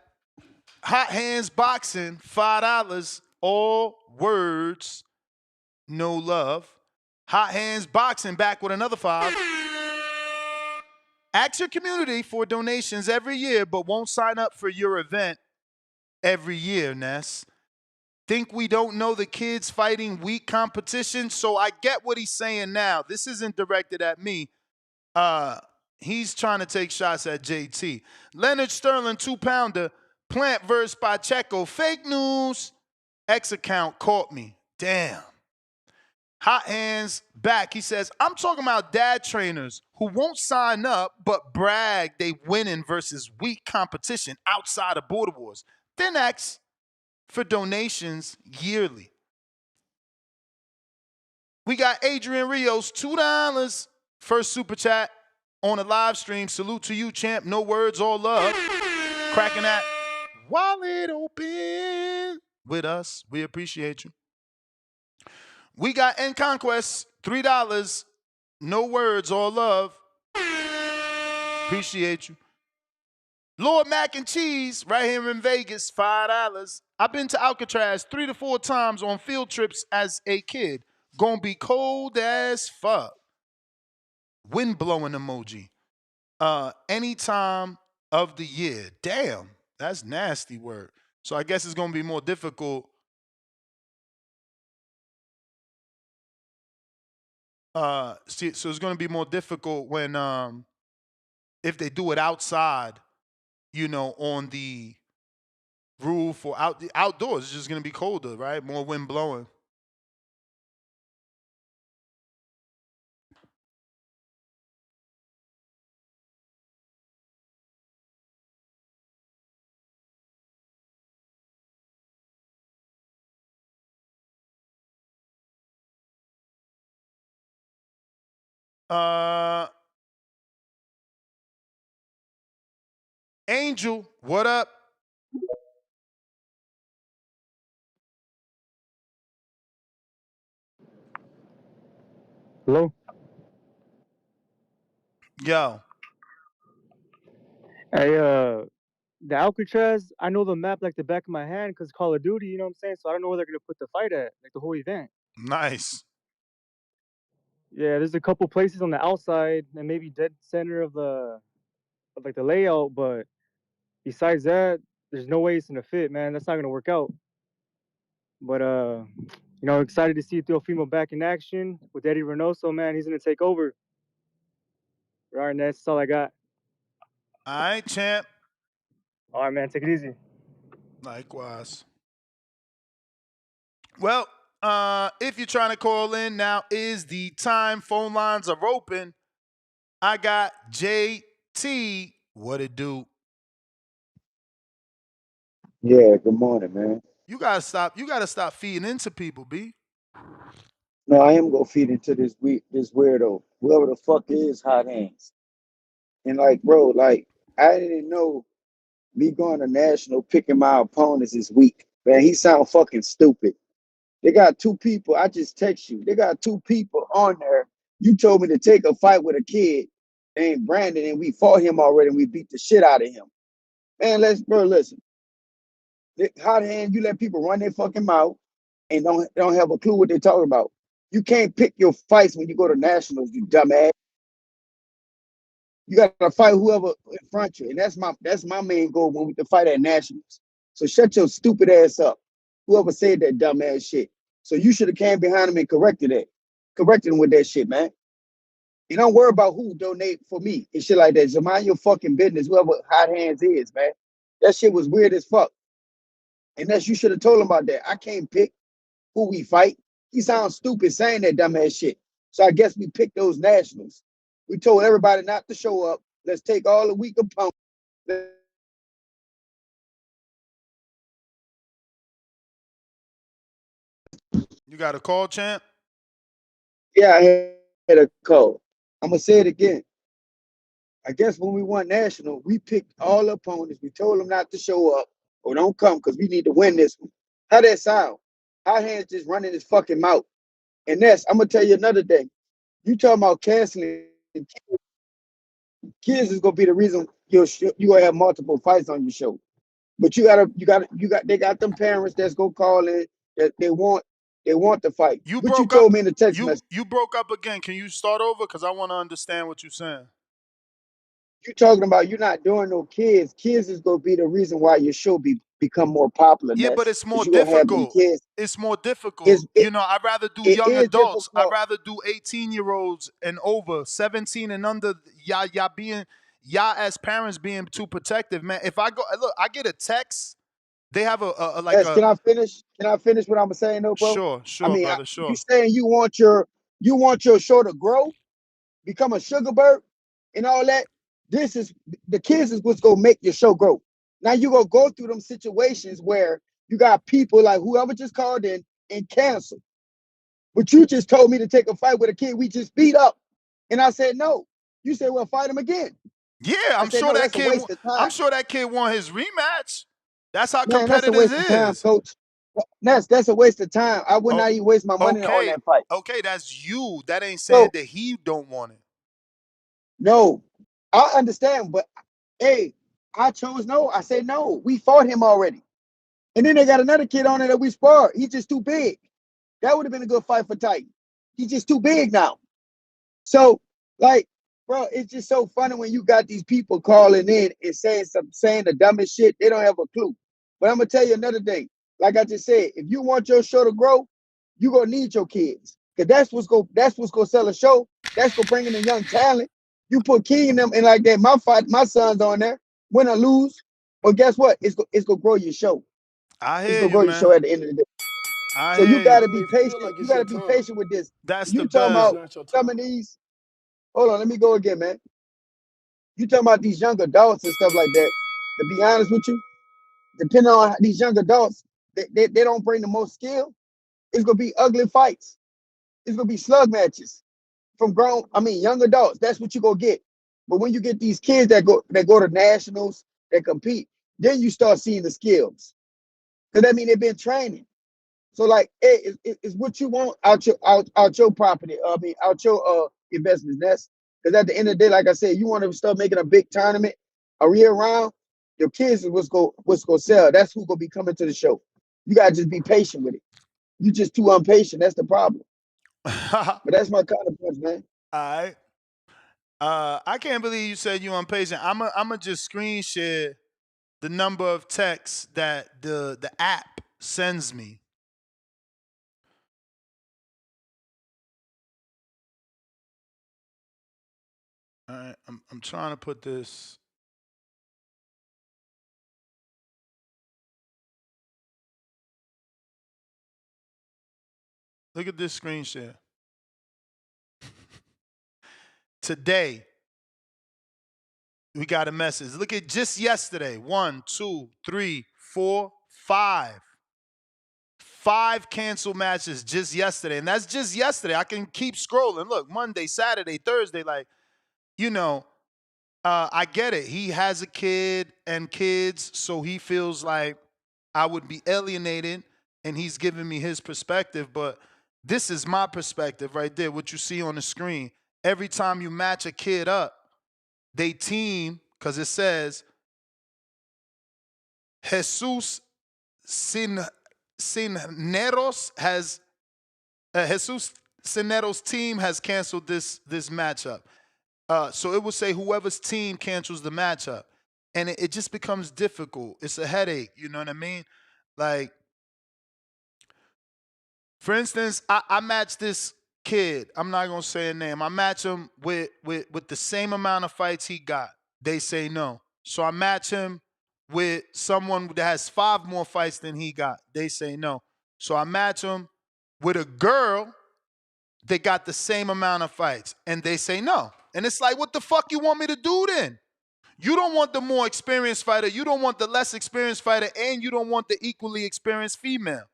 [SPEAKER 7] Hot Hands Boxing, $5. All words, no love. Hot Hands Boxing back with another 5. Ask your community for donations every year, but won't sign up for your event every year, Ness. Think we don't know the kids fighting weak competition? So I get what he's saying now. This isn't directed at me. He's trying to take shots at JT. Leonard Sterling, 2-pounder. Plant versus Pacheco. Fake news. X account caught me. Damn. Hot Hands back. He says, I'm talking about dad trainers who won't sign up but brag they winning versus weak competition outside of border wars. Then ask for donations yearly. We got Adrian Rios, $2. First super chat on a live stream. Salute to you, champ. No words, all love. Cracking that wallet open with us. We appreciate you. We got N Conquest, $3. No words, all love. Appreciate you. Lord Mac and Cheese, right here in Vegas, $5. I've been to Alcatraz 3 to 4 times on field trips as a kid. Gonna be cold as fuck. Wind blowing emoji. Any time of the year. Damn, that's nasty word. So I guess it's gonna be more difficult. So it's gonna be more difficult when if they do it outside, on the roof or outdoors. It's just gonna be colder, right? More wind blowing. Angel, what up?
[SPEAKER 18] Hello?
[SPEAKER 7] Yo.
[SPEAKER 18] Hey, the Alcatraz, I know the map like the back of my hand because Call of Duty, you know what I'm saying? So I don't know where they're going to put the fight at, like the whole event.
[SPEAKER 7] Nice.
[SPEAKER 18] Yeah, there's a couple places on the outside and maybe dead center of like the layout, but besides that, there's no way it's going to fit, man. That's not going to work out. But, excited to see Teofimo back in action with Eddie Reynoso, man. He's going to take over. All right, that's all I got.
[SPEAKER 7] All right, champ.
[SPEAKER 18] All right, man. Take it easy.
[SPEAKER 7] Likewise. Well, if you're trying to call in, now is the time. Phone lines are open. I got JT. What it do?
[SPEAKER 19] Yeah, good morning, man.
[SPEAKER 7] You gotta stop. You gotta stop feeding into people, B.
[SPEAKER 19] No, I am gonna feed into this weirdo, whoever the fuck is Hot Hands. And like, bro, like I didn't know me going to national picking my opponents is weak. Man, he sound fucking stupid. They got two people. I just text you. They got two people on there. You told me to take a fight with a kid named Brandon, and we fought him already, and we beat the shit out of him. Man, listen. Hot hand, you let people run their fucking mouth and don't have a clue what they're talking about. You can't pick your fights when you go to nationals, you dumbass. You gotta fight whoever in front of you, and that's my main goal when we can fight at nationals. So shut your stupid ass up. Whoever said that dumbass shit. So you should have came behind him and corrected him with that shit, man. You don't worry about who donate for me and shit like that. So mind your fucking business, whoever Hot Hands is, man. That shit was weird as fuck. And that's you should have told him about that. I can't pick who we fight. He sounds stupid saying that dumbass shit. So I guess we picked those nationals. We told everybody not to show up. Let's take all the weak opponents.
[SPEAKER 7] You got a call, champ?
[SPEAKER 19] Yeah, I had a call. I'm gonna say it again. I guess when we won national, we picked all the opponents. We told them not to show up or don't come because we need to win this one. How that sound? Hot Hands just running his fucking mouth. And I'm gonna tell you another thing. You talking about canceling kids is gonna be the reason you gonna have multiple fights on your show. But they got them parents that's gonna call in that they want the fight.
[SPEAKER 7] You
[SPEAKER 19] What you
[SPEAKER 7] broke up.
[SPEAKER 19] told me in the text
[SPEAKER 7] You
[SPEAKER 19] message.
[SPEAKER 7] you broke up again. Can you start over? Cause I want to understand what you're saying.
[SPEAKER 19] You talking about you're not doing no kids. Kids is gonna be the reason why your show become more popular,
[SPEAKER 7] Yeah, but
[SPEAKER 19] Ness.
[SPEAKER 7] it's more
[SPEAKER 19] Because you're gonna have them
[SPEAKER 7] difficult.
[SPEAKER 19] kids.
[SPEAKER 7] It's more difficult.
[SPEAKER 19] It's it,
[SPEAKER 7] You know, I'd rather do
[SPEAKER 19] it
[SPEAKER 7] young
[SPEAKER 19] is
[SPEAKER 7] adults. I'd
[SPEAKER 19] difficult.
[SPEAKER 7] rather do 18-year-olds and over, 17 and under. Y'all as parents being too protective, man. If I go look, I get a text. They have a like
[SPEAKER 19] Ness,
[SPEAKER 7] a
[SPEAKER 19] can I finish? Can I finish what I'm saying though, bro? I
[SPEAKER 7] sure,
[SPEAKER 19] mean,
[SPEAKER 7] brother,
[SPEAKER 19] you
[SPEAKER 7] sure.
[SPEAKER 19] saying you want your show to grow, become a sugar bird, and all that. This is the kids is what's gonna make your show grow. Now you gonna go through them situations where you got people like whoever just called in and cancel. But you just told me to take a fight with a kid we just beat up, and I said no. You said, "Well, fight him again."
[SPEAKER 7] Yeah,
[SPEAKER 19] I said, "No, that's a waste of
[SPEAKER 7] I'm
[SPEAKER 19] time,
[SPEAKER 7] sure that kid won his rematch. That's how
[SPEAKER 19] man. That's a
[SPEAKER 7] competitive
[SPEAKER 19] waste
[SPEAKER 7] it
[SPEAKER 19] of time,
[SPEAKER 7] is.
[SPEAKER 19] coach. That's a waste of time. I would
[SPEAKER 7] Oh,
[SPEAKER 19] not even waste my money on
[SPEAKER 7] okay,
[SPEAKER 19] that fight."
[SPEAKER 7] okay, that's you. That ain't saying
[SPEAKER 19] So
[SPEAKER 7] that he don't want it.
[SPEAKER 19] no, I understand, but hey, I chose no. I said no. We fought him already. And then they got another kid on there that we sparred. He's just too big. That would have been a good fight for Titan. He's just too big now. So, like, bro, it's just so funny when you got these people calling in and saying the dumbest shit. They don't have a clue. But I'm gonna tell you another thing. Like I just said, if you want your show to grow, you gonna need your kids. Cause that's what's gonna sell a show. That's gonna bring in the young talent. You put King in them and like that. My son's on there, win or lose. But guess what? It's gonna grow your show.
[SPEAKER 7] I
[SPEAKER 19] It's
[SPEAKER 7] hear
[SPEAKER 19] gonna
[SPEAKER 7] you,
[SPEAKER 19] grow your show
[SPEAKER 7] man.
[SPEAKER 19] at the end of the day.
[SPEAKER 7] I
[SPEAKER 19] So you
[SPEAKER 7] hear you.
[SPEAKER 19] gotta
[SPEAKER 13] You
[SPEAKER 19] be
[SPEAKER 13] may feel
[SPEAKER 19] patient.
[SPEAKER 13] like
[SPEAKER 19] You
[SPEAKER 13] it's your
[SPEAKER 19] gotta be
[SPEAKER 13] time,
[SPEAKER 19] patient with this.
[SPEAKER 7] That's the
[SPEAKER 19] You talking
[SPEAKER 13] but it's
[SPEAKER 19] about
[SPEAKER 7] best.
[SPEAKER 13] not your
[SPEAKER 19] some
[SPEAKER 13] time.
[SPEAKER 19] of these. Hold on, let me go again, man. You talking about these young adults and stuff like that. To be honest with you, depending on these young adults, they don't bring the most skill. It's gonna be ugly fights. It's gonna be slug matches from young adults. That's what you gonna get. But when you get these kids that go to nationals, that compete, then you start seeing the skills. Because that mean they've been training. So like, hey, it's what you want out your property. I mean, out your investments. That's because at the end of the day, like I said, you want to start making a big tournament, a real round. Your kids is what's gonna sell. That's who gonna be coming to the show. You gotta just be patient with it. You just too impatient. That's the problem. But that's my counterpunch, man.
[SPEAKER 7] All right. I can't believe you said you impatient. I'ma just screen share the number of texts that the app sends me. All right, I'm trying to put this. Look at this screen share. Today, we got a message. Look at just yesterday. 1, 2, 3, 4, 5. 5 canceled matches just yesterday. And that's just yesterday. I can keep scrolling. Look, Monday, Saturday, Thursday, like, you know, I get it. He has a kid and kids, so he feels like I would be alienated, and he's giving me his perspective. But this is my perspective right there, what you see on the screen. Every time you match a kid up, they team, because it says Jesus Cisneros has Jesus Cisneros' team has canceled this matchup. So it will say whoever's team cancels the matchup. And it just becomes difficult. It's a headache, you know what I mean? Like, for instance, I match this kid. I'm not gonna say a name. I match him with the same amount of fights he got. They say no. So I match him with someone that has 5 more fights than he got. They say no. So I match him with a girl that got the same amount of fights, and they say no. And it's like, what the fuck you want me to do then? You don't want the more experienced fighter, you don't want the less experienced fighter, and you don't want the equally experienced female.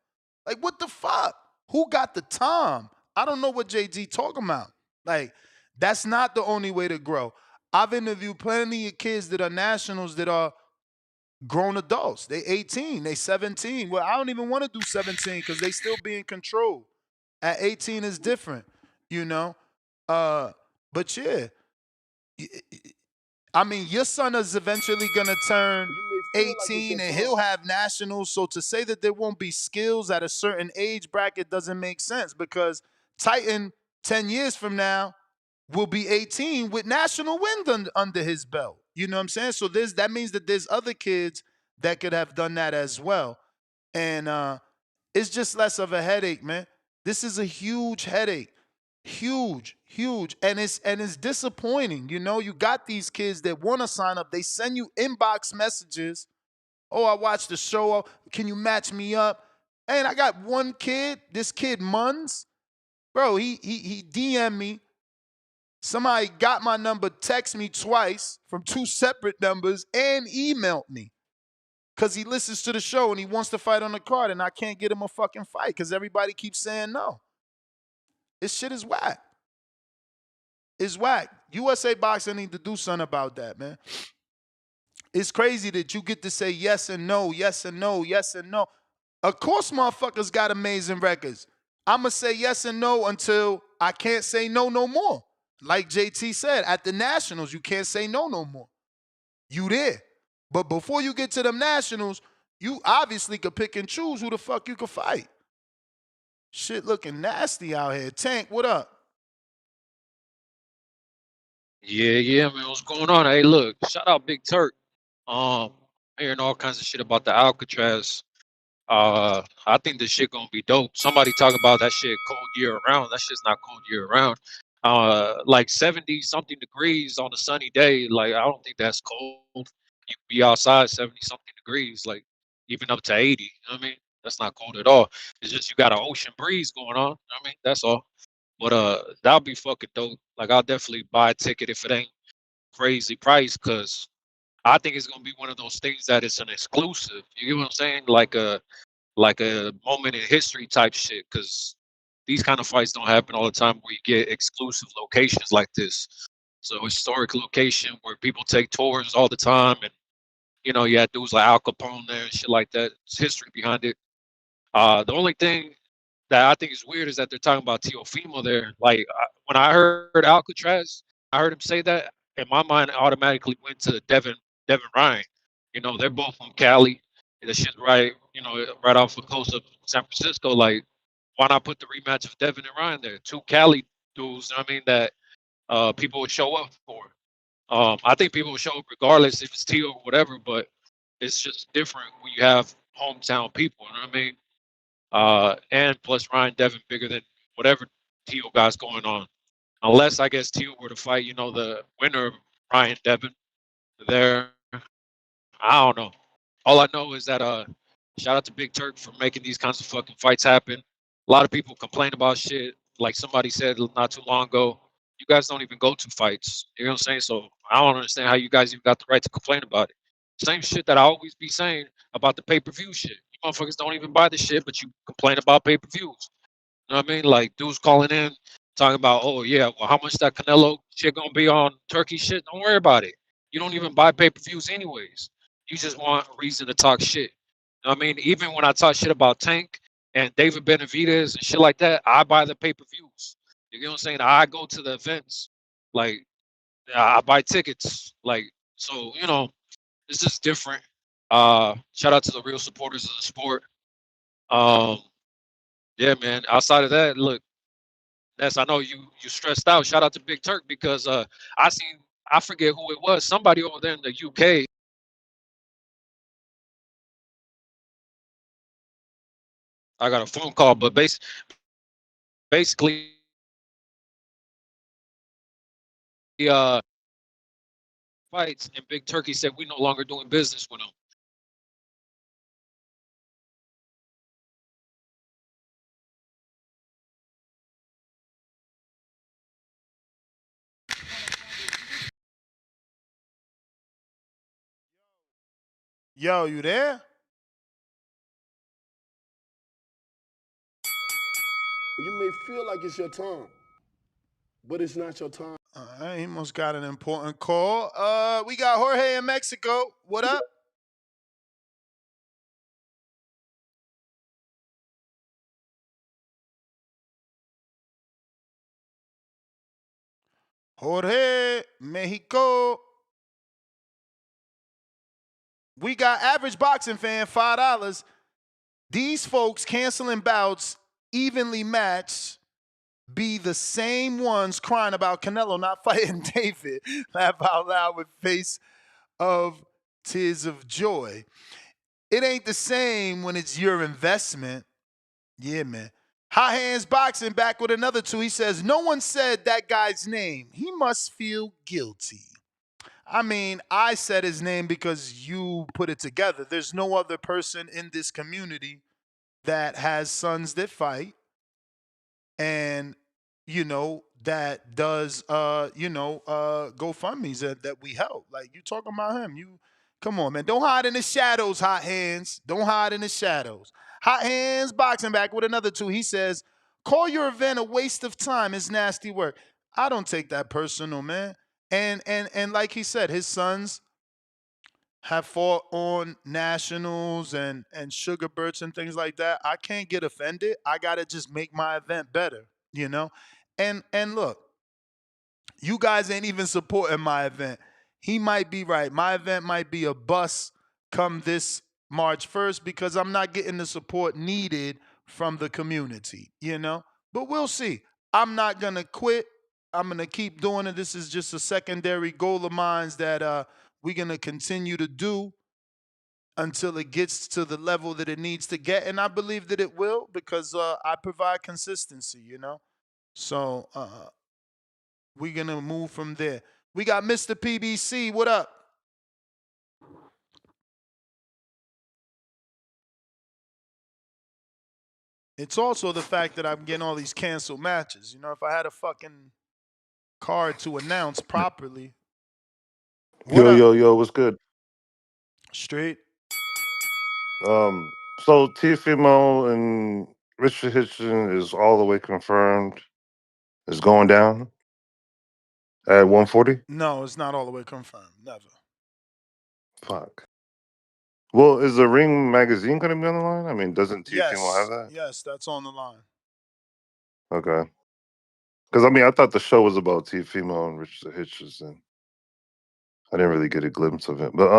[SPEAKER 7] Like, what the fuck? Who got the time? I don't know what JG talking about. Like, that's not the only way to grow. I've interviewed plenty of kids that are nationals that are grown adults. They 18, they 17. Well, I don't even want to do 17 because they still being controlled. At 18 is different, you know? But yeah, I mean, your son is eventually gonna turn
[SPEAKER 13] You may feel like it's
[SPEAKER 7] 18
[SPEAKER 13] your
[SPEAKER 7] and
[SPEAKER 13] time.
[SPEAKER 7] he'll have nationals. So to say that there won't be skills at a certain age bracket doesn't make sense, because Titan 10 years from now will be 18 with national wins under his belt. You know what I'm saying? So that means that there's other kids that could have done that as well. And it's just less of a headache, man. This is a huge headache. Huge. And it's disappointing. You know, you got these kids that want to sign up. They send you inbox messages. Oh, I watched the show. Can you match me up? And I got one kid, this kid Muns. Bro, he DM'd me. Somebody got my number, text me twice from 2 separate numbers, and emailed me. Because he listens to the show and he wants to fight on the card, and I can't get him a fucking fight because everybody keeps saying no. This shit is whack. It's whack. USA Boxing need to do something about that, man. It's crazy that you get to say yes and no, yes and no, yes and no. Of course, motherfuckers got amazing records. I'ma say yes and no until I can't say no more. Like JT said, at the Nationals, you can't say no more. You there. But before you get to them Nationals, you obviously could pick and choose who the fuck you could fight. Shit looking nasty out here. Tank, what up?
[SPEAKER 20] Yeah, man. What's going on? Hey, look, shout out Big Turk. Hearing all kinds of shit about the Alcatraz. I think this shit gonna be dope. Somebody talk about that shit cold year round. That shit's not cold year round. Like 70 something degrees on a sunny day. Like, I don't think that's cold. You can be outside 70 something degrees, like even up to 80. You know what I mean? That's not cold at all. It's just you got an ocean breeze going on. You know what I mean? That's all. But that'll be fucking dope. Like, I'll definitely buy a ticket if it ain't crazy price, because I think it's gonna be one of those things that it's an exclusive. You get what I'm saying? Like a moment in history type shit. Because these kind of fights don't happen all the time where you get exclusive locations like this. So historic location where people take tours all the time, and you know, you had dudes like Al Capone there and shit like that. It's history behind it. The only thing that I think is weird is that they're talking about Teofimo there. Like when I heard Alcatraz, I heard him say that, and my mind automatically went to Devin Ryan. You know, they're both from Cali. The shit's right, right off the coast of San Francisco. Like, why not put the rematch of Devin and Ryan there? Two Cali dudes, I mean, that people would show up for. I think people would show up regardless if it's T or whatever, but it's just different when you have hometown people. You know what I mean? And plus Ryan Devin bigger than whatever Tio got's going on. Unless I guess Tio were to fight, the winner of Ryan Devin there. I don't know. All I know is that shout out to Big Turk for making these kinds of fucking fights happen. A lot of people complain about shit. Like somebody said not too long ago, you guys don't even go to fights. You know what I'm saying? So I don't understand how you guys even got the right to complain about it. Same shit that I always be saying about the pay-per-view shit. You motherfuckers don't even buy the shit, but you complain about pay-per-views. You know what I mean? Like dudes calling in talking about, oh yeah, well how much that Canelo shit gonna be on Turkey shit? Don't worry about it. You don't even buy pay-per-views anyways. You just want a reason to talk shit. You know what I mean? Even when I talk shit about Tank and David Benavidez and shit like that, I buy the pay-per-views. You know what I'm saying? I go to the events. Like I buy tickets. Like so, it's just different. Shout out to the real supporters of the sport. Um, yeah, man. Outside of that, look, Ness, I know you stressed out. Shout out to Big Turk because I seen I forget who it was. Somebody over there in the UK. I got a phone call, but basically, fights and Big Turkey said we no longer doing business with him.
[SPEAKER 7] Yo, you there?
[SPEAKER 13] You may feel like it's your time, but it's not your time.
[SPEAKER 7] All right, he must got an important call. We got Jorge in Mexico. What up? Jorge, Mexico. We got average boxing fan, $5. These folks canceling bouts evenly matched be the same ones crying about Canelo not fighting David. Laugh out loud with face of tears of joy. It ain't the same when it's your investment. Yeah, man. Hot Hands Boxing back with another two. He says, no one said that guy's name. He must feel guilty. I mean, I said his name because you put it together. There's no other person in this community that has sons that fight and that does GoFundMe's that we help. Like you talking about him. You come on, man. Don't hide in the shadows, Hot Hands. Don't hide in the shadows. Hot Hands Boxing back with another two. He says, call your event a waste of time. It's nasty work. I don't take that personal, man. And like he said, his sons have fought on nationals and sugar birds and things like that. I can't get offended. I gotta just make my event better, you know? And look, you guys ain't even supporting my event. He might be right. My event might be a bust come this March 1st because I'm not getting the support needed from the community, you know? But we'll see. I'm not gonna quit. I'm gonna keep doing it. This is just a secondary goal of mine that we're gonna continue to do until it gets to the level that it needs to get. And I believe that it will because I provide consistency, you know? So we're going to move from there. We got Mr. PBC. What up? It's also the fact that I'm getting all these canceled matches. You know, if I had a fucking card to announce properly. What
[SPEAKER 21] Yo,
[SPEAKER 7] up?
[SPEAKER 21] yo, yo, what's good?
[SPEAKER 7] Straight.
[SPEAKER 21] So Teofimo and Richard Hitchens is all the way confirmed. Is going down at 140.
[SPEAKER 7] No, it's not all the way confirmed. Never.
[SPEAKER 21] Fuck. Well, is the Ring magazine going to be on the line? I mean, doesn't Teofimo have
[SPEAKER 7] Yes,
[SPEAKER 21] that?
[SPEAKER 7] yes, that's on the line.
[SPEAKER 21] Okay. Because I mean, I thought the show was about Teofimo and Richard Hitchens, and I didn't really get a glimpse of it. But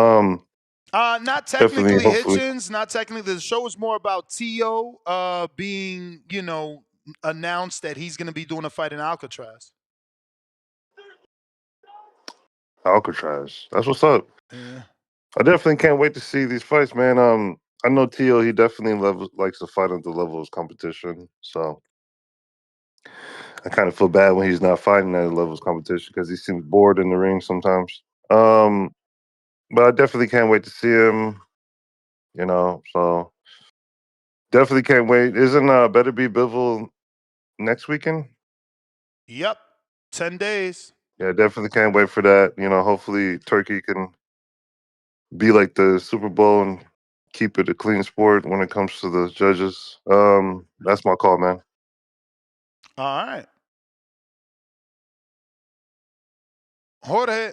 [SPEAKER 7] Not
[SPEAKER 21] definitely,
[SPEAKER 7] technically
[SPEAKER 21] hopefully,
[SPEAKER 7] Hitchens, not technically. The show is more about Tio being, announced that he's going to be doing a fight in Alcatraz.
[SPEAKER 21] Alcatraz. That's what's up.
[SPEAKER 7] Yeah.
[SPEAKER 21] I definitely can't wait to see these fights, man. I know Tio. He definitely likes to fight at the level of competition. So I kind of feel bad when he's not fighting at a level of competition because he seems bored in the ring sometimes. Um, but I definitely can't wait to see him. So definitely can't wait. Isn't Better Be Bivol next weekend?
[SPEAKER 7] Yep. 10 days.
[SPEAKER 21] Yeah, definitely can't wait for that. Hopefully Turkey can be like the Super Bowl and keep it a clean sport when it comes to the judges. That's my call, man.
[SPEAKER 7] All right. Jorge.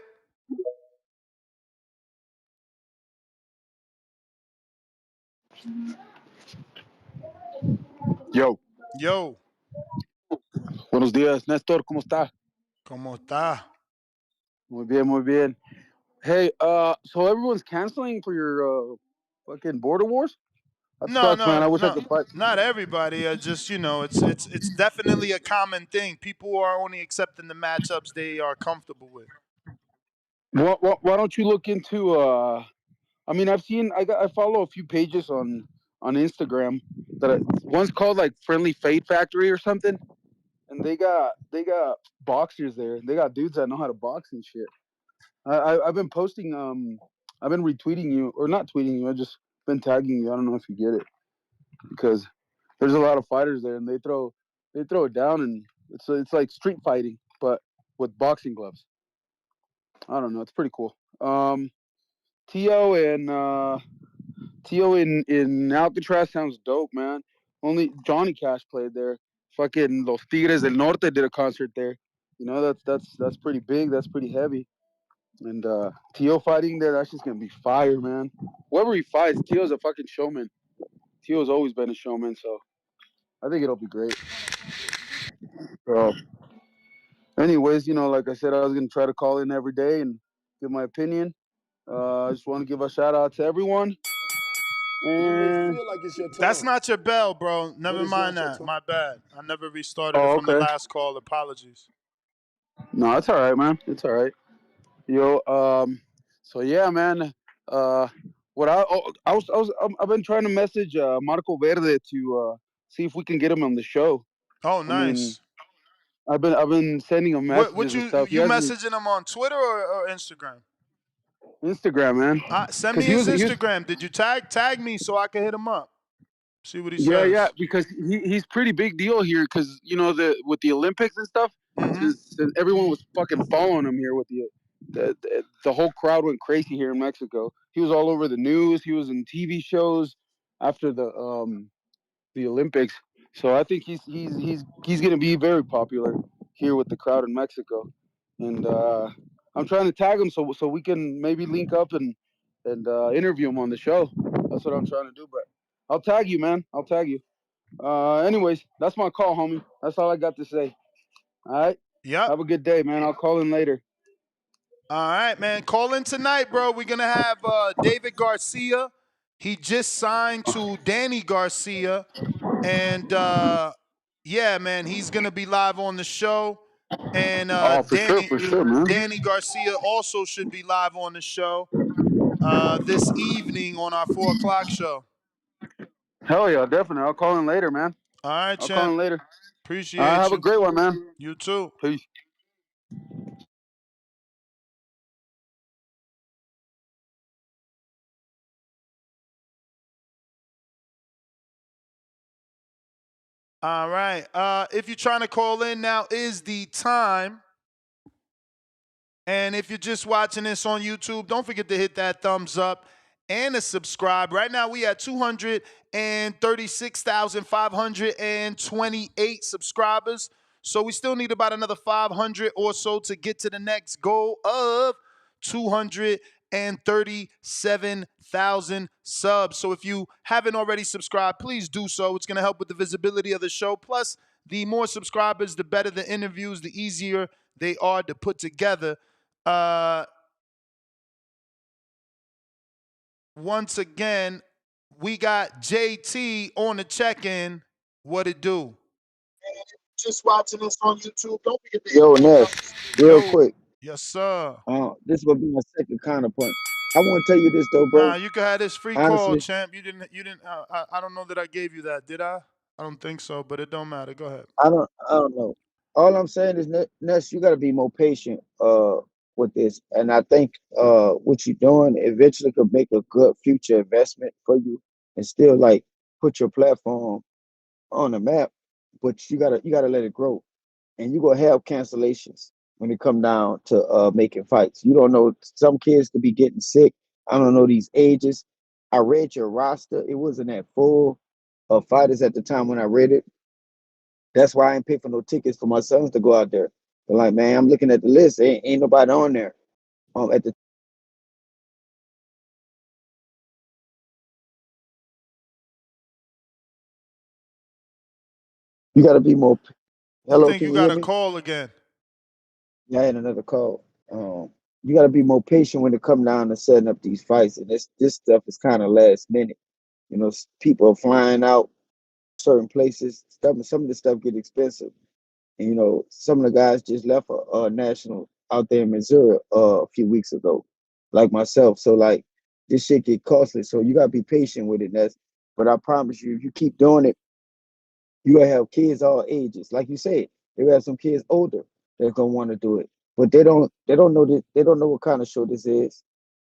[SPEAKER 2] Yo,
[SPEAKER 7] Yo.
[SPEAKER 2] buenos días, Néstor, ¿cómo está?
[SPEAKER 7] ¿Cómo está?
[SPEAKER 2] Muy bien, muy bien. Hey, so everyone's canceling for your fucking Border Wars? That
[SPEAKER 7] No,
[SPEAKER 2] sucks, man.
[SPEAKER 7] no,
[SPEAKER 2] I wish I
[SPEAKER 7] no.
[SPEAKER 2] could fight.
[SPEAKER 7] Not everybody. Just it's definitely a common thing. People are only accepting the matchups they are comfortable with.
[SPEAKER 2] Why don't you look into? I mean, I follow a few pages on Instagram one's called like Friendly Fade Factory or something, and they got boxers there. They got dudes that know how to box and shit. I've been posting I've been retweeting you or not tweeting you. I just been tagging you. I don't know if you get it because there's a lot of fighters there and they throw it down and it's like street fighting but with boxing gloves. I don't know. It's pretty cool. Tio and Tio in Alcatraz sounds dope, man. Only Johnny Cash played there. Fucking Los Tigres del Norte did a concert there. That's pretty big. That's pretty heavy. And Tio fighting there, that's just gonna be fire, man. Whoever he fights, Tio's a fucking showman. Tio's always been a showman, so I think it'll be great. So, anyways, like I said, I was gonna try to call in every day and give my opinion. I just want to give a shout out to everyone.
[SPEAKER 13] You may
[SPEAKER 2] And
[SPEAKER 13] feel like it's your
[SPEAKER 7] That's
[SPEAKER 13] time,
[SPEAKER 7] not your bell, bro.
[SPEAKER 13] but
[SPEAKER 7] Never
[SPEAKER 13] it's
[SPEAKER 7] mind
[SPEAKER 13] not your
[SPEAKER 7] that.
[SPEAKER 13] time.
[SPEAKER 7] My bad. I never restarted it
[SPEAKER 2] oh,
[SPEAKER 7] from the
[SPEAKER 2] okay.
[SPEAKER 7] last call. Apologies.
[SPEAKER 2] No, it's all right, man. It's all right. Yo, so yeah, man. Uh, what I've been trying to message Marco Verde to see if we can get him on the show.
[SPEAKER 7] Oh,
[SPEAKER 2] I mean,
[SPEAKER 7] nice.
[SPEAKER 2] I've been sending him
[SPEAKER 7] What
[SPEAKER 2] messages and
[SPEAKER 7] you
[SPEAKER 2] stuff. He
[SPEAKER 7] you
[SPEAKER 2] hasn't
[SPEAKER 7] messaging him on Twitter or Instagram?
[SPEAKER 2] Instagram, man.
[SPEAKER 7] Send
[SPEAKER 2] Cause
[SPEAKER 7] me
[SPEAKER 2] he
[SPEAKER 7] his
[SPEAKER 2] was he was
[SPEAKER 7] Instagram. Did you tag me so I can hit him up? See what he
[SPEAKER 2] yeah,
[SPEAKER 7] says.
[SPEAKER 2] because he's pretty big deal here. Cause with the Olympics and stuff,
[SPEAKER 7] Mm-hmm.
[SPEAKER 2] since everyone was fucking following him here with the whole crowd went crazy here in Mexico. He was all over the news. He was in TV shows after the Olympics. So I think he's gonna be very popular here with the crowd in Mexico. And I'm trying to tag him so we can maybe link up and interview him on the show. That's what I'm trying to do. But I'll tag you, man. I'll tag you. Anyways, that's my call, homie. That's all I got to say. All right.
[SPEAKER 7] Yep.
[SPEAKER 2] Have a good day, man. I'll call in later.
[SPEAKER 7] All right, man. Call in tonight, bro. We're gonna have David Garcia. He just signed to Danny Garcia, and yeah, man, he's gonna be live on the show. And
[SPEAKER 2] Oh, for sure, man.
[SPEAKER 7] Danny Garcia also should be live on the show this evening on our 4:00 show.
[SPEAKER 2] Hell yeah, definitely. I'll call in later, man.
[SPEAKER 7] All right,
[SPEAKER 2] I'll call
[SPEAKER 7] champ.
[SPEAKER 2] in later.
[SPEAKER 7] Appreciate
[SPEAKER 2] Have a
[SPEAKER 7] you.
[SPEAKER 2] great one, man.
[SPEAKER 7] You too.
[SPEAKER 2] Peace.
[SPEAKER 7] All right. If you're trying to call in, now is the time. And if you're just watching this on YouTube, don't forget to hit that thumbs up and to subscribe. Right now, we at 236,528 subscribers. So we still need about another 500 or so to get to the next goal of 250. 137,000 subs. So if you haven't already subscribed, please do so. It's going to help with the visibility of the show. Plus, the more subscribers, the better the interviews, the easier they are to put together. Once again, we got JT on the check-in. What it do?
[SPEAKER 19] Just watching this on YouTube. Don't forget to Yo, Ness, real
[SPEAKER 7] Yo,
[SPEAKER 19] quick.
[SPEAKER 7] yes, sir.
[SPEAKER 19] This will be my second counterpoint. I want to tell you this though,
[SPEAKER 7] Nah,
[SPEAKER 19] bro.
[SPEAKER 7] you can have this free call,
[SPEAKER 19] Honestly,
[SPEAKER 7] champ. You didn't. I don't know that I gave you that, did I? I don't think so, but it don't matter. Go ahead.
[SPEAKER 19] I don't know. All I'm saying is, Ness, you got to be more patient with this, and I think what you're doing eventually could make a good future investment for you, and still like put your platform on the map. But you gotta let it grow, and you gonna have cancellations when it come down to making fights. You don't know, some kids could be getting sick. I don't know these ages. I read your roster; it wasn't that full of fighters at the time when I read it. That's why I ain't pay for no tickets for my sons to go out there. They're like, man, I'm looking at the list. Ain't nobody on there. At the You got to be more.
[SPEAKER 7] I
[SPEAKER 19] Hello,
[SPEAKER 7] think
[SPEAKER 19] can
[SPEAKER 7] you
[SPEAKER 19] you hear
[SPEAKER 7] got a
[SPEAKER 19] me?
[SPEAKER 7] call again.
[SPEAKER 19] Yeah, I had another call. You got to be more patient when it come down to setting up these fights, and this stuff is kind of last minute. People are flying out certain places. Some of the stuff get expensive. And, some of the guys just left a national out there in Missouri a few weeks ago, like myself. So like this shit get costly. So you gotta be patient with it. But I promise you, if you keep doing it, you gonna have kids all ages. Like you said, they will have some kids older that's gonna want to do it. But they don't know this, they don't know what kind of show this is.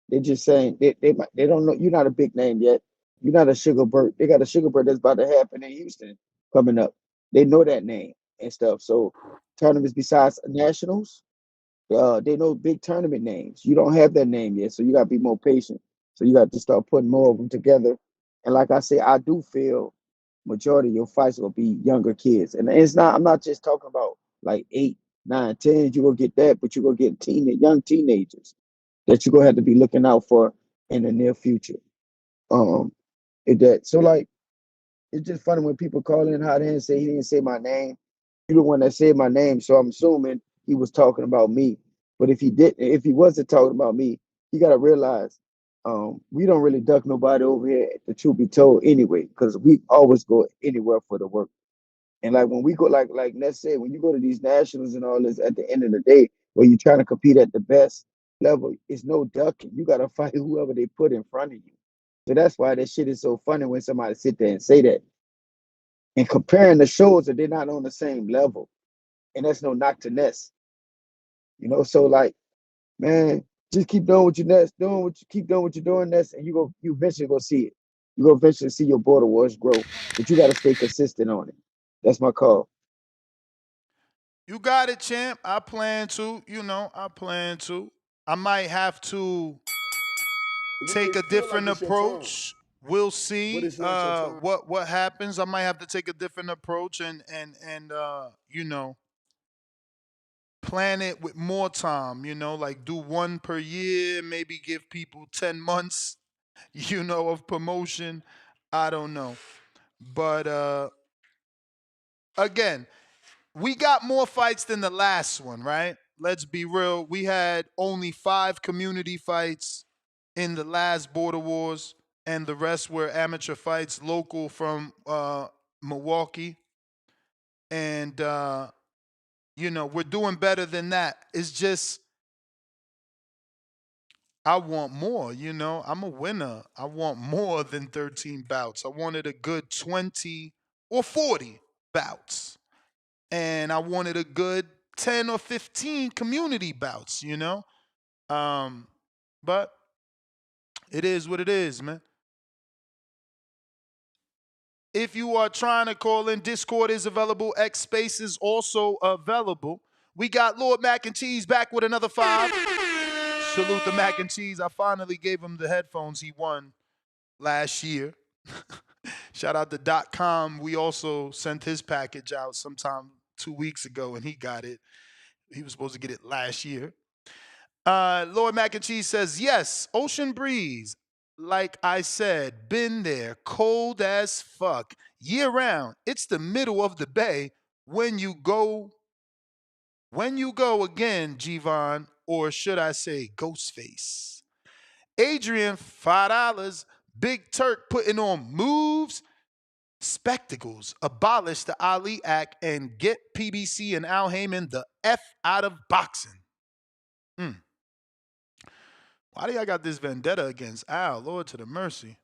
[SPEAKER 19] They're just saying they don't know, you're not a big name yet. You're not a Sugar Bird. They got a Sugar Bird that's about to happen in Houston coming up. They know that name and stuff. So tournaments besides nationals, they know big tournament names. You don't have that name yet, so you gotta be more patient. So you got to start putting more of them together. And like I say, I do feel majority of your fights will be younger kids. And it's not. I'm not just talking about like 8, 9, 10. You gonna get that, but you gonna get young teenagers that you're gonna have to be looking out for in the near future. Um, like it's just funny when people call in hot and say he didn't say my name. You're the one that said my name, so I'm assuming he was talking about me. But if he wasn't talking about me, you gotta realize we don't really duck nobody over here. The truth be told, anyway, because we always go anywhere for the work. And like when we go, like let's say when you go to these nationals and all this, at the end of the day, where you're trying to compete at the best level, it's no ducking. You gotta fight whoever they put in front of you. So that's why that shit is so funny when somebody sit there and say that and comparing the shows that they're not on the same level. And that's no knock to Ness. So like, man, just keep doing what keep doing what you're doing, Ness, and you eventually gonna see it. You gonna eventually see your border wars grow, but you gotta stay consistent on it. That's my call.
[SPEAKER 7] You got it, champ. I plan to. I plan to. I might have to take
[SPEAKER 13] It
[SPEAKER 7] a
[SPEAKER 13] feel like
[SPEAKER 7] different
[SPEAKER 13] it's your time,
[SPEAKER 7] approach. We'll
[SPEAKER 13] but
[SPEAKER 7] see
[SPEAKER 13] it's not your time.
[SPEAKER 7] what happens. I might have to take a different approach and plan it with more time. Like do one per year. Maybe give people 10 months. Of promotion. I don't know, but again, we got more fights than the last one, right? Let's be real. We had only 5 community fights in the last Border Wars, and the rest were amateur fights, local from Milwaukee. And, we're doing better than that. It's just, I want more, I'm a winner. I want more than 13 bouts. I wanted a good 20 or 40 bouts. And I wanted a good 10 or 15 community bouts. But it is what it is, man. If you are trying to call in, Discord is available. X Space is also available. We got Lord Mac and Cheese back with another 5. Salute the Mac and Cheese. I finally gave him the headphones he won last year. Shout out to .com. We also sent his package out sometime 2 weeks ago, and he got it. He was supposed to get it last year. Lord Mac and Cheese says, yes, ocean breeze. Like I said, been there, cold as fuck, year round. It's the middle of the bay when you go again, Jivon, or should I say Ghostface. Adrian, $5. Big Turk putting on moves. Spectacles. Abolish the Ali Act and get PBC and Al Heyman the F out of boxing. Why do y'all got this vendetta against Al? Lord to the mercy.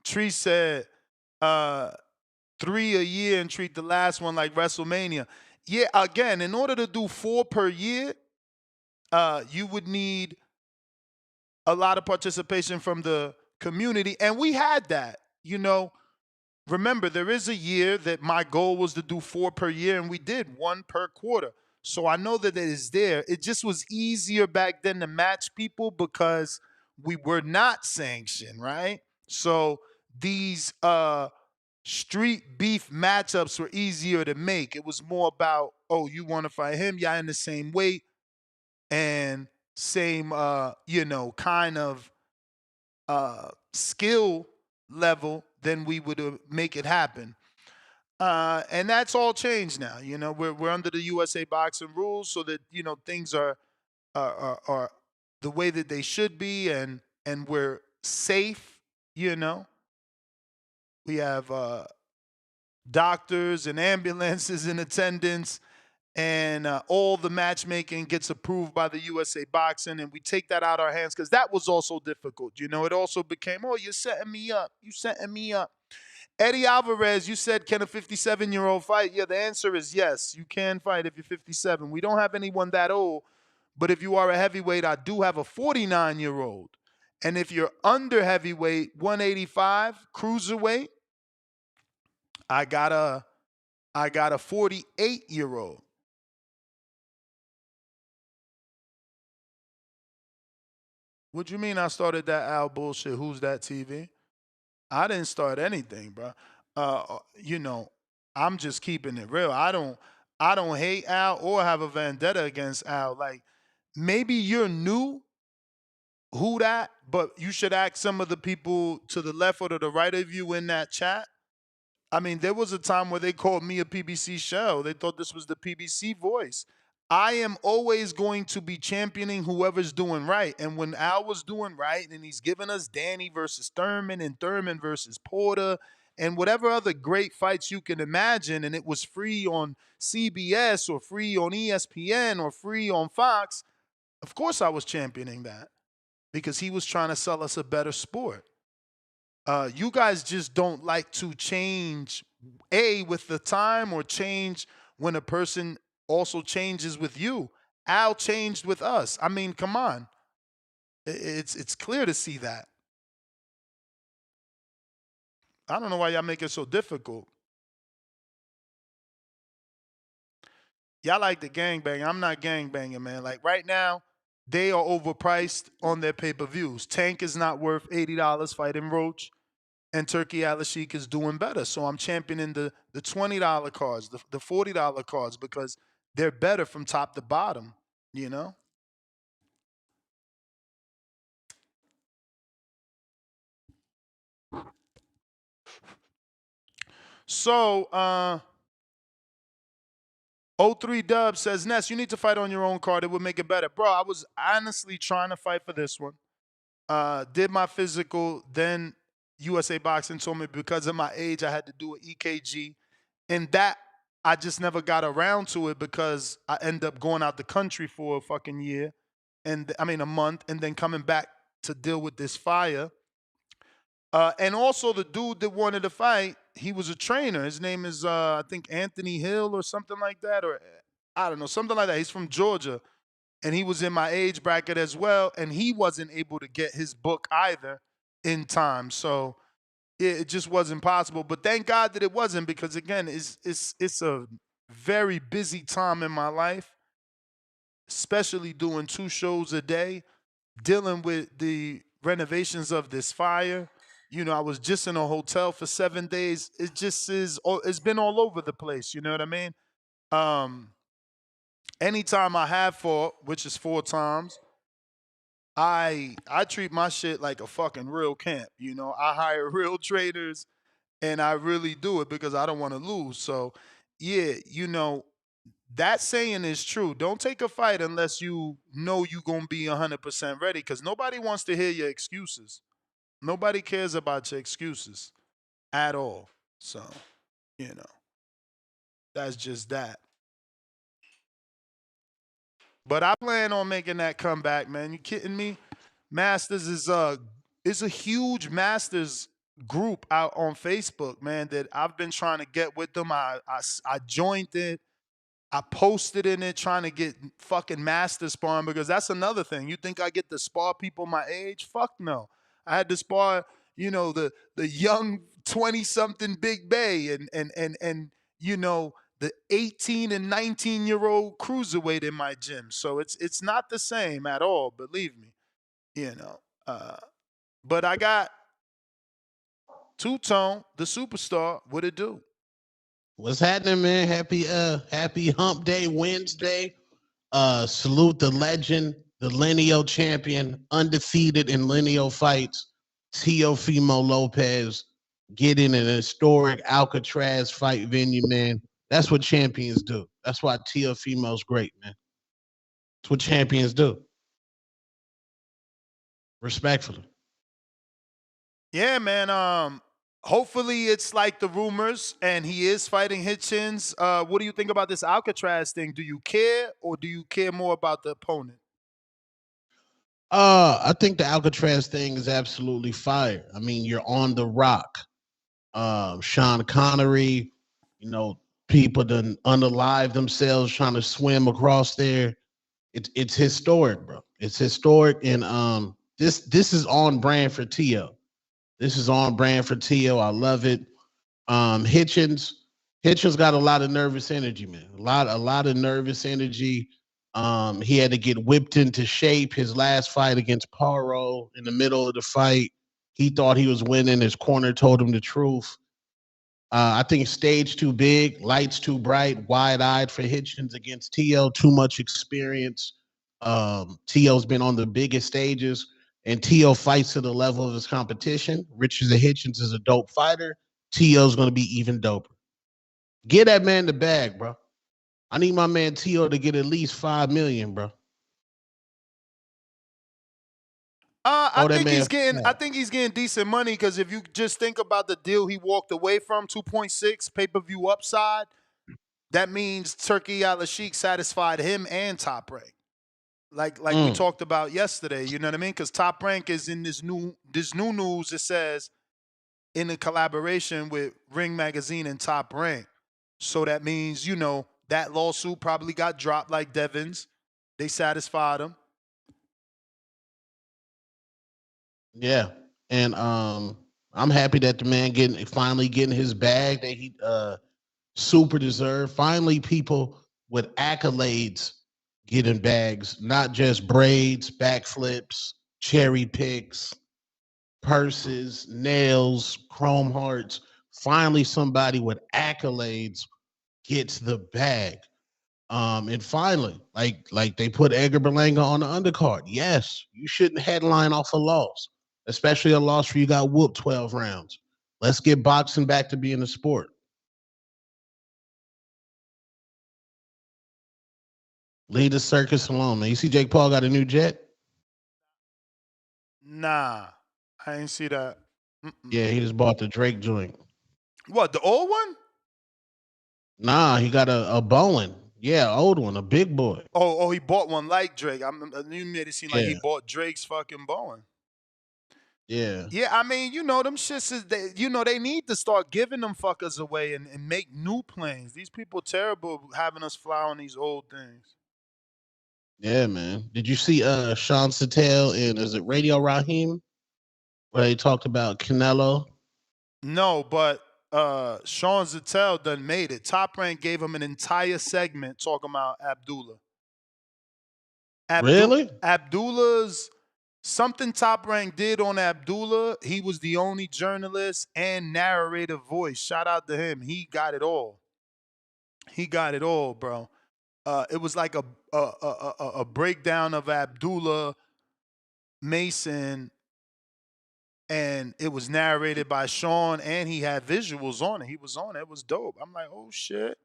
[SPEAKER 7] Tree said 3 a year and treat the last one like WrestleMania. Yeah, again, in order to do 4 per year, you would need a lot of participation from the community. And we had that. Remember, there is a year that my goal was to do 4 per year, and we did 1 per quarter. So I know that it is there. It just was easier back then to match people because we were not sanctioned, right? So these street beef matchups were easier to make. It was more about, oh, you want to fight him? Y'all in the same weight and same, kind of skill level, then we would make it happen. And that's all changed now. We're under the USA boxing rules, so that things are the way that they should be, and we're safe. We have doctors and ambulances in attendance, and all the matchmaking gets approved by the USA Boxing, and we take that out of our hands because that was also difficult. It also became, oh, you're setting me up. You setting me up. Eddie Alvarez, you said, can a 57-year-old fight? Yeah, the answer is yes. You can fight if you're 57. We don't have anyone that old, but if you are a heavyweight, I do have a 49-year-old. And if you're under heavyweight, 185, cruiserweight, I got a 48-year-old. What you mean I started that Al bullshit? Who's that TV? I didn't start anything, bro. I'm just keeping it real. I don't hate Al or have a vendetta against Al. Like, maybe you're new, who that, but you should ask some of the people to the left or to the right of you in that chat. I mean, there was a time where they called me a PBC shell. They thought this was the PBC voice. I am always going to be championing whoever's doing right. And when Al was doing right, and he's giving us Danny versus Thurman and Thurman versus Porter and whatever other great fights you can imagine, and it was free on CBS or free on ESPN or free on Fox, of course I was championing that because he was trying to sell us a better sport. You guys just don't like to change with the time, or change when a person also changes with you. Al changed with us. I mean, come on. It's clear to see that. I don't know why y'all make it so difficult. Y'all like the gangbang. I'm not gangbanging, man. Like right now, they are overpriced on their pay-per-views. Tank is not worth $80 fighting Roach. And Turkey Al-Sheikh is doing better. So I'm championing the $20 cards, the $40 cards, because they're better from top to bottom, So, 03 Dub says, Ness, you need to fight on your own card. It would make it better. Bro, I was honestly trying to fight for this one. Did my physical, then USA Boxing told me because of my age, I had to do an EKG. And that, I just never got around to it because I end up going out the country for a fucking year. A month, and then coming back to deal with this fire. And also the dude that wanted to fight, he was a trainer. His name is, I think, Anthony Hill or something like that. Or I don't know, something like that. He's from Georgia. And he was in my age bracket as well, and he wasn't able to get his book either in time. So it just wasn't possible. But thank God that it wasn't, because again, it's a very busy time in my life, especially doing 2 shows a day, dealing with the renovations of this fire, I was just in a hotel for 7 days. It just is. It's been all over the place. You know what I mean? Um, anytime I have fought, which is 4 times, I treat my shit like a fucking real camp. I hire real traders, and I really do it because I don't want to lose. So, yeah, that saying is true. Don't take a fight unless you know you're going to be 100% ready, because nobody wants to hear your excuses. Nobody cares about your excuses at all. So, you know, that's just that. But I plan on making that comeback, man. You kidding me? Masters is a huge Masters group out on Facebook, man, that I've been trying to get with them. I joined it. I posted in it trying to get fucking master sparring, because that's another thing. You think I get to spar people my age? Fuck no. I had to spar, the young 20 something Big Bay and the 18 and 19-year-old cruiserweight in my gym. So it's not the same at all, believe me. You know. But I got Two Tone, the superstar. What it do?
[SPEAKER 3] What's happening, man? Happy Hump Day Wednesday. Salute the legend, the lineal champion, undefeated in lineal fights, Teofimo Lopez, getting an historic Alcatraz fight venue, man. That's what champions do. That's why Teofimo's great, man. That's what champions do. Respectfully.
[SPEAKER 7] Yeah, man. Hopefully it's like the rumors, and he is fighting Hitchens. What do you think about this Alcatraz thing? Do you care, or do you care more about the opponent?
[SPEAKER 3] I think the Alcatraz thing is absolutely fire. I mean, you're on the rock. Sean Connery, people done unalive themselves trying to swim across there. It's historic, bro. It's historic, and this is on brand for Tio. This is on brand for Tio. I love it. Hitchens got a lot of nervous energy, man. A lot of nervous energy. He had to get whipped into shape. His last fight against Paro, in the middle of the fight, he thought he was winning. His corner told him the truth. I think stage too big, lights too bright, wide-eyed for Hitchens against Tio. Too much experience. Tio's been on the biggest stages, and Tio fights to the level of his competition. Richard Hitchens is a dope fighter. Tio's going to be even doper. Get that man the bag, bro. I need my man Tio to get at least $5 million, bro.
[SPEAKER 7] I think he's getting decent money, because if you just think about the deal he walked away from, 2.6 pay-per-view upside, that means Turkey Al-Sheikh satisfied him and Top Rank. Like we talked about yesterday, you know what I mean? Because Top Rank is in this new news. It says in a collaboration with Ring Magazine and Top Rank. So that means, that lawsuit probably got dropped like Devon's. They satisfied him.
[SPEAKER 3] Yeah. And I'm happy that the man finally getting his bag that he super deserved. Finally, people with accolades getting bags, not just braids, backflips, cherry picks, purses, nails, chrome hearts. Finally, somebody with accolades gets the bag. And finally, like they put Edgar Berlanga on the undercard. Yes, you shouldn't headline off a loss, especially a loss where you got whooped 12 rounds. Let's get boxing back to being a sport. Leave the circus alone, man. You see Jake Paul got a new jet?
[SPEAKER 7] Nah, I ain't see that.
[SPEAKER 3] Yeah, he just bought the Drake joint.
[SPEAKER 7] What, the old one?
[SPEAKER 3] Nah, he got a Boeing. Yeah, old one, a big boy.
[SPEAKER 7] Oh, he bought one like Drake. You made it seem like he bought Drake's fucking Boeing.
[SPEAKER 3] Yeah.
[SPEAKER 7] Yeah, I mean, them shits is they need to start giving them fuckers away and make new planes. These people terrible having us fly on these old things.
[SPEAKER 3] Yeah, man. Did you see Sean Sattel in, is it Radio Raheem, where they talked about Canelo?
[SPEAKER 7] No, but Sean Zattel done made it. Top Rank gave him an entire segment talking about Abdullah.
[SPEAKER 3] Really?
[SPEAKER 7] Abdullah's Something Top Rank did on Abdullah, he was the only journalist and narrator voice. Shout out to him. He got it all. He got it all, bro. It was like a breakdown of Abdullah Mason, and it was narrated by Sean, and he had visuals on it. He was on it. It was dope. I'm like, oh shit.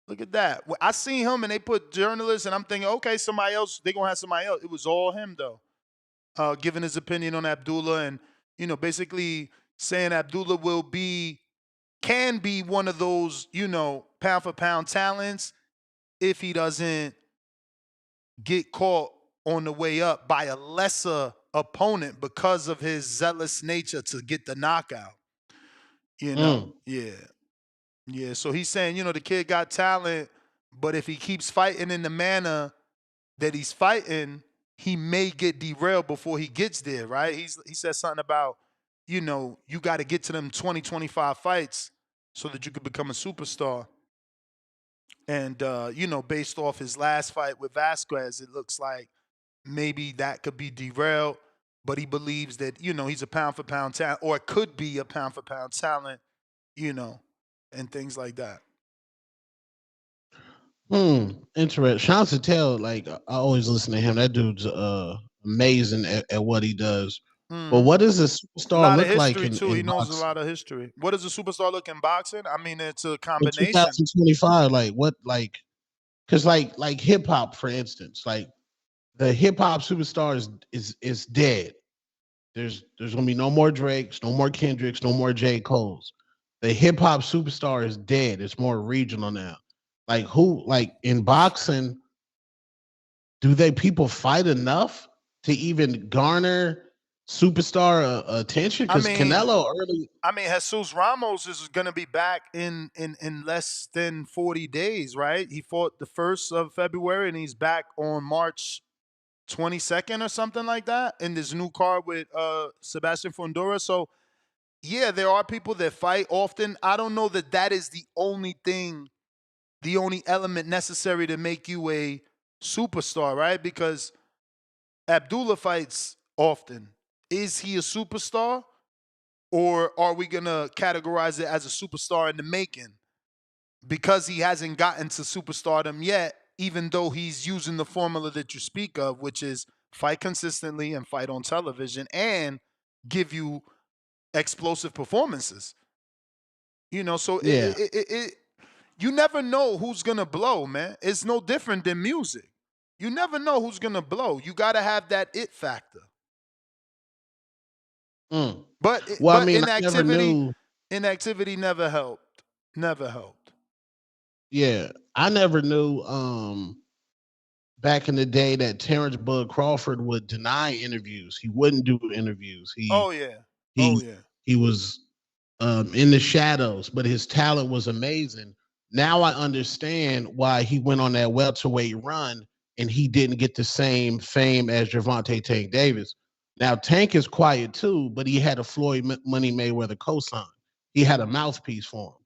[SPEAKER 7] Look at that. I seen him and they put journalists, and I'm thinking, okay, somebody else, they're going to have somebody else. It was all him, though, giving his opinion on Abdullah and, basically saying Abdullah can be one of those, pound for pound talents if he doesn't get caught on the way up by a lesser opponent because of his zealous nature to get the knockout. Yeah. Yeah, so he's saying, the kid got talent, but if he keeps fighting in the manner that he's fighting, he may get derailed before he gets there, right? He said something about, you got to get to them 20, 25 fights so that you could become a superstar. And, based off his last fight with Vasquez, it looks like maybe that could be derailed, but he believes that, he's a pound for pound talent, or it could be a pound for pound talent, and things like that.
[SPEAKER 3] Interesting. Sean Tell, like I always listen to him. That dude's amazing at what he does. But what does a
[SPEAKER 7] A
[SPEAKER 3] superstar
[SPEAKER 7] lot of
[SPEAKER 3] look like
[SPEAKER 7] history,
[SPEAKER 3] in,
[SPEAKER 7] too. He
[SPEAKER 3] in
[SPEAKER 7] knows a
[SPEAKER 3] boxing?
[SPEAKER 7] lot of history. What does a superstar look in boxing? I mean, it's a
[SPEAKER 3] In
[SPEAKER 7] combination.
[SPEAKER 3] 2025, like what, like, because like hip hop, for instance, like the hip hop superstar is dead. There's gonna be no more Drakes, no more Kendricks, no more J. Cole's. The hip hop superstar is dead. It's more regional now. Like who, like in boxing, do people fight enough to even garner superstar attention?
[SPEAKER 7] I
[SPEAKER 3] Because
[SPEAKER 7] mean,
[SPEAKER 3] Canelo early,
[SPEAKER 7] Jesus Ramos is going to be back in less than 40 days, right? He fought the 1st of February, and he's back on March 22nd or something like that in this new card with Sebastian Fundora. So, yeah, there are people that fight often. I don't know that is the only element necessary to make you a superstar, right? Because Abdullah fights often. Is he a superstar? Or are we going to categorize it as a superstar in the making? Because he hasn't gotten to superstardom yet, even though he's using the formula that you speak of, which is fight consistently and fight on television and give you explosive performances. So
[SPEAKER 3] yeah.
[SPEAKER 7] you never know who's going to blow, man. It's no different than music. You never know who's going to blow. You got to have that it factor. But
[SPEAKER 3] Well, I mean, I never
[SPEAKER 7] inactivity
[SPEAKER 3] knew.
[SPEAKER 7] never helped. Never helped.
[SPEAKER 3] Yeah, I never knew. Back in the day, that Terrence Bud Crawford would deny interviews. He wouldn't do interviews.
[SPEAKER 7] Oh yeah.
[SPEAKER 3] He he was in the shadows, but his talent was amazing. Now I understand why he went on that welterweight run and he didn't get the same fame as Gervonta Tank Davis. Now Tank is quiet too, but he had a Floyd Money Mayweather cosign. He had a mouthpiece for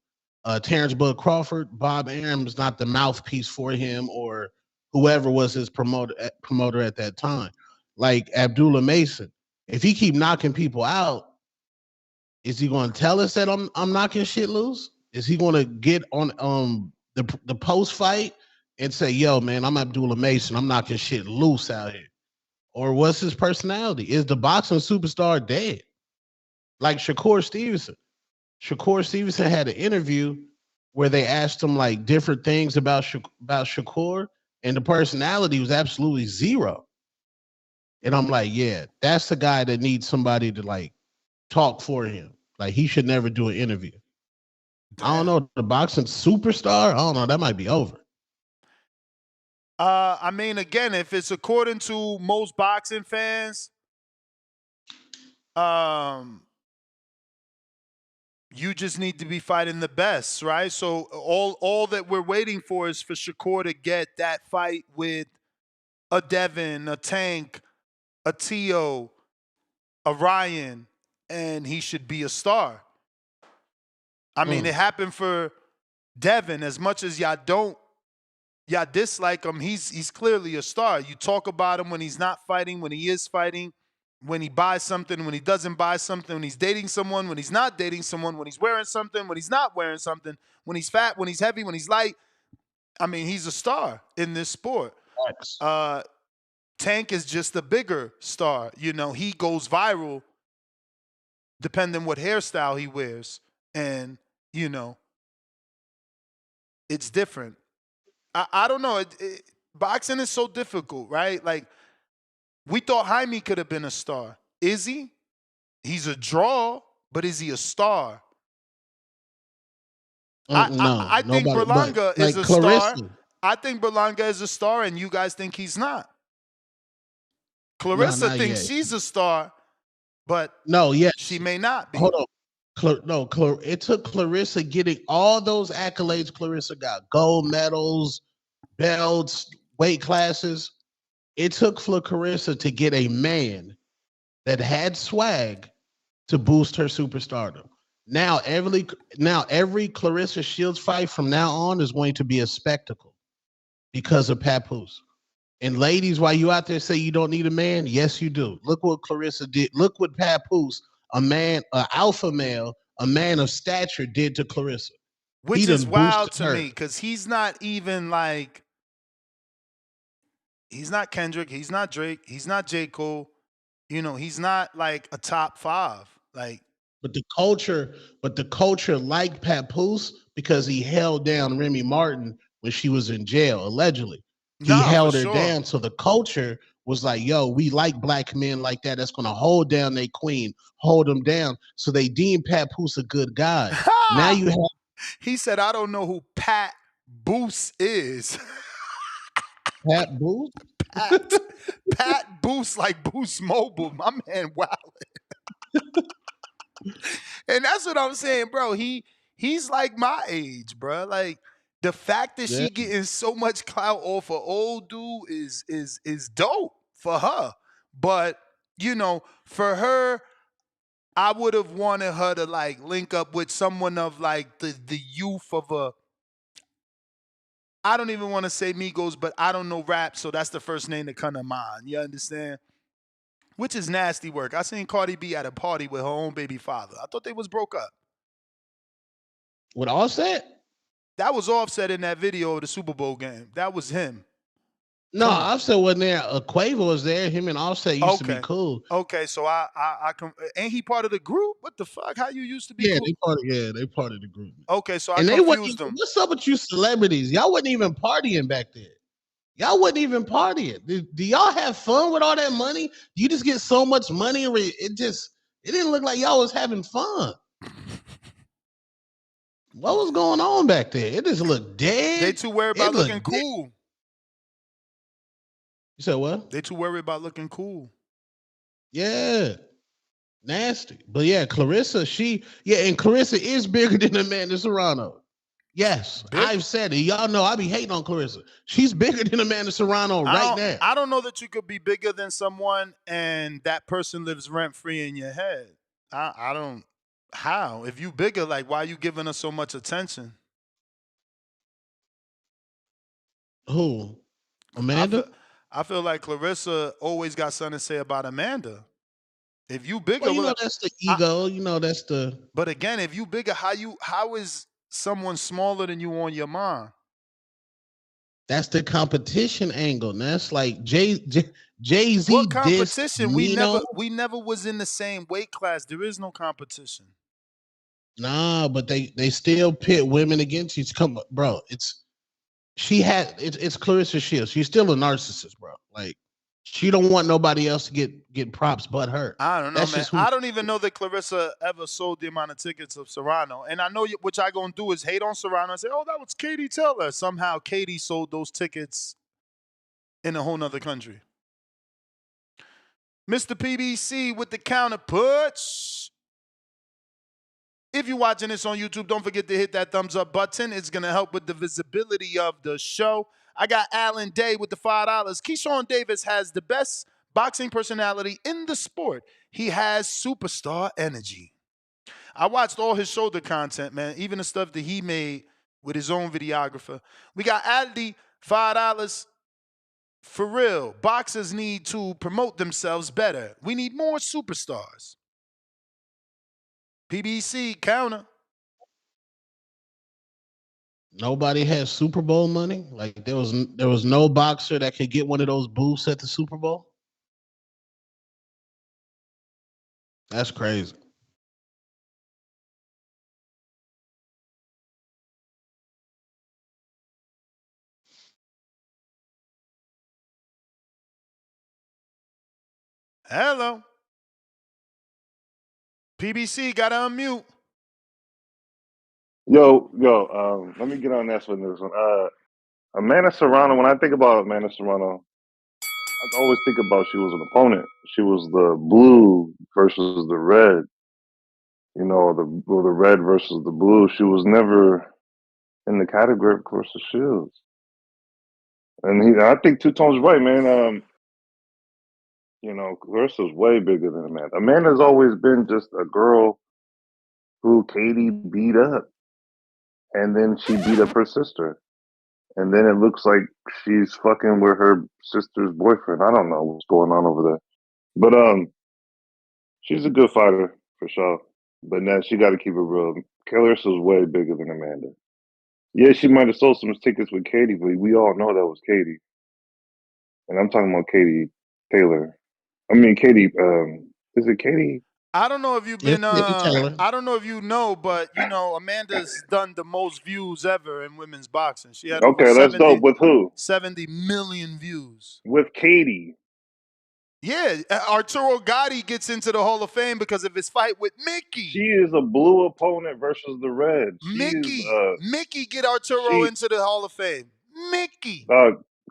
[SPEAKER 3] him. Terrence Bud Crawford, Bob Arum's not the mouthpiece for him, or whoever was his promoter at that time. Like Abdullah Mason, if he keep knocking people out, is he going to tell us that I'm knocking shit loose? Is he going to get on the post fight and say, "Yo, man, I'm Abdullah Mason. I'm knocking shit loose out here"? Or what's his personality? Is the boxing superstar dead? Like Shakur Stevenson. Shakur Stevenson had an interview where they asked him like different things about Shakur, and the personality was absolutely zero. And I'm like, yeah, that's the guy that needs somebody to like talk for him. Like he should never do an interview. Damn. I don't know, the boxing superstar. I don't know. That might be over.
[SPEAKER 7] I mean, again, if it's according to most boxing fans, you just need to be fighting the best, right? So all that we're waiting for is for Shakur to get that fight with a Devin, a Tank, a Tio, a Ryan, and he should be a star. I mean, it happened for Devin. As much as y'all dislike him, he's clearly a star. You talk about him when he's not fighting, when he is fighting. when he buys something, when he doesn't buy something, when he's dating someone, when he's not dating someone, when he's wearing something, when he's not wearing something, when he's fat, when he's heavy, when he's light. I mean, he's a star in this sport. Tank is just a bigger star. You know, he goes viral depending what hairstyle he wears. And, you know, it's different. I don't know. Boxing is so difficult, right? Like, we thought Jaime could have been a star. Is he? He's a draw, but is he a star?
[SPEAKER 3] No,
[SPEAKER 7] I think
[SPEAKER 3] nobody. But
[SPEAKER 7] Berlanga
[SPEAKER 3] like
[SPEAKER 7] is a
[SPEAKER 3] Clarissa,
[SPEAKER 7] star. I think Berlanga is a star, and you guys think he's not.
[SPEAKER 3] no,
[SPEAKER 7] Clarissa
[SPEAKER 3] not
[SPEAKER 7] thinks
[SPEAKER 3] yet.
[SPEAKER 7] she's a star, but
[SPEAKER 3] No, yes.
[SPEAKER 7] she may not be.
[SPEAKER 3] Hold on. It took Clarissa getting all those accolades. Clarissa got gold medals, belts, weight classes. It took for Clarissa to get a man that had swag to boost her superstardom. Now every Clarissa Shields fight from now on is going to be a spectacle because of Papoose. And ladies, while you out there say you don't need a man, yes, you do. Look what Clarissa did. Look what Papoose, an alpha male, a man of stature, did to Clarissa.
[SPEAKER 7] Which is wild to me because he's not even like, he's not Kendrick, he's not Drake, he's not J. Cole. You know, he's not like a top 5. Like,
[SPEAKER 3] but the culture liked Papoose because he held down Remy Martin when she was in jail, allegedly. He held her down. So the culture was like, yo, we like black men like that. That's going to hold down their queen, hold them down. So they deemed Papoose a good guy. Now you have.
[SPEAKER 7] He said, I don't know who Pat Boost is.
[SPEAKER 3] Pat Boost?
[SPEAKER 7] Pat Boost, like Boost Mobile. My man, wow. And that's what I'm saying, bro. He's like my age, bro. Like, the fact that she getting so much clout off of old dude is dope for her. But, you know, for her, I would have wanted her to like link up with someone of like the youth of a, I don't even want to say Migos, but I don't know rap, so that's the first name that come to mind. You understand? Which is nasty work. I seen Cardi B at a party with her own baby father. I thought they was broke up.
[SPEAKER 3] With Offset?
[SPEAKER 7] That was Offset in that video of the Super Bowl game. That was him.
[SPEAKER 3] No, Offset wasn't there. Quavo was there. Him and Offset used to be cool.
[SPEAKER 7] Okay, so I ain't he part of the group? What the fuck? How you used to be?
[SPEAKER 3] Yeah,
[SPEAKER 7] cool?
[SPEAKER 3] they part of the group.
[SPEAKER 7] Okay, so
[SPEAKER 3] and
[SPEAKER 7] I confused them.
[SPEAKER 3] What's up with you celebrities? Y'all wasn't even partying back then. Y'all wasn't even partying. Do y'all have fun with all that money? You just get so much money, it didn't look like y'all was having fun. What was going on back there? It just looked dead.
[SPEAKER 7] They too worried about looking cool.
[SPEAKER 3] Dead. You said what?
[SPEAKER 7] They too worried about looking cool.
[SPEAKER 3] Yeah. Nasty. But yeah, Clarissa, and Clarissa is bigger than Amanda Serrano. Yes, I've said it. Y'all know I be hating on Clarissa. She's bigger than Amanda Serrano right now.
[SPEAKER 7] I don't know that you could be bigger than someone and that person lives rent-free in your head. I don't. How? If you bigger, like, why are you giving us so much attention?
[SPEAKER 3] Who? Amanda?
[SPEAKER 7] I feel like Clarissa always got something to say about Amanda. If you bigger,
[SPEAKER 3] well, that's the ego. That's the.
[SPEAKER 7] But again, if you bigger, how is someone smaller than you on your mind?
[SPEAKER 3] That's the competition angle. And that's like Jay-Z.
[SPEAKER 7] What competition? We never was in the same weight class. There is no competition.
[SPEAKER 3] Nah, but they still pit women against each. Come, bro. It's Clarissa Shields. She's still a narcissist, bro. Like, she don't want nobody else to get props but her.
[SPEAKER 7] I don't know, man. I don't even know that Clarissa ever sold the amount of tickets of Serrano. And I know what y'all gonna do is hate on Serrano and say, oh, that was Katie Taylor. Somehow Katie sold those tickets in a whole nother country. Mr. PBC with the counter punch. If you're watching this on YouTube, don't forget to hit that thumbs up button. It's going to help with the visibility of the show. I got Alan Day with the $5. Keyshawn Davis has the best boxing personality in the sport. He has superstar energy. I watched all his shoulder content, man, even the stuff that he made with his own videographer. We got Aldi, $5. For real, boxers need to promote themselves better. We need more superstars. PBC counter.
[SPEAKER 3] Nobody has Super Bowl money. Like there was no boxer that could get one of those booths at the Super Bowl. That's crazy.
[SPEAKER 7] Hello. PBC got to unmute.
[SPEAKER 21] Yo, let me get on this one. Amanda Serrano. When I think about Amanda Serrano, I always think about she was an opponent. She was the blue versus the red. The red versus the blue. She was never in the category of Clarissa Shields. And I think Two Tone's right, man. Clarissa's way bigger than Amanda. Amanda's always been just a girl who Katie beat up, and then she beat up her sister, and then it looks like she's fucking with her sister's boyfriend. I don't know what's going on over there, but she's a good fighter for sure. But now she got to keep it real. Clarissa's way bigger than Amanda. Yeah, she might have sold some tickets with Katie, but we all know that was Katie. And I'm talking about Katie Taylor. I mean, Katie. Is it Katie?
[SPEAKER 7] I don't know if you've
[SPEAKER 3] It's
[SPEAKER 7] been.
[SPEAKER 3] Katie Taylor.
[SPEAKER 7] I don't know if you know, but Amanda's done the most views ever in women's boxing. She had over
[SPEAKER 21] Okay, that's dope. With who?
[SPEAKER 7] 70 million views.
[SPEAKER 21] With Katie.
[SPEAKER 7] Yeah, Arturo Gatti gets into the Hall of Fame because of his fight with Mickey.
[SPEAKER 21] She is a blue opponent versus the red.
[SPEAKER 7] Mickey get Arturo into the Hall of Fame. Mickey.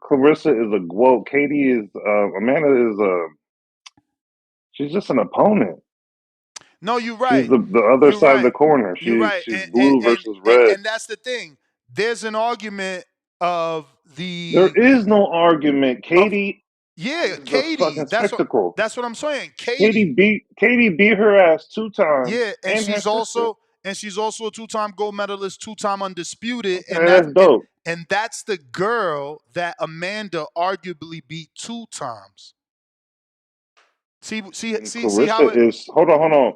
[SPEAKER 21] Clarissa is Katie is Amanda is she's just an opponent.
[SPEAKER 7] No, you're right.
[SPEAKER 21] She's the other side of the corner.
[SPEAKER 7] You're right.
[SPEAKER 21] She's blue versus red.
[SPEAKER 7] And that's the thing. There's an argument of the.
[SPEAKER 21] There is no argument. Katie.
[SPEAKER 7] Katie.
[SPEAKER 21] Fucking spectacle.
[SPEAKER 7] That's what I'm saying.
[SPEAKER 21] Katie beat her ass 2 times.
[SPEAKER 7] Yeah, and she's also a 2-time gold medalist, 2-time undisputed,
[SPEAKER 21] and that's dope.
[SPEAKER 7] And that's the girl that Amanda arguably beat 2 times. See how it
[SPEAKER 21] is. Hold on.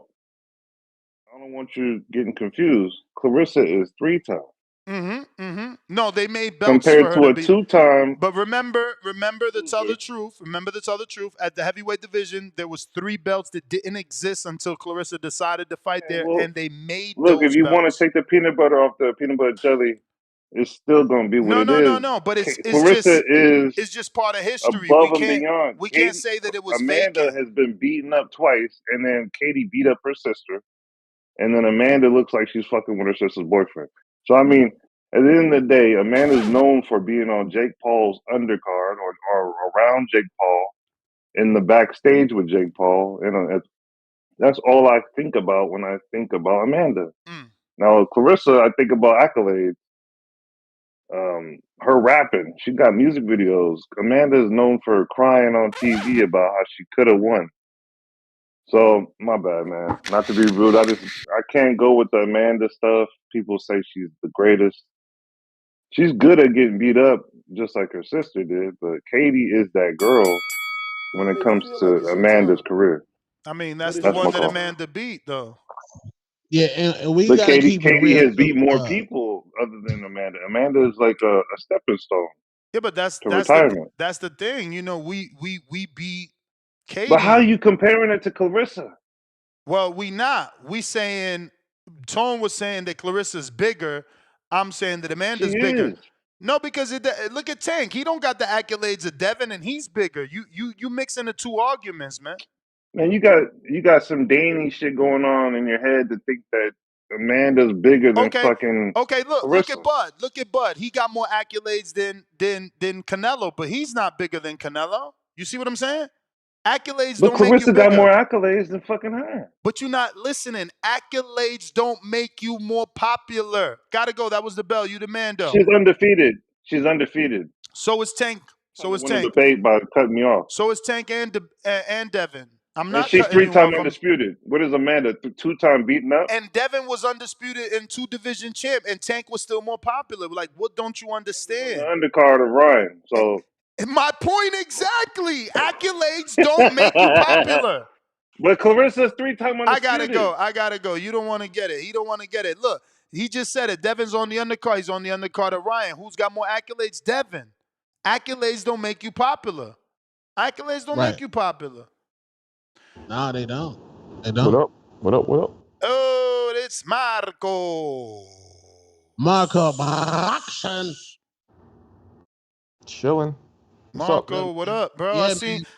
[SPEAKER 21] I don't want you getting confused. Clarissa is 3 times.
[SPEAKER 7] No, they made belts
[SPEAKER 21] compared
[SPEAKER 7] for her
[SPEAKER 21] to a 2-time.
[SPEAKER 7] But remember to tell the truth. Remember to tell the truth. At the heavyweight division, there was 3 belts that didn't exist until Clarissa decided to fight there, and they made.
[SPEAKER 21] Look,
[SPEAKER 7] those
[SPEAKER 21] if you
[SPEAKER 7] belts.
[SPEAKER 21] want to take the peanut butter off the peanut butter jelly, it's still gonna be what it is.
[SPEAKER 7] No. But
[SPEAKER 21] Clarissa
[SPEAKER 7] it's just part of history.
[SPEAKER 21] Above and beyond.
[SPEAKER 7] We can't say that it was
[SPEAKER 21] Amanda
[SPEAKER 7] vacant.
[SPEAKER 21] has been beaten up twice, and then Katie beat up her sister, and then Amanda looks like she's fucking with her sister's boyfriend. So I mean, at the end of the day, Amanda's known for being on Jake Paul's undercard or around Jake Paul, in the backstage with Jake Paul, and that's all I think about when I think about Amanda. Now, Clarissa, I think about accolades. Her rapping, she got music videos. Amanda is known for crying on TV about how she could have won. So my bad, man. Not to be rude, I can't go with the Amanda stuff. People say she's the greatest. She's good at getting beat up, just like her sister did. But Katie is that girl when it comes to Amanda's career.
[SPEAKER 7] I mean, that's the one that Amanda beat, though.
[SPEAKER 3] Yeah, and we got to keep it real.
[SPEAKER 21] Katie has beat more people other than Amanda. Amanda is like a stepping stone.
[SPEAKER 7] Yeah, but that's
[SPEAKER 21] retirement.
[SPEAKER 7] That's the thing. We beat Katie.
[SPEAKER 21] But how are you comparing it to Clarissa?
[SPEAKER 7] Well, we saying Tone was saying that Clarissa's bigger. I'm saying that Amanda's bigger. No, because look at Tank. He don't got the accolades of Devin, and he's bigger. You mixing the 2 arguments, man.
[SPEAKER 21] Man, you got some Danny shit going on in your head to think that Amanda's bigger than fucking.
[SPEAKER 7] Okay, look
[SPEAKER 21] Clarissa.
[SPEAKER 7] at Bud. Look at Bud. He got more accolades than Canelo, but he's not bigger than Canelo. You see what I'm saying? Accolades don't make you bigger.
[SPEAKER 21] But Clarissa got more accolades than fucking her.
[SPEAKER 7] But you're not listening. Accolades don't make you more popular. Gotta go. That was the bell. You the man, though.
[SPEAKER 21] She's undefeated.
[SPEAKER 7] So is Tank.
[SPEAKER 21] Debate by cutting me off.
[SPEAKER 7] So is Tank and Devin. I'm not.
[SPEAKER 21] And she's 3-time undisputed. What is Amanda? 2-time beaten up.
[SPEAKER 7] And Devin was undisputed and 2 division champ, and Tank was still more popular. Like, what don't you understand?
[SPEAKER 21] The undercard of Ryan. So
[SPEAKER 7] My point exactly. Accolades don't make you popular.
[SPEAKER 21] But Clarissa's 3-time undisputed.
[SPEAKER 7] I gotta go. You don't want to get it. He don't want to get it. Look, he just said it. Devin's on the undercard. He's on the undercard of Ryan. Who's got more accolades? Devin. Accolades don't make you popular. Accolades don't
[SPEAKER 3] Right.
[SPEAKER 7] make you popular.
[SPEAKER 3] No, they don't. They
[SPEAKER 5] What
[SPEAKER 3] don't.
[SPEAKER 5] up? What up? What up?
[SPEAKER 7] Oh, it's Marco.
[SPEAKER 3] Marco Boxon.
[SPEAKER 5] Chilling. What's up?
[SPEAKER 7] Marco, what up, bro?
[SPEAKER 3] Yeah,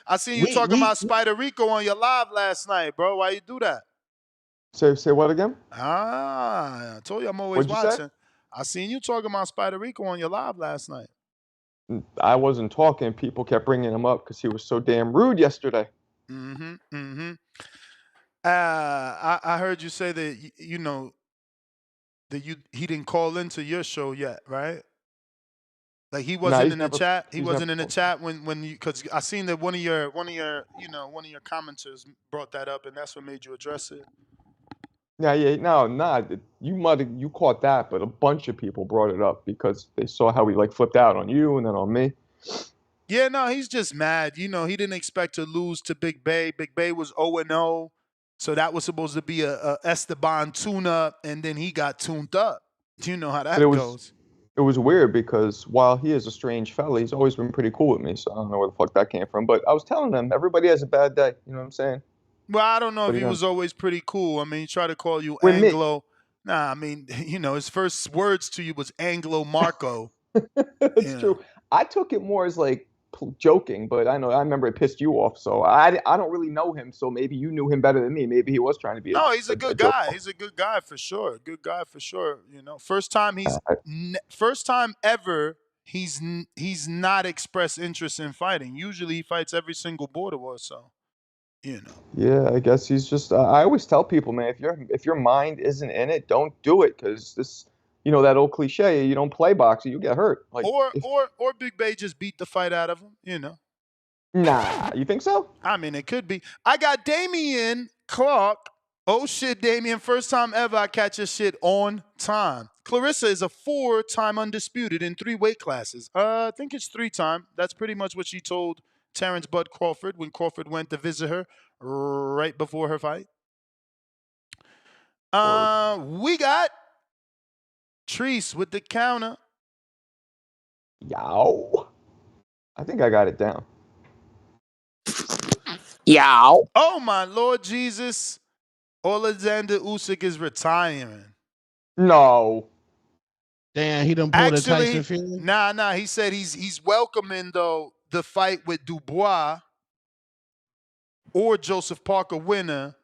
[SPEAKER 7] I seen you talking about Spider Rico on your live last night, bro. Why you do that?
[SPEAKER 5] Say what again?
[SPEAKER 7] I told you I'm always
[SPEAKER 5] What'd you say?
[SPEAKER 7] watching. I seen you talking about Spider Rico on your live last night.
[SPEAKER 5] I wasn't talking. People kept bringing him up because he was so damn rude yesterday.
[SPEAKER 7] I heard you say that you know that he didn't call into your show yet, right? Like he wasn't in the chat. He wasn't in the chat when you, because I seen that one of your commenters brought that up, and that's what made you address it.
[SPEAKER 5] Yeah, no, you caught that, but a bunch of people brought it up because they saw how he like flipped out on you and then on me.
[SPEAKER 7] Yeah, no, he's just mad. You know, he didn't expect to lose to Big Bay. Big Bay was 0-0, so that was supposed to be a Esteban tune-up, and then he got tuned up. You know how that goes.
[SPEAKER 5] It was weird because while he is a strange fella, he's always been pretty cool with me. So I don't know where the fuck that came from. But I was telling them everybody has a bad day. You know what I'm saying?
[SPEAKER 7] Well, I don't know if he was always pretty cool. I mean, he tried to call you Anglo. Nah, I mean, you know, his first words to you was Anglo Marco.
[SPEAKER 5] It's true. I took it more as like joking, but I remember it pissed you off. So I don't really know him. So maybe you knew him better than me. Maybe he was trying to be.
[SPEAKER 7] No, he's a good guy. He's a good guy for sure. Good guy for sure. You know, first time ever he's not expressed interest in fighting. Usually he fights every single border war. So, you know.
[SPEAKER 5] Yeah, I guess he's just. I always tell people, man, if your mind isn't in it, don't do it, because this, you know, that old cliche, you don't play boxing, you get hurt. Like,
[SPEAKER 7] or Big Bay just beat the fight out of him. You know.
[SPEAKER 5] Nah, you think so?
[SPEAKER 7] I mean, it could be. I got Damian Clark. Oh shit, Damian! First time ever I catch your shit on time. Clarissa is a 4-time undisputed in 3 weight classes. I think it's 3-time. That's pretty much what she told Terrence Bud Crawford when Crawford went to visit her right before her fight. We got Treese with the counter.
[SPEAKER 5] Yow. I think I got it down.
[SPEAKER 7] Yow. Oh my Lord Jesus. Alexander Usyk is retiring.
[SPEAKER 5] No.
[SPEAKER 3] Damn, he done pulled a Tyson Fury?
[SPEAKER 7] Nah. He said he's welcoming though the fight with Dubois or Joseph Parker winner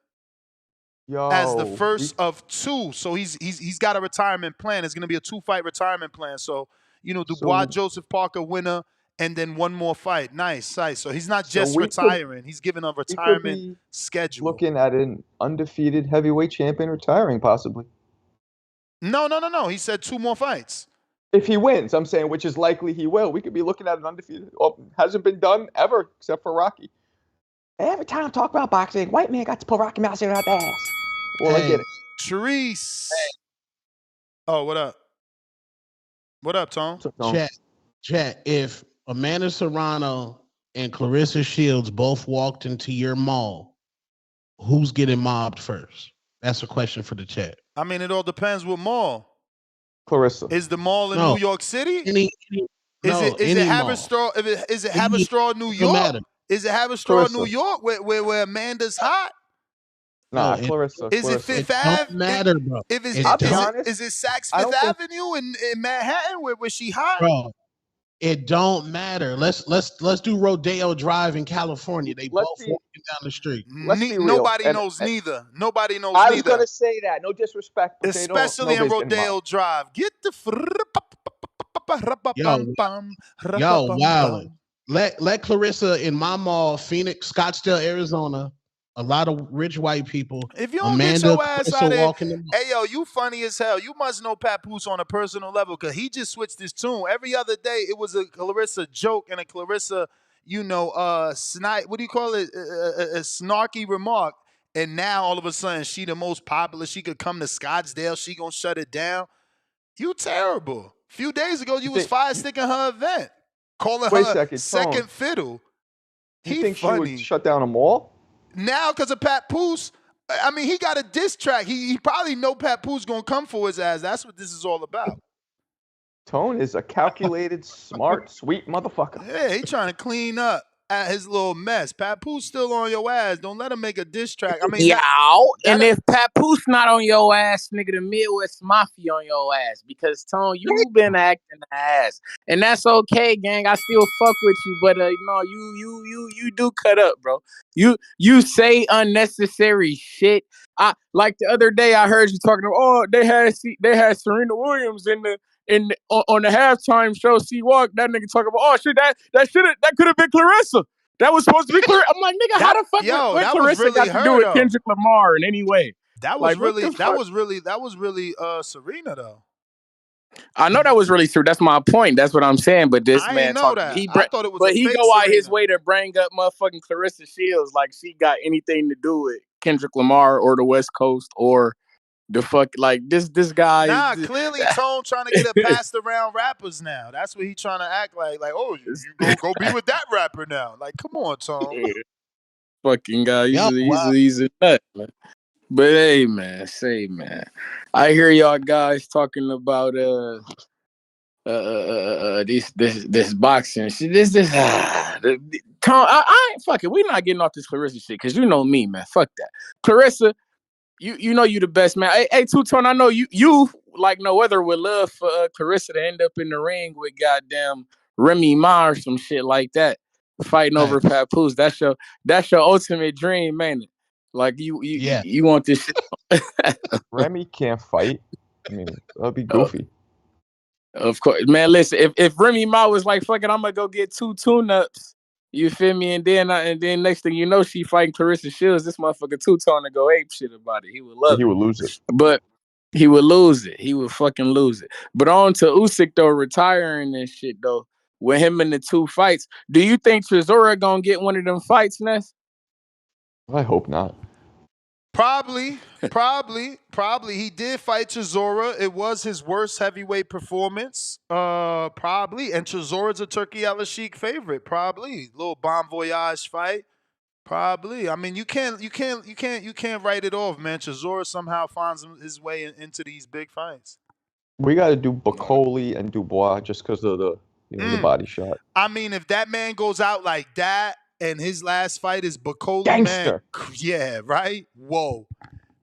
[SPEAKER 7] as the first of 2. So he's got a retirement plan. It's gonna be a 2-fight retirement plan. So you know Dubois, Joseph Parker winner, and then one more fight. Nice. So he's not just retiring. He's giving a retirement schedule.
[SPEAKER 5] Looking at an undefeated heavyweight champion retiring, possibly.
[SPEAKER 7] No. He said 2 more fights.
[SPEAKER 5] If he wins, I'm saying, which is likely he will. We could be looking at an undefeated. Oh, hasn't been done ever except for Rocky. Every time I talk about boxing, white man got to pull Rocky Mouse out the ass. Well, I get it.
[SPEAKER 7] Treese. Oh, what up? What up, Tom?
[SPEAKER 3] Chat. If Amanda Serrano and Clarissa Shields both walked into your mall, who's getting mobbed first? That's a question for the chat.
[SPEAKER 7] I mean, it all depends what mall.
[SPEAKER 5] Clarissa.
[SPEAKER 7] Is the mall in New York City?
[SPEAKER 3] Is it
[SPEAKER 7] Haverstraw? Is it Haverstraw, New York? Is it Haverstraw, New York, where Amanda's hot?
[SPEAKER 5] Nah, Clarissa.
[SPEAKER 7] Is it Fifth Ave?
[SPEAKER 3] Don't matter, bro.
[SPEAKER 7] Is it Saks Fifth Avenue in Manhattan where she hot?
[SPEAKER 3] Bro, it don't matter. Let's do Rodeo Drive in California. They both walking down the street.
[SPEAKER 7] Nobody knows neither. Nobody knows
[SPEAKER 5] I
[SPEAKER 7] neither.
[SPEAKER 5] was gonna say that. No disrespect, but
[SPEAKER 7] especially in Rodeo Drive. Get the
[SPEAKER 3] yo, wow. Let Clarissa in my mall, Phoenix, Scottsdale, Arizona. A lot of rich white people.
[SPEAKER 7] If you don't
[SPEAKER 3] Amanda,
[SPEAKER 7] get your ass out of
[SPEAKER 3] there,
[SPEAKER 7] hey yo, you funny as hell. You must know Papoose on a personal level because he just switched his tune. Every other day it was a Clarissa joke and a Clarissa, what do you call it? A snarky remark. And now all of a sudden she the most popular. She could come to Scottsdale. She gonna shut it down. You terrible. A few days ago you was fire sticking her event. calling
[SPEAKER 5] Wait a
[SPEAKER 7] her
[SPEAKER 5] second,
[SPEAKER 7] second
[SPEAKER 5] Tone.
[SPEAKER 7] fiddle.
[SPEAKER 5] You
[SPEAKER 7] He
[SPEAKER 5] think she would
[SPEAKER 7] funny.
[SPEAKER 5] shut down a mall?
[SPEAKER 7] Now because of Papoose, I mean, he got a diss track. He probably know Papoose gonna come for his ass. That's what this is all about.
[SPEAKER 5] Tone is a calculated, smart, sweet motherfucker.
[SPEAKER 7] Yeah, he trying to clean up at his little mess. Papoose still on your ass. Don't let him make a diss track. I mean,
[SPEAKER 14] And if Papoose not on your ass, nigga, the Midwest Mafia on your ass. Because Tone, you been acting ass, and that's okay, gang. I still fuck with you, but no, you do cut up, bro. You say unnecessary shit. I like the other day I heard you talking about. Oh, they had Serena Williams on the halftime show. C Walk, that nigga talking about. Oh shit, that could have been Clarissa. That was supposed to be Clarissa. I'm like, nigga, how the fuck what
[SPEAKER 7] that was
[SPEAKER 14] Clarissa
[SPEAKER 7] really
[SPEAKER 14] got to do
[SPEAKER 7] her
[SPEAKER 14] with
[SPEAKER 7] though.
[SPEAKER 14] Kendrick Lamar in any way?
[SPEAKER 7] That was
[SPEAKER 14] Like, what
[SPEAKER 7] really
[SPEAKER 14] the fuck?
[SPEAKER 7] that was really Serena though.
[SPEAKER 14] I know that was really true. That's my point. That's what I'm saying. But this
[SPEAKER 7] I
[SPEAKER 14] man
[SPEAKER 7] ain't know
[SPEAKER 14] talking,
[SPEAKER 7] that. I thought it was a
[SPEAKER 14] he
[SPEAKER 7] fake
[SPEAKER 14] go out his
[SPEAKER 7] Serena.
[SPEAKER 14] way to bring up motherfucking Clarissa Shields like she got anything to do with Kendrick Lamar or the West Coast or the fuck like this guy.
[SPEAKER 7] Nah, clearly Tone trying to get a passed around rappers now. That's what he trying to act like. Like, oh, you go be with that rapper now. Like, come on, Tone.
[SPEAKER 14] Fucking guy,
[SPEAKER 3] Yo, wow.
[SPEAKER 14] he's a nut, man. But hey, man, I hear y'all guys talking about this boxing shit. Tom, I ain't fuck it. We not getting off this Clarissa shit because you know me, man. Fuck that, Clarissa. You know you the best, man. Hey, Two-Tone, I know you like no other would love for Clarissa to end up in the ring with goddamn Remy Ma or some shit like that, fighting over Papoose. That's your ultimate dream, man. Like you want this shit.
[SPEAKER 5] Remy can't fight. I mean, that'd be goofy.
[SPEAKER 14] Of course, man. Listen, if Remy Ma was like, "Fuck it, I'm gonna go get 2 tune-ups," you feel me? And then next thing you know, she fighting Clarissa Shields. This motherfucker Two-Tone to go ape shit about it. He would love it.
[SPEAKER 5] He would lose it.
[SPEAKER 14] But he would lose it. He would fucking lose it. But on to Usyk though, retiring and shit though. With him in the 2 fights, do you think Chisora gonna get one of them fights, Ness?
[SPEAKER 5] I hope not.
[SPEAKER 7] Probably. He did fight Chisora. It was his worst heavyweight performance. Probably. And Chisora's a Turkey Al Sheik favorite. Probably. Little Bon Voyage fight. Probably. I mean, you can't write it off, man. Chisora somehow finds his way into these big fights.
[SPEAKER 5] We got to do Bacoli and Dubois just because of the the body shot.
[SPEAKER 7] I mean, if that man goes out like that and his last fight is Bacoli,
[SPEAKER 5] Gangster.
[SPEAKER 7] man, yeah, right? Whoa.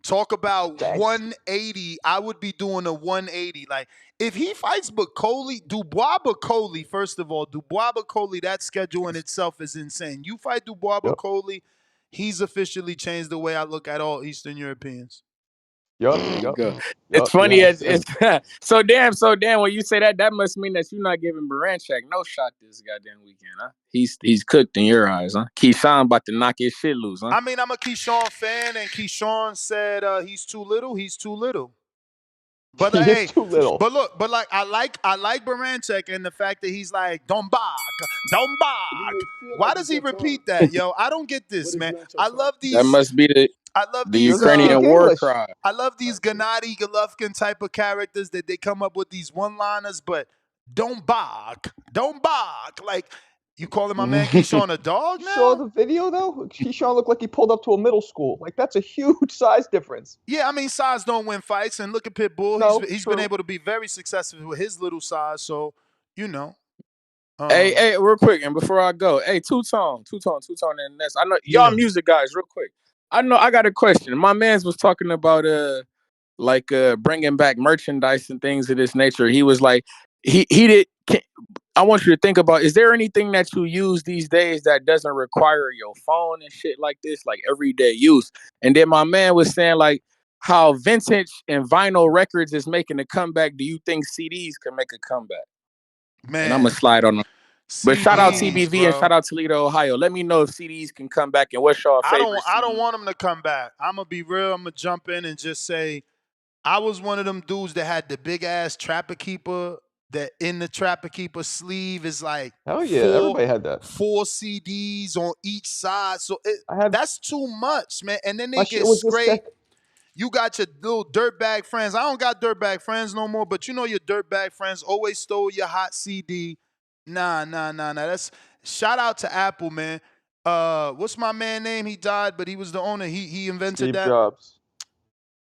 [SPEAKER 7] Talk about
[SPEAKER 5] Gangster.
[SPEAKER 7] 180. I would be doing a 180. Like, if he fights Bacoli, Dubois Bacoli, first of all, Dubois Bacoli, that schedule in itself is insane. You fight Dubois Bacoli, he's officially changed the way I look at all Eastern Europeans.
[SPEAKER 14] It's funny so damn when you say that must mean that you're not giving Baranchak no shot this goddamn weekend, huh? He's cooked in your eyes, huh? Keyshawn about to knock his shit loose, huh?
[SPEAKER 7] I mean, I'm a Keyshawn fan, and Keyshawn said he's too little. He's too little. But
[SPEAKER 5] He
[SPEAKER 7] hey,
[SPEAKER 5] is too little.
[SPEAKER 7] But look, but like I like Baranchak and the fact that he's like don't bark. Why does he repeat that, yo? I don't get this, man. I love these.
[SPEAKER 14] That must be the Ukrainian war cry.
[SPEAKER 7] I love these Gennady Golovkin type of characters that they come up with these one-liners, but don't bark. Like, you calling my man Keyshawn a dog now?
[SPEAKER 5] Saw the video though? Keyshawn looked like he pulled up to a middle school. Like, that's a huge size difference.
[SPEAKER 7] Yeah, I mean, size don't win fights, and look at Pitbull.
[SPEAKER 5] No,
[SPEAKER 7] he's been able to be very successful with his little size. So, you know.
[SPEAKER 14] Hey, real quick, and before I go, hey, Two-Tone, and Ness. I know y'all music guys, real quick. I know I got a question. My man's was talking about bringing back merchandise and things of this nature. He was like, I want you to think about, is there anything that you use these days that doesn't require your phone and shit like this, like everyday use? And then my man was saying like how vintage and vinyl records is making a comeback. Do you think CDs can make a comeback?
[SPEAKER 7] Man,
[SPEAKER 14] and I'm gonna slide on them. But shout out TBV
[SPEAKER 7] bro.
[SPEAKER 14] and shout out Toledo, Ohio. Let me know if CDs can come back and what's your favorite
[SPEAKER 7] I don't want them to come back. I'm going to be real. I'm going to jump in and just say I was one of them dudes that had the big-ass Trapper Keeper that in the Trapper Keeper sleeve is like
[SPEAKER 5] hell yeah, everybody had that.
[SPEAKER 7] 4 CDs on each side. So that's too much, man. And then they get scraped. You got your little dirtbag friends. I don't got dirtbag friends no more, but you know your dirtbag friends always stole your hot CD. Nah. That's shout out to Apple, man. What's my man name? He died, but he was the owner. He invented
[SPEAKER 5] Steve
[SPEAKER 7] that.
[SPEAKER 5] Jobs.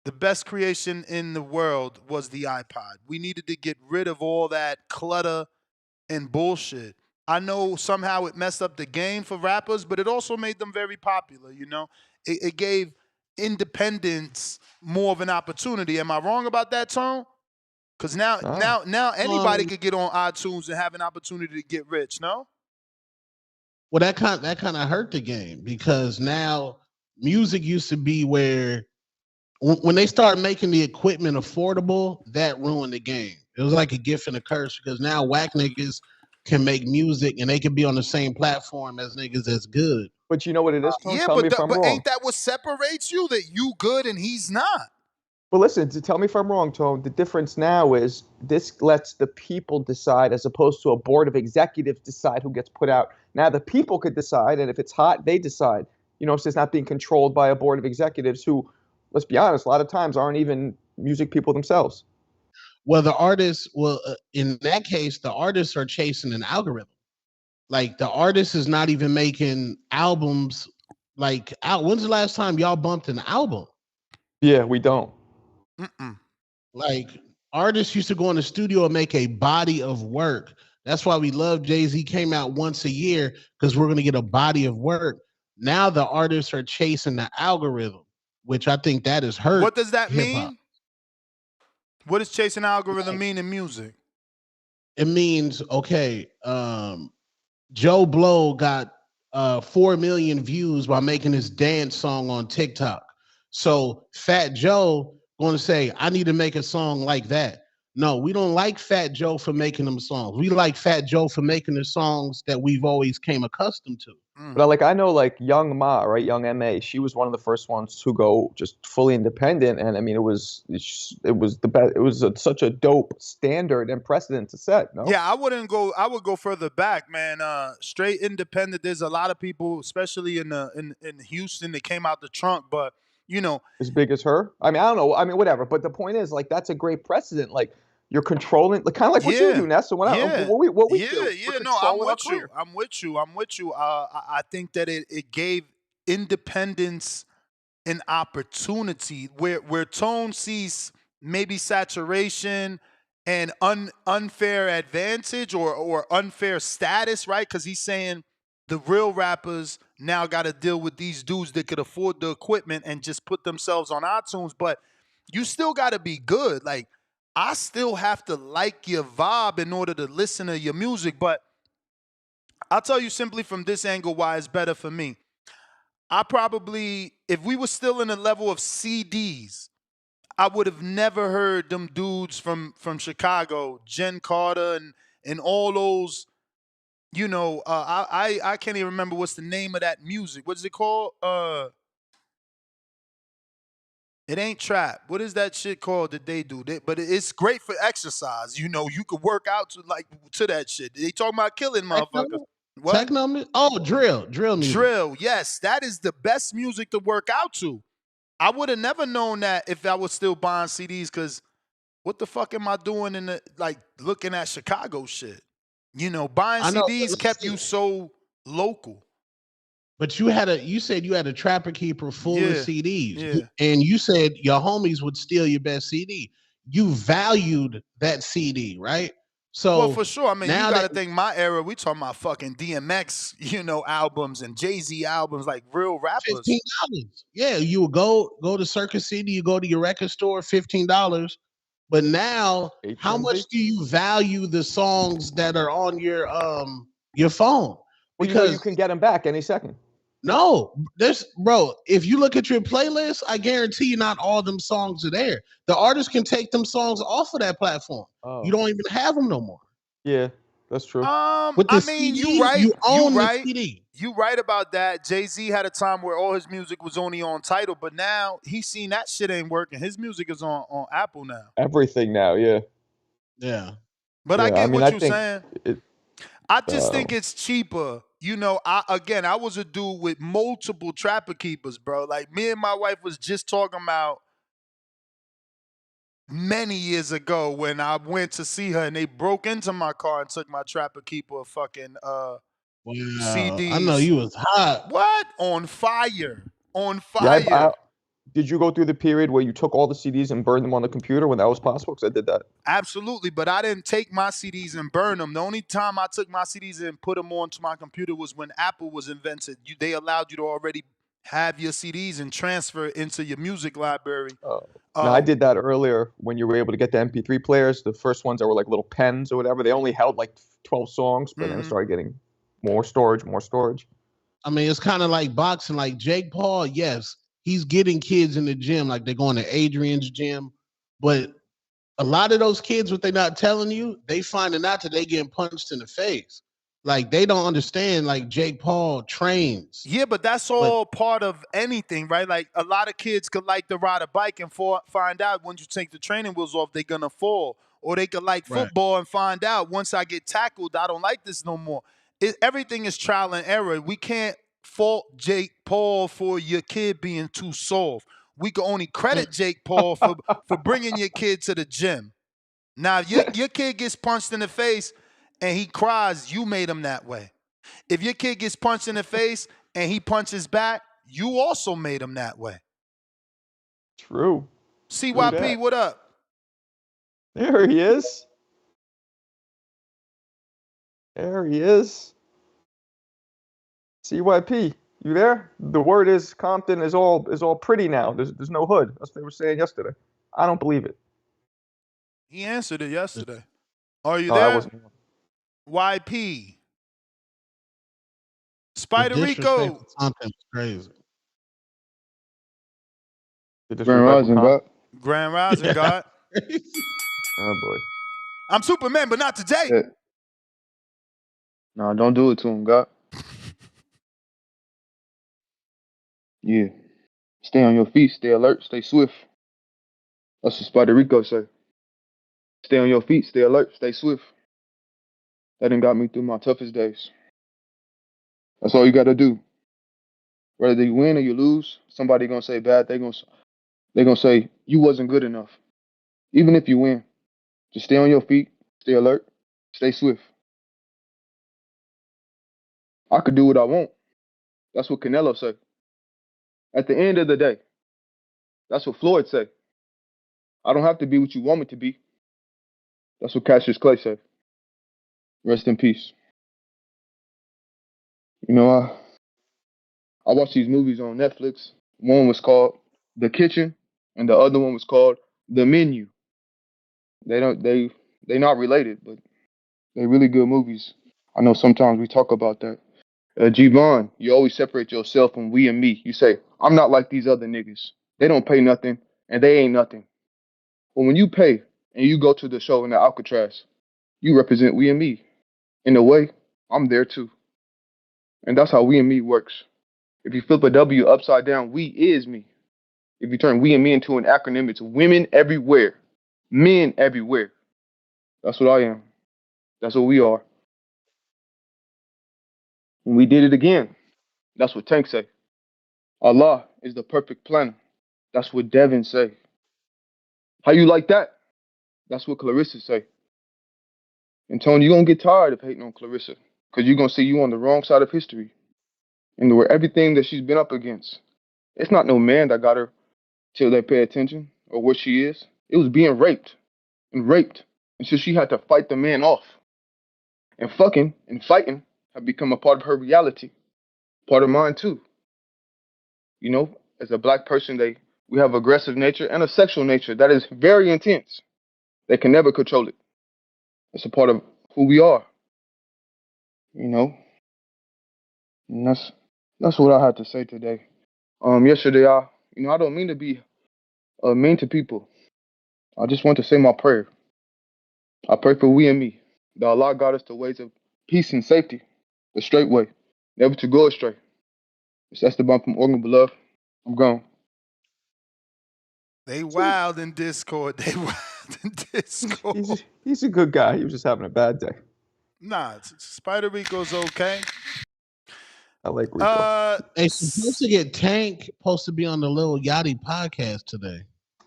[SPEAKER 7] The best creation in the world was the iPod. We needed to get rid of all that clutter and bullshit. I know somehow it messed up the game for rappers, but it also made them very popular. You know, it gave independence more of an opportunity. Am I wrong about that, Tone? Because now anybody could get on iTunes and have an opportunity to get rich. No.
[SPEAKER 3] Well, that kind of hurt the game because now music used to be where when they start making the equipment affordable, that ruined the game. It was like a gift and a curse because now whack niggas can make music and they can be on the same platform as niggas that's good.
[SPEAKER 5] But you know what it is, Tone?
[SPEAKER 7] Yeah,
[SPEAKER 5] Tell me if I'm
[SPEAKER 7] but
[SPEAKER 5] wrong.
[SPEAKER 7] ain't that what separates you? That you good and he's not.
[SPEAKER 5] But listen, tell me if I'm wrong, Tone. The difference now is this lets the people decide as opposed to a board of executives decide who gets put out. Now the people could decide, and if it's hot, they decide. You know, so it's not being controlled by a board of executives who, let's be honest, a lot of times aren't even music people themselves.
[SPEAKER 3] Well, the artists, in that case, the artists are chasing an algorithm. Like the artist is not even making albums. Like, when's the last time y'all bumped an album?
[SPEAKER 5] Yeah, we don't.
[SPEAKER 3] Like artists used to go in the studio and make a body of work. That's why we love Jay-Z came out once a year because we're going to get a body of work. Now the artists are chasing the algorithm, which I think that is hurt.
[SPEAKER 7] What does that
[SPEAKER 3] hip-hop.
[SPEAKER 7] mean? What does chasing algorithm mean in music?
[SPEAKER 3] It means, okay, Joe Blow got 4 million views by making his dance song on TikTok. So Fat Joe going to say, I need to make a song like that. No, we don't like Fat Joe for making them songs. We like Fat Joe for making the songs that we've always came accustomed to.
[SPEAKER 5] But I know Young Ma, right? Young Ma, she was one of the first ones to go just fully independent, and I mean it was the best. It was such a dope standard and precedent to set. No.
[SPEAKER 7] Yeah, I would go further back, man. Straight independent. There's a lot of people, especially in Houston, that came out the trunk, but you know,
[SPEAKER 5] as big as her. I mean, I don't know. I mean, whatever. But the point is, that's a great precedent. You're controlling, kind of like what you do, Nessa. What we do.
[SPEAKER 7] Yeah. No, I'm with you. I'm with you. I think that it gave independence an opportunity where Tone sees maybe saturation and unfair advantage or unfair status, right? Because he's saying the real rappers now got to deal with these dudes that could afford the equipment and just put themselves on iTunes, but you still got to be good. Like, I still have to like your vibe in order to listen to your music, but I'll tell you simply from this angle why it's better for me. I probably, if we were still in the level of CDs, I would have never heard them dudes from Chicago, Jen Carter and all those, you know, I can't even remember what's the name of that music. What's it called? It ain't trap. What is that shit called that they do? But it's great for exercise. You know, you could work out to that shit. They talking about killing motherfuckers. What?
[SPEAKER 3] Techno? Oh, drill music.
[SPEAKER 7] Drill, yes. That is the best music to work out to. I would have never known that if I was still buying CDs, because what the fuck am I doing in the, looking at Chicago shit? You know, buying CDs kept you so local.
[SPEAKER 3] But you said you had a Trapper Keeper full of CDs.
[SPEAKER 7] Yeah.
[SPEAKER 3] And you said your homies would steal your best CD. You valued that CD, right? So
[SPEAKER 7] well, for sure. I mean, you got to think my era, we talking about fucking DMX, you know, albums and Jay-Z albums, like real rappers.
[SPEAKER 3] $15. Yeah, you would go to Circus City, you go to your record store, $15. But now, how much do you value the songs that are on your phone?
[SPEAKER 5] Because you can get them back any second.
[SPEAKER 3] No, if you look at your playlist, I guarantee you not all them songs are there. The artist can take them songs off of that platform.
[SPEAKER 5] Oh.
[SPEAKER 3] You don't even have them no more.
[SPEAKER 5] Yeah, that's true.
[SPEAKER 3] With the
[SPEAKER 7] CD,
[SPEAKER 3] you right. You own the CD.
[SPEAKER 7] You right about that. Jay-Z had a time where all his music was only on Tidal, but now he's seen that shit ain't working. His music is on Apple now.
[SPEAKER 5] Everything now, yeah.
[SPEAKER 3] Yeah.
[SPEAKER 7] But I get what you're saying. I just think it's cheaper. You know, I was a dude with multiple Trapper Keepers, bro. Like, me and my wife was just talking about many years ago when I went to see her and they broke into my car and took my Trapper Keeper fucking
[SPEAKER 3] Wow,
[SPEAKER 7] CDs.
[SPEAKER 3] I know you was hot.
[SPEAKER 7] What? On fire. On
[SPEAKER 5] Yeah,
[SPEAKER 7] fire.
[SPEAKER 5] did you go through the period where you took all the CDs and burned them on the computer when that was possible? Because I did that.
[SPEAKER 7] Absolutely, but I didn't take my CDs and burn them. The only time I took my CDs and put them onto my computer was when Apple was invented. They allowed you to already have your CDs and transfer it into your music library.
[SPEAKER 5] No, I did that earlier when you were able to get the MP3 players. The first ones that were like little pens or whatever, they only held like 12 songs, but then it started getting more storage, more storage.
[SPEAKER 3] I mean, it's kind of like boxing. Like Jake Paul, yes, he's getting kids in the gym, like they're going to Adrian's gym. But a lot of those kids, what they're not telling you, they finding out that they getting punched in the face. Like they don't understand. Like Jake Paul trains.
[SPEAKER 7] Yeah, but that's all part of anything, right? Like a lot of kids could like to ride a bike and find out once you take the training wheels off, they're gonna fall. Or they could like football and find out once I get tackled, I don't like this no more. Everything is trial and error. We can't fault Jake Paul for your kid being too soft. We can only credit Jake Paul for bringing your kid to the gym. Now, if your kid gets punched in the face and he cries, you made him that way. If your kid gets punched in the face and he punches back, you also made him that way.
[SPEAKER 5] True.
[SPEAKER 7] CYP, what up?
[SPEAKER 5] There he is. There he is. CYP, you there? The word is Compton is all pretty now. There's no hood. That's what they were saying yesterday. I don't believe it.
[SPEAKER 7] He answered it yesterday. Are you
[SPEAKER 5] No, that
[SPEAKER 7] there?
[SPEAKER 5] wasn't.
[SPEAKER 7] YP. Spider Rico.
[SPEAKER 3] Compton's crazy.
[SPEAKER 2] Grand Rising, God.
[SPEAKER 7] Grand Rising, God.
[SPEAKER 5] Oh boy.
[SPEAKER 7] I'm Superman, but not today.
[SPEAKER 2] Yeah. No, don't do it to him, God. Yeah. Stay on your feet, stay alert, stay swift. That's what Spider Rico say. Stay on your feet, stay alert, stay swift. That done got me through my toughest days. That's all you gotta do. Whether you win or you lose, somebody gonna say bad. They gonna say you wasn't good enough. Even if you win, just stay on your feet, stay alert, stay swift. I could do what I want. That's what Canelo say. At the end of the day, that's what Floyd say. I don't have to be what you want me to be. That's what Cassius Clay said. Rest in peace. You know, I watch these movies on Netflix. One was called The Kitchen, and the other one was called The Menu. They not related, but they really good movies. I know sometimes we talk about that. G-Von, you always separate yourself from we and me. You say, I'm not like these other niggas. They don't pay nothing, and they ain't nothing. But when you pay and you go to the show in the Alcatraz, you represent we and me. In a way, I'm there too. And that's how we and me works. If you flip a W upside down, we is me. If you turn we and me into an acronym, it's women everywhere, men everywhere. That's what I am. That's what we are. And we did it again. That's what Tank say. Allah is the perfect planner. That's what Devin say. How you like that? That's what Clarissa say. And Tony, you're going to get tired of hating on Clarissa because you're going to see you on the wrong side of history. And where everything that she's been up against, it's not no man that got her till they pay attention or where she is. It was being raped until she had to fight the man off. And fucking and fighting have become a part of her reality, part of mine too. You know, as a black person, we have aggressive nature and a sexual nature that is very intense. They can never control it. It's a part of who we are. You know, and that's what I had to say today. Yesterday, I don't mean to be mean to people. I just want to say my prayer. I pray for we and me, that Allah got us the ways of peace and safety, the straight way, never to go astray. It's Esteban from Oregon, beloved. I'm gone.
[SPEAKER 7] They wild in Discord. They wild in Discord.
[SPEAKER 5] He's a good guy. He was just having a bad day.
[SPEAKER 7] Nah, Spider Rico's okay.
[SPEAKER 5] I like Rico.
[SPEAKER 3] Hey, supposed to get Tank supposed to be on the Lil Yachty podcast today.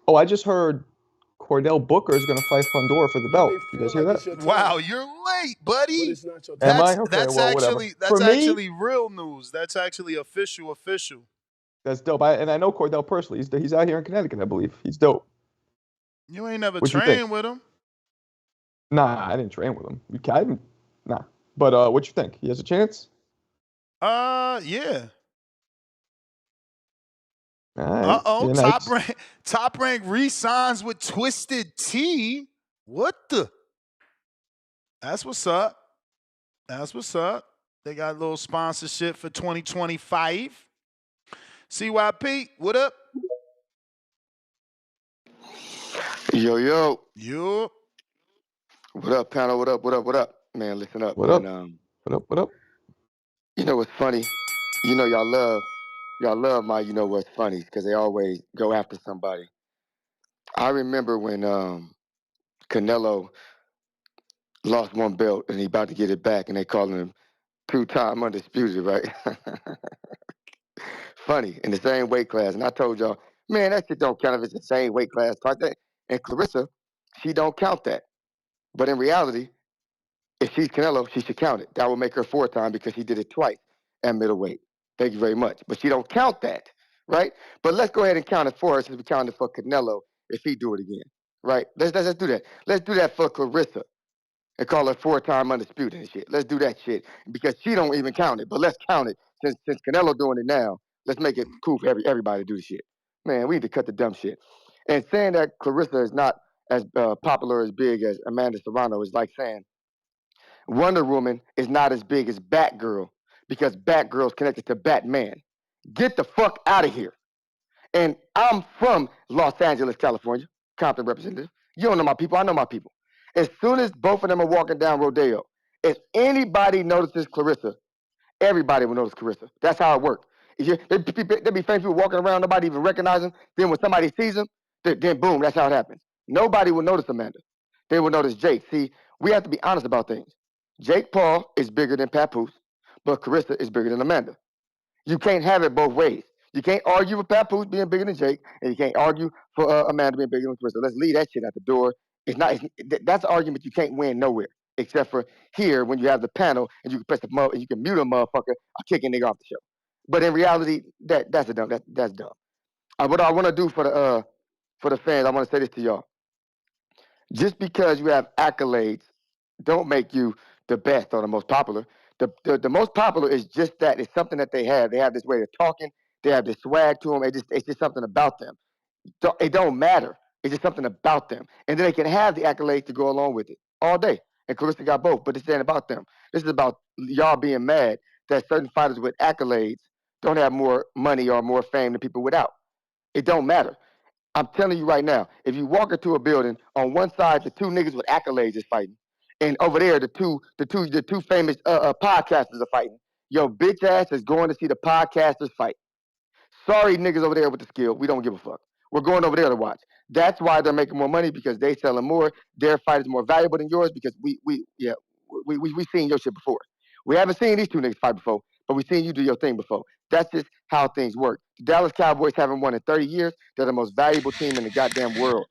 [SPEAKER 5] Oh, I just heard Cordell Booker is going to fight Fundora for the belt. You guys hear that?
[SPEAKER 7] Wow, you're late, buddy.
[SPEAKER 13] But it's not your
[SPEAKER 5] Am
[SPEAKER 13] time.
[SPEAKER 5] I? Okay, well, whatever.
[SPEAKER 7] That's
[SPEAKER 5] For me,
[SPEAKER 7] actually real news. That's actually official.
[SPEAKER 5] that's dope. And I know Cordell personally. He's out here in Connecticut, I believe. He's dope.
[SPEAKER 7] You ain't never
[SPEAKER 5] What you think?
[SPEAKER 7] trained with him.
[SPEAKER 5] Nah, I didn't train with him. Nah. But what you think? He has a chance?
[SPEAKER 7] Yeah.
[SPEAKER 5] All right. Be nice.
[SPEAKER 7] Top rank re-signs with Twisted Tea. What the? That's what's up. They got a little sponsorship for 2025. CYP, what up?
[SPEAKER 6] Yo.
[SPEAKER 7] Yo.
[SPEAKER 6] What up, panel? What up? Man, listen up.
[SPEAKER 5] What
[SPEAKER 6] man.
[SPEAKER 5] up? What up?
[SPEAKER 6] You know what's funny? You know y'all love my you know what's funny because they always go after somebody. I remember when Canelo lost one belt and he about to get it back and they calling him two-time undisputed, right? Funny, in the same weight class. And I told y'all, man, that shit don't count if it's the same weight class. And Clarissa, she don't count that. But in reality, if she's Canelo, she should count it. That will make her 4-time because she did it twice at middleweight. Thank you very much. But she don't count that, right? But let's go ahead and count it for her since we counted for Canelo if he do it again, right? Let's do that. Let's do that for Clarissa and call her 4-time undisputed and shit. Let's do that shit because she don't even count it. But let's count it since Canelo doing it now. Let's make it cool for everybody to do the shit. Man, we need to cut the dumb shit. And saying that Clarissa is not as popular as big as Amanda Serrano is like saying Wonder Woman is not as big as Batgirl because Batgirl is connected to Batman. Get the fuck out of here. And I'm from Los Angeles, California, Compton representative. You don't know my people. I know my people. As soon as both of them are walking down Rodeo, if anybody notices Clarissa, everybody will notice Clarissa. That's how it works. There be famous people walking around, nobody even recognize them. Then when somebody sees them, then boom, that's how it happens. Nobody will notice Amanda. They will notice Jake. See, we have to be honest about things. Jake Paul is bigger than Papoose, but Clarissa is bigger than Amanda. You can't have it both ways. You can't argue for Papoose being bigger than Jake, and you can't argue for Amanda being bigger than Clarissa. Let's leave that shit at the door. That's an argument you can't win nowhere, except for here when you have the panel and you can press the and you can mute a motherfucker or kick a nigga off the show. But in reality, that's dumb. That's dumb. What I want to do for the fans, I want to say this to y'all. Just because you have accolades, don't make you the best or the most popular. The most popular is just that. It's something that they have. They have this way of talking. They have this swag to them. It's just something about them. It don't matter. It's just something about them. And then they can have the accolades to go along with it all day. And Clarissa got both, but this ain't about them. This is about y'all being mad that certain fighters with accolades don't have more money or more fame than people without. It don't matter. I'm telling you right now, if you walk into a building, on one side the two niggas with accolades is fighting, and over there the two famous podcasters are fighting. Your bitch ass is going to see the podcasters fight. Sorry, niggas over there with the skill, we don't give a fuck. We're going over there to watch. That's why they're making more money because they selling more. Their fight is more valuable than yours because we seen your shit before. We haven't seen these two niggas fight before, but we seen you do your thing before. That's just how things work. The Dallas Cowboys haven't won in 30 years. They're the most valuable team in the goddamn world.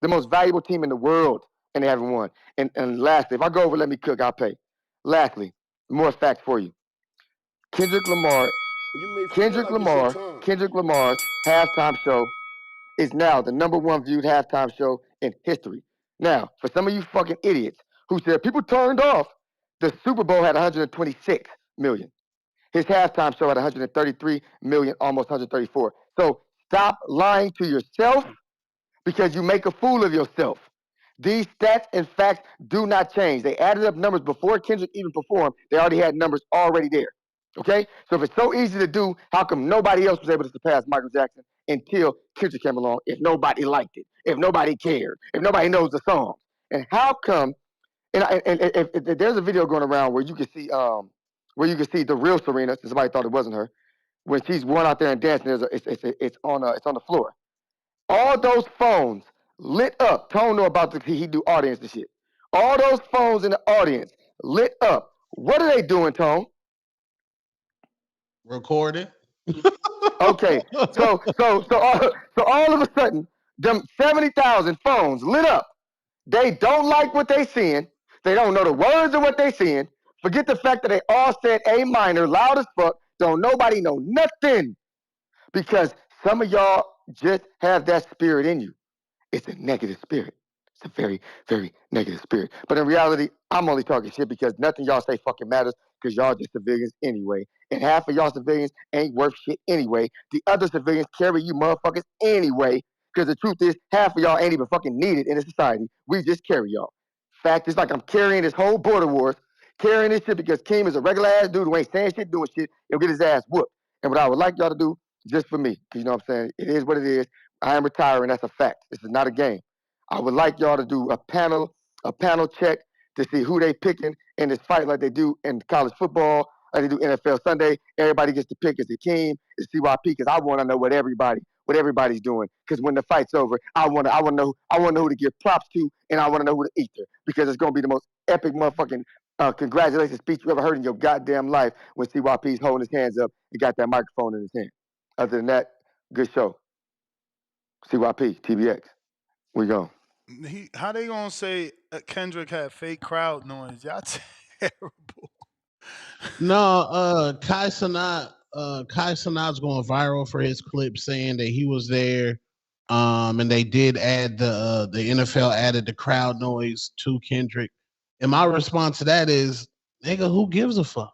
[SPEAKER 6] The most valuable team in the world, and they haven't won. And lastly, if I go over, let me cook, I'll pay. Lastly, more facts for you. Kendrick Lamar's halftime show is now the #1 viewed halftime show in history. Now, for some of you fucking idiots who said people turned off, the Super Bowl had 126 million. His halftime show had 133 million, almost 134. So stop lying to yourself because you make a fool of yourself. These stats and facts do not change. They added up numbers before Kendrick even performed. They already had numbers already there. Okay? So if it's so easy to do, how come nobody else was able to surpass Michael Jackson until Kendrick came along if nobody liked it, if nobody cared, if nobody knows the songs? And how come, and if there's a video going around where you can see the real Serena, since somebody thought it wasn't her, when she's going out there and dancing, it's on the floor. All those phones lit up. Tone know about he do audience and shit. All those phones in the audience lit up. What are they doing, Tone?
[SPEAKER 3] Recording.
[SPEAKER 6] Okay, so all of a sudden, them 70,000 phones lit up. They don't like what they seeing. They don't know the words of what they seeing. Forget the fact that they all said A minor, loud as fuck. Don't nobody know nothing. Because some of y'all just have that spirit in you. It's a negative spirit. It's a very, very negative spirit. But in reality, I'm only talking shit because nothing y'all say fucking matters because y'all just civilians anyway. And half of y'all civilians ain't worth shit anyway. The other civilians carry you motherfuckers anyway because the truth is half of y'all ain't even fucking needed in a society. We just carry y'all. Fact is like I'm carrying this whole border wars, carrying this shit because Kim is a regular ass dude who ain't saying shit, doing shit, and get his ass whooped. And what I would like y'all to do, just for me, because you know what I'm saying, it is what it is. I am retiring. That's a fact. This is not a game. I would like y'all to do a panel check to see who they picking in this fight, like they do in college football, like they do NFL Sunday. Everybody gets to pick as a team, is CYP, because I want to know what everybody's doing. Because when the fight's over, I want to know who to give props to, and I want to know who to eat there, because it's gonna be the most epic motherfucking congratulations speech you ever heard in your goddamn life when CYP's holding his hands up and got that microphone in his hand. Other than that, good show. CYP, TBX. We go.
[SPEAKER 7] How they gonna say Kendrick had fake crowd noise? Y'all terrible.
[SPEAKER 3] No, Kai Sanat's going viral for his clip saying that he was there. And they did add the NFL added the crowd noise to Kendrick. And my response to that is, nigga, who gives a fuck?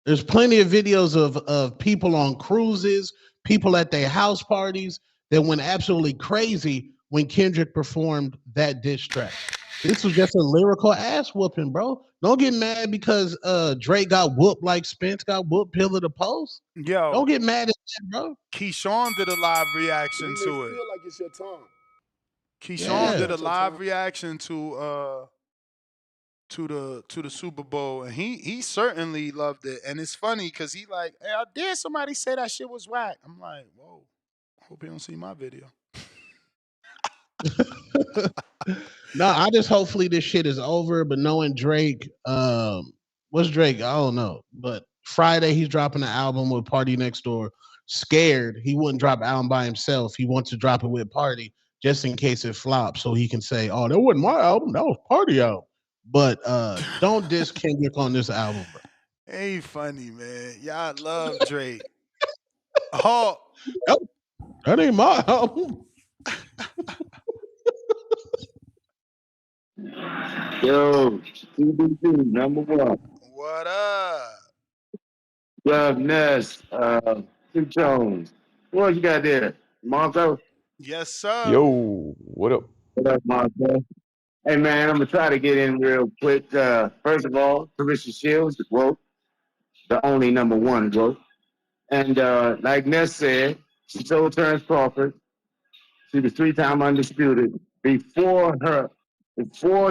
[SPEAKER 3] There's plenty of videos of people on cruises, people at their house parties that went absolutely crazy when Kendrick performed that diss track. This was just a lyrical ass whooping, bro. Don't get mad because Drake got whooped like Spence got whooped pillar to post.
[SPEAKER 7] Yo,
[SPEAKER 3] Don't get mad at that, bro.
[SPEAKER 7] Keyshawn did a live reaction
[SPEAKER 13] You may
[SPEAKER 7] to it.
[SPEAKER 13] feel like it's your time, but
[SPEAKER 7] Keyshawn
[SPEAKER 13] it's
[SPEAKER 7] did
[SPEAKER 3] Yeah.
[SPEAKER 7] a
[SPEAKER 13] not your
[SPEAKER 7] live
[SPEAKER 13] time.
[SPEAKER 7] reaction to the Super Bowl, and he certainly loved it. And it's funny because he like, hey, I dare somebody say that shit was whack. I'm like, whoa. Hope you don't see my video.
[SPEAKER 3] No, I just hopefully this shit is over. But knowing Drake, what's Drake? I don't know. But Friday he's dropping an album with Party Next Door. Scared he wouldn't drop an album by himself. He wants to drop it with Party just in case it flops, so he can say, "Oh, that wasn't my album. That was Party album." But don't diss Kendrick on this album, bro.
[SPEAKER 7] Ain't funny, man. Y'all love Drake. Oh,
[SPEAKER 3] Nope, that ain't my album.
[SPEAKER 4] Yo, CBC, number one.
[SPEAKER 7] what up?
[SPEAKER 4] Love Ness, Two Jones. What you got there? Monzo?
[SPEAKER 7] Yes, sir.
[SPEAKER 5] Yo, what up?
[SPEAKER 4] What up, Monzo? Hey, man, I'm going to try to get in real quick. First of all, Clarissa Shields, the GOAT, the only number one GOAT. And like Ness said, she told Terrence Crawford she was three-time undisputed before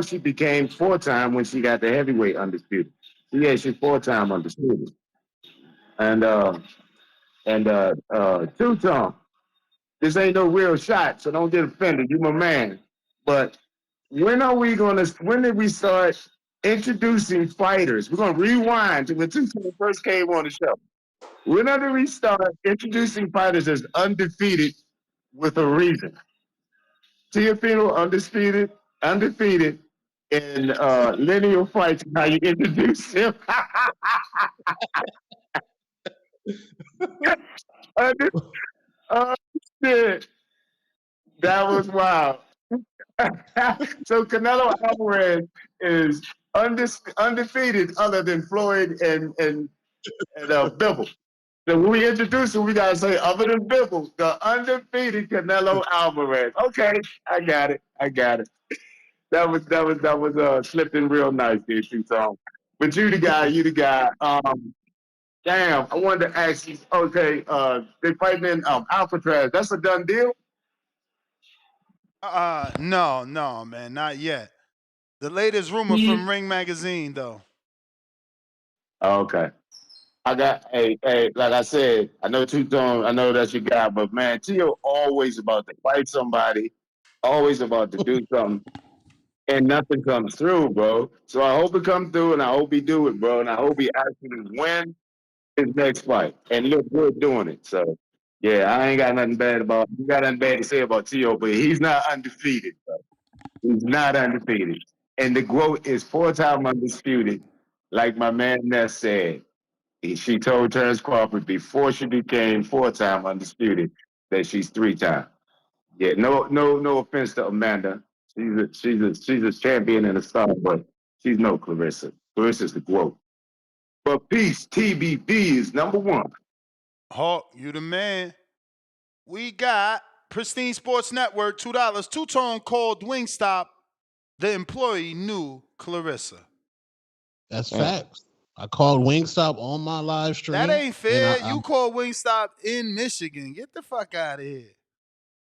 [SPEAKER 4] she became four-time when she got the heavyweight undisputed. So yeah, she's four-time undisputed. And two-tone. This ain't no real shot, so don't get offended. You my man. But when did we start introducing fighters? We're gonna rewind to when two-tone first came on the show. When did we start introducing fighters as undefeated with a reason? Teofimo undefeated in lineal fights. How you introduce him? Oh shit, that was wild. So Canelo Alvarez is undefeated other than Floyd and Bivol. So when we introduce him, we gotta say other than Bivol, the undefeated Canelo Alvarez. Okay, I got it. That was slipped in real nice there, too, Tom. But you the guy. Damn, I wanted to ask you, okay, they fighting in Alcatraz. That's a done deal?
[SPEAKER 7] No, man, not yet. The latest rumor from Ring Magazine, though.
[SPEAKER 4] Okay. Like I said, I know Two Tone, I know that's your guy, but man, Tio always about to fight somebody, always about to do something, and nothing comes through, bro. So I hope it comes through, and I hope he do it, bro, and I hope he actually win his next fight and look good doing it. So Yeah, I ain't got nothing bad to say about Tio, but he's not undefeated, bro. He's not undefeated. And the GOAT is 4-time undisputed. Like my man Ness said. She told Terrence Crawford before she became 4-time undisputed that she's 3-time. Yeah, no offense to Amanda. She's a champion and a star, but she's no Clarissa. Clarissa's the GOAT. But peace, TBV is number one.
[SPEAKER 7] Hawk, you the man. We got Pristine Sports Network, $2. Two-tone called Wingstop. The employee knew Clarissa.
[SPEAKER 3] That's facts. I called Wingstop on my live stream.
[SPEAKER 7] That ain't fair.
[SPEAKER 3] And
[SPEAKER 7] You called Wingstop in Michigan. Get the fuck out of here.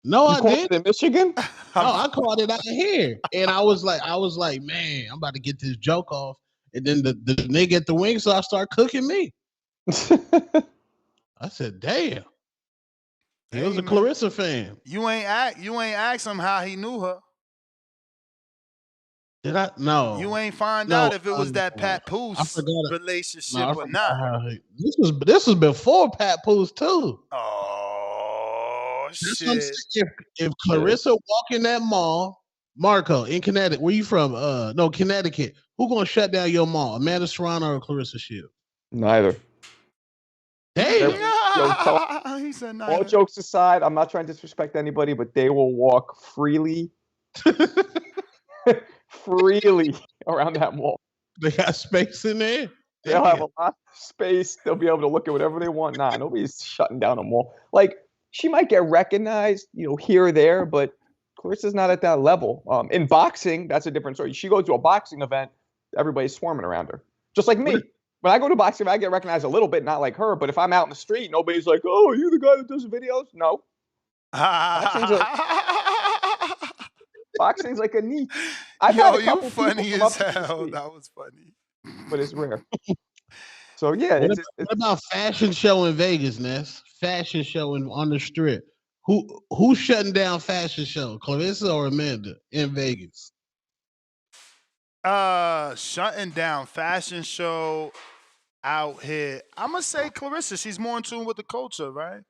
[SPEAKER 3] No,
[SPEAKER 5] You
[SPEAKER 3] I
[SPEAKER 5] called
[SPEAKER 3] did.
[SPEAKER 5] it in Michigan?
[SPEAKER 3] No, I called it out here, and I was like, man, I'm about to get this joke off, and then the nigga at the Wingstop start cooking me. I said, damn. He was a
[SPEAKER 7] man.
[SPEAKER 3] Clarissa fan.
[SPEAKER 7] You ain't ask him how he knew her.
[SPEAKER 3] Did I? No.
[SPEAKER 7] You ain't find out if it was that Pat
[SPEAKER 3] I
[SPEAKER 7] Poose
[SPEAKER 3] forgot
[SPEAKER 7] relationship or not.
[SPEAKER 3] This was before Pat Poose too.
[SPEAKER 7] Oh
[SPEAKER 3] That's what I'm
[SPEAKER 7] shit!
[SPEAKER 3] saying. If Clarissa walk in that mall, Marco in Connecticut, where you from? No, Connecticut. Who gonna shut down your mall? Amanda Serrano or Clarissa Shields?
[SPEAKER 5] Neither.
[SPEAKER 3] Damn.
[SPEAKER 7] He said neither.
[SPEAKER 5] All jokes aside, I'm not trying to disrespect anybody, but they will walk freely around that mall.
[SPEAKER 3] They got space in there.
[SPEAKER 5] They'll have a lot of space. They'll be able to look at whatever they want. Nah, nobody's shutting down a mall. Like, she might get recognized, here or there, but Clarissa's not at that level. In boxing, that's a different story. She goes to a boxing event, everybody's swarming around her. Just like me. When I go to boxing, I get recognized a little bit, not like her. But if I'm out in the street, nobody's like, "Oh, are you the guy that does videos?" No. Boxing's like a niche. I've had a couple
[SPEAKER 7] you funny
[SPEAKER 5] people
[SPEAKER 7] as hell. That was funny.
[SPEAKER 5] But it's rare. So yeah.
[SPEAKER 3] What about fashion show in Vegas, Ness? Fashion show on the Strip. Who's shutting down fashion show? Clarissa or Amanda in Vegas?
[SPEAKER 7] Shutting down fashion show out here. I'm gonna say Clarissa. She's more in tune with the culture, right?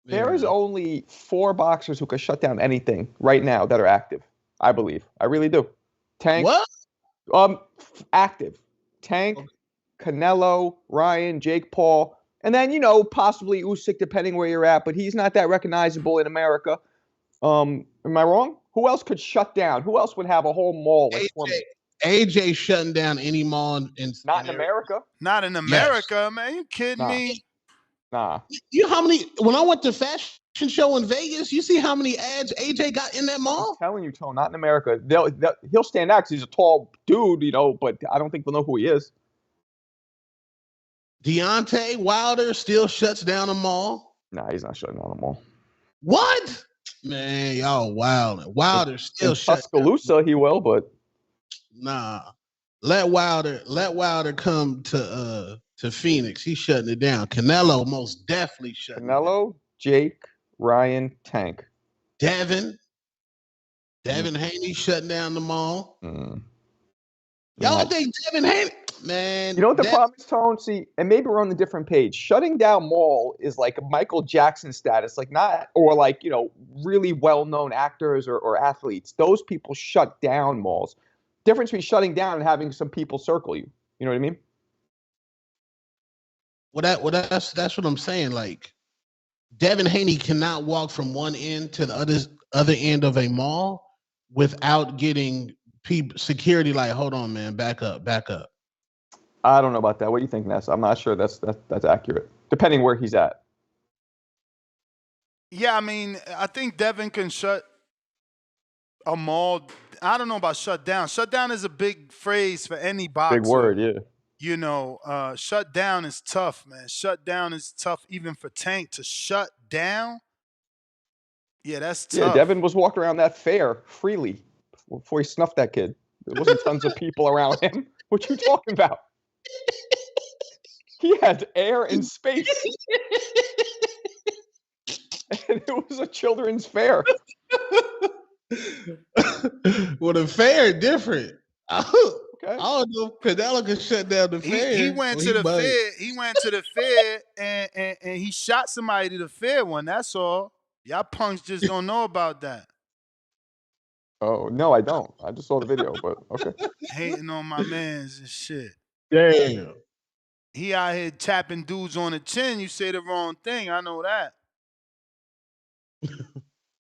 [SPEAKER 5] There is only 4 boxers who can shut down anything right now that are active. I believe. I really do. Tank.
[SPEAKER 3] What?
[SPEAKER 5] Active. Tank, Canelo, Ryan, Jake Paul, and then possibly Usyk, depending where you're at. But he's not that recognizable in America. Am I wrong? Who else could shut down? Who else would have a whole mall?
[SPEAKER 3] AJ shutting down any mall
[SPEAKER 5] not in America.
[SPEAKER 7] Not in America, man. You kidding me?
[SPEAKER 5] Nah.
[SPEAKER 3] You know how many? When I went to fashion show in Vegas, you see how many ads AJ got in that mall?
[SPEAKER 5] I'm telling you, Tone, not in America. He'll stand out because he's a tall dude, but I don't think we'll know who he is.
[SPEAKER 3] Deontay Wilder still shuts down a mall.
[SPEAKER 5] Nah, he's not shutting down a mall.
[SPEAKER 3] What? Man, y'all wilding. Wilder still shuts
[SPEAKER 5] Tuscaloosa, he will, but
[SPEAKER 3] nah. Let Wilder come to Phoenix. He's shutting it down. Canelo most definitely shutting it down.
[SPEAKER 5] Canelo, Jake, Ryan, Tank.
[SPEAKER 3] Devin Haney shutting down the mall. Y'all think Devin Haney? Man.
[SPEAKER 5] You know what the problem is, Tone? See, and maybe we're on a different page. Shutting down mall is like Michael Jackson status, or really well-known actors or athletes. Those people shut down malls. Difference between shutting down and having some people circle you. You know what I mean?
[SPEAKER 3] Well, that's what I'm saying. Like, Devin Haney cannot walk from one end to the other end of a mall without getting security. Like, hold on, man, back up.
[SPEAKER 5] I don't know about that. What do you think, Ness? I'm not sure that's accurate, depending where he's at.
[SPEAKER 7] Yeah, I mean, I think Devin can shut a mall. I don't know about shut down. Shut down is a big phrase for any boxer.
[SPEAKER 5] Big word, yeah.
[SPEAKER 7] Shut down is tough, man. Shut down is tough even for Tank to shut down. Yeah, that's tough.
[SPEAKER 5] Yeah, Devin was walking around that fair freely before he snuffed that kid. There wasn't tons of people around him. What you talking about? He had air and space. And it was a children's fair.
[SPEAKER 3] Well, the fair different. I don't know if Canelo can shut down the fair.
[SPEAKER 7] He went to the fair. He went to the fair and he shot somebody to the fair one. That's all. Y'all punks just don't know about that.
[SPEAKER 5] Oh no, I don't. I just saw the video, but okay.
[SPEAKER 7] Hating on my mans and shit.
[SPEAKER 3] Damn.
[SPEAKER 7] He out here tapping dudes on the chin. You say the wrong thing. I know that.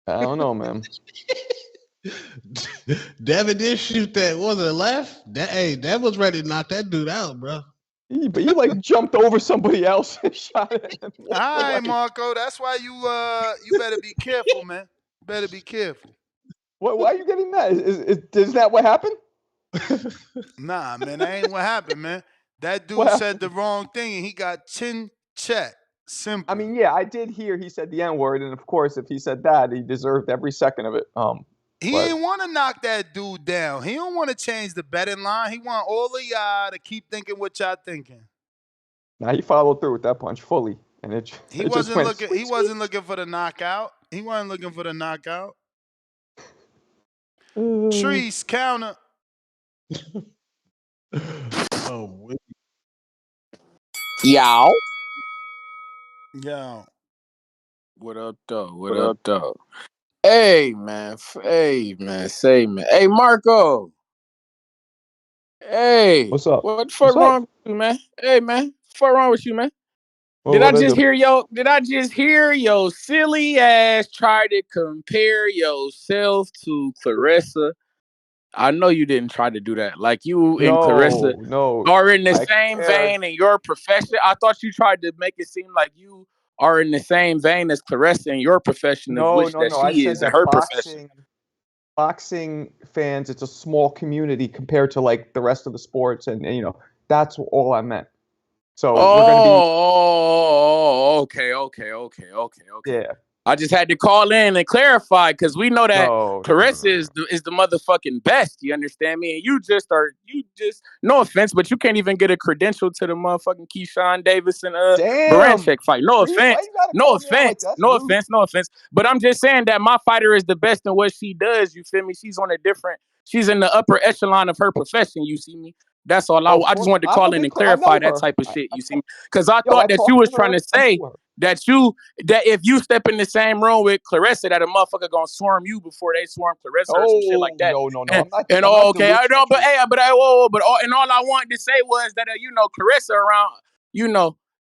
[SPEAKER 5] I don't know, man.
[SPEAKER 3] Devin did shoot that. Was it left? That was ready to knock that dude out, bro.
[SPEAKER 5] But he like jumped over somebody else and shot at him.
[SPEAKER 7] All right, Marco. That's why you better be careful, man. Better be careful.
[SPEAKER 5] Why are you getting mad? Is that what happened?
[SPEAKER 7] Nah, man, that ain't what happened, man. That dude said the wrong thing and he got chin check. Simple.
[SPEAKER 5] I mean, yeah, I did hear he said the N-word, and of course, if he said that, he deserved every second of it.
[SPEAKER 7] He didn't want to knock that dude down. He don't want to change the betting line. He want all of y'all to keep thinking what y'all thinking.
[SPEAKER 5] Now he followed through with that punch fully, and
[SPEAKER 7] he wasn't looking. He wasn't looking for the knockout. He wasn't looking for the knockout. Trees counter.
[SPEAKER 3] Oh,
[SPEAKER 14] Yow.
[SPEAKER 7] Yo.
[SPEAKER 14] What up, though? What up, though? Hey, man. Say, man. Hey, Marco. Hey.
[SPEAKER 5] What's up?
[SPEAKER 14] What the fuck wrong with you, man? Hey, man. What the fuck wrong with you, man? Did I just hear your silly ass try to compare yourself to Clarissa? I know you didn't try to do that. Like you and Clarissa are in the same vein in your profession. I thought you tried to make it seem like you are in the same vein as Clarissa in your profession, of which that she is in her profession.
[SPEAKER 5] Boxing fans, it's a small community compared to like the rest of the sports, and you know that's all I meant. So we're gonna be.
[SPEAKER 14] Okay.
[SPEAKER 5] Yeah.
[SPEAKER 14] I just had to call in and clarify because we know that Clarissa is the motherfucking best. You understand me? And you just no offense, but you can't even get a credential to the motherfucking Keyshawn Davis and Baranchek fight. No offense. But I'm just saying that my fighter is the best in what she does. You feel me? She's in the upper echelon of her profession. You see me? That's all. I just wanted to call in and clarify that type of shit. You see me? Because I thought that you was trying to say that if you step in the same room with Clarissa, that a motherfucker gonna swarm you before they swarm Clarissa or some shit like that.
[SPEAKER 5] No.
[SPEAKER 14] And all I wanted to say was that Clarissa around,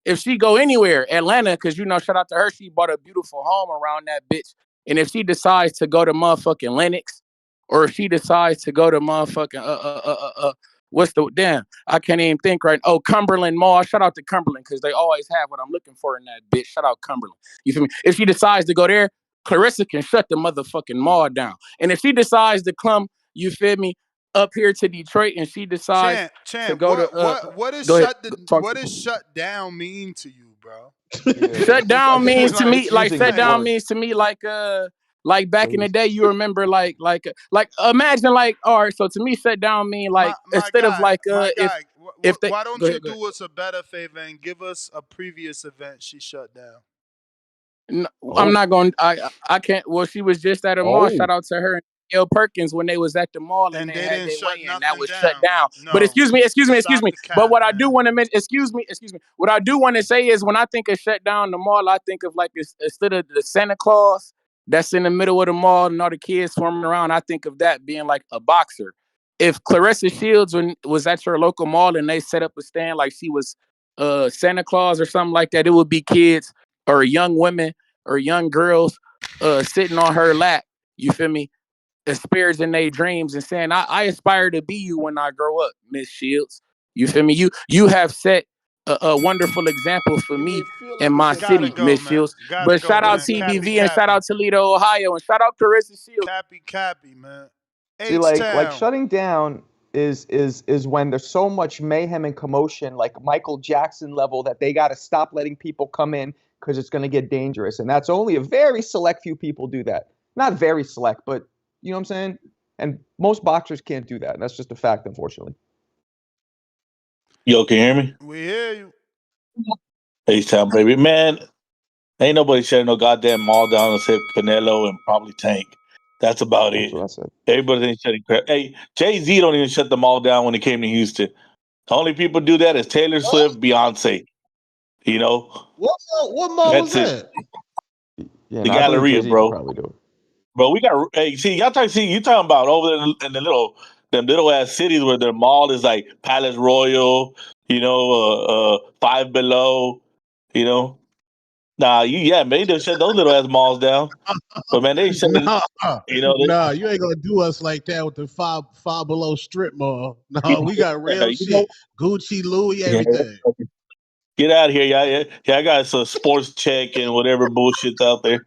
[SPEAKER 14] if she go anywhere, Atlanta, because shout out to her, she bought a beautiful home around that bitch. And if she decides to go to motherfucking Lennox, or if she decides to go to motherfucking I can't even think right. Oh, Cumberland Mall. Shout out to Cumberland because they always have what I'm looking for in that bitch. Shout out Cumberland. You feel me? If she decides to go there, Clarissa can shut the motherfucking mall down. And if she decides to come, you feel me, up here to Detroit, and she decides to go
[SPEAKER 7] what does shut down mean to you, bro?
[SPEAKER 14] Shut down means to me like back in the day, you remember like imagine all right, so to me shut down mean like
[SPEAKER 7] why don't you do us a better favor and give us a previous event she shut down?
[SPEAKER 14] No, I'm not going I can't. Well, she was just at a mall. Shout out to her and Gail Perkins when they was at the mall and they had their weigh in. That was shut down. No. But excuse me. But what I do want to mention, excuse me. What I do want to say is when I think of shut down the mall, I think of like instead of the Santa Claus that's in the middle of the mall and all the kids swarming around, I think of that being like a boxer. If Clarissa Shields was at your local mall and they set up a stand like she was Santa Claus or something like that, it would be kids or young women or young girls sitting on her lap, you feel me, experiencing their dreams and saying, I aspire to be you when I grow up, Miss Shields. You feel me? You have set a wonderful example for me in my city, Miss Shields. But shout out TBV and shout out Toledo, Ohio, and shout out Clarissa Shields.
[SPEAKER 7] Cappy, man.
[SPEAKER 5] See, like shutting down is when there's so much mayhem and commotion, like Michael Jackson level, that they got to stop letting people come in because it's going to get dangerous. And that's only a very select few people do that. Not very select, but you know what I'm saying? And most boxers can't do that. And that's just a fact, unfortunately.
[SPEAKER 8] Yo, can you hear me?
[SPEAKER 7] We hear you.
[SPEAKER 8] H-Town, baby. Man, ain't nobody shutting no goddamn mall down except Canelo and probably Tank. That's about
[SPEAKER 5] That's
[SPEAKER 8] it.
[SPEAKER 5] what I said.
[SPEAKER 8] Everybody ain't shutting crap. Hey, Jay-Z don't even shut them all down when it came to Houston. The only people do that is Taylor Swift, Beyonce. You know,
[SPEAKER 3] What mall was
[SPEAKER 8] that's it.
[SPEAKER 3] that?
[SPEAKER 5] Yeah,
[SPEAKER 8] The
[SPEAKER 5] no, I believe
[SPEAKER 8] Galleria,
[SPEAKER 5] Jay-Z could
[SPEAKER 8] bro.
[SPEAKER 5] probably do it.
[SPEAKER 8] Bro, we got. Hey, see, y'all you talking about over there in the them little ass cities where their mall is like Palace Royal, Five Below, you know. Nah, maybe they'll shut those little ass malls down. But man, they shut it.
[SPEAKER 3] Nah,
[SPEAKER 8] You know,
[SPEAKER 3] nah, you ain't gonna do us like that with the five below strip mall. No, we got real
[SPEAKER 8] you know,
[SPEAKER 3] shit. Gucci, Louis,
[SPEAKER 8] yeah,
[SPEAKER 3] everything.
[SPEAKER 8] get out of here, yeah. I got some sports check and whatever bullshit's out there.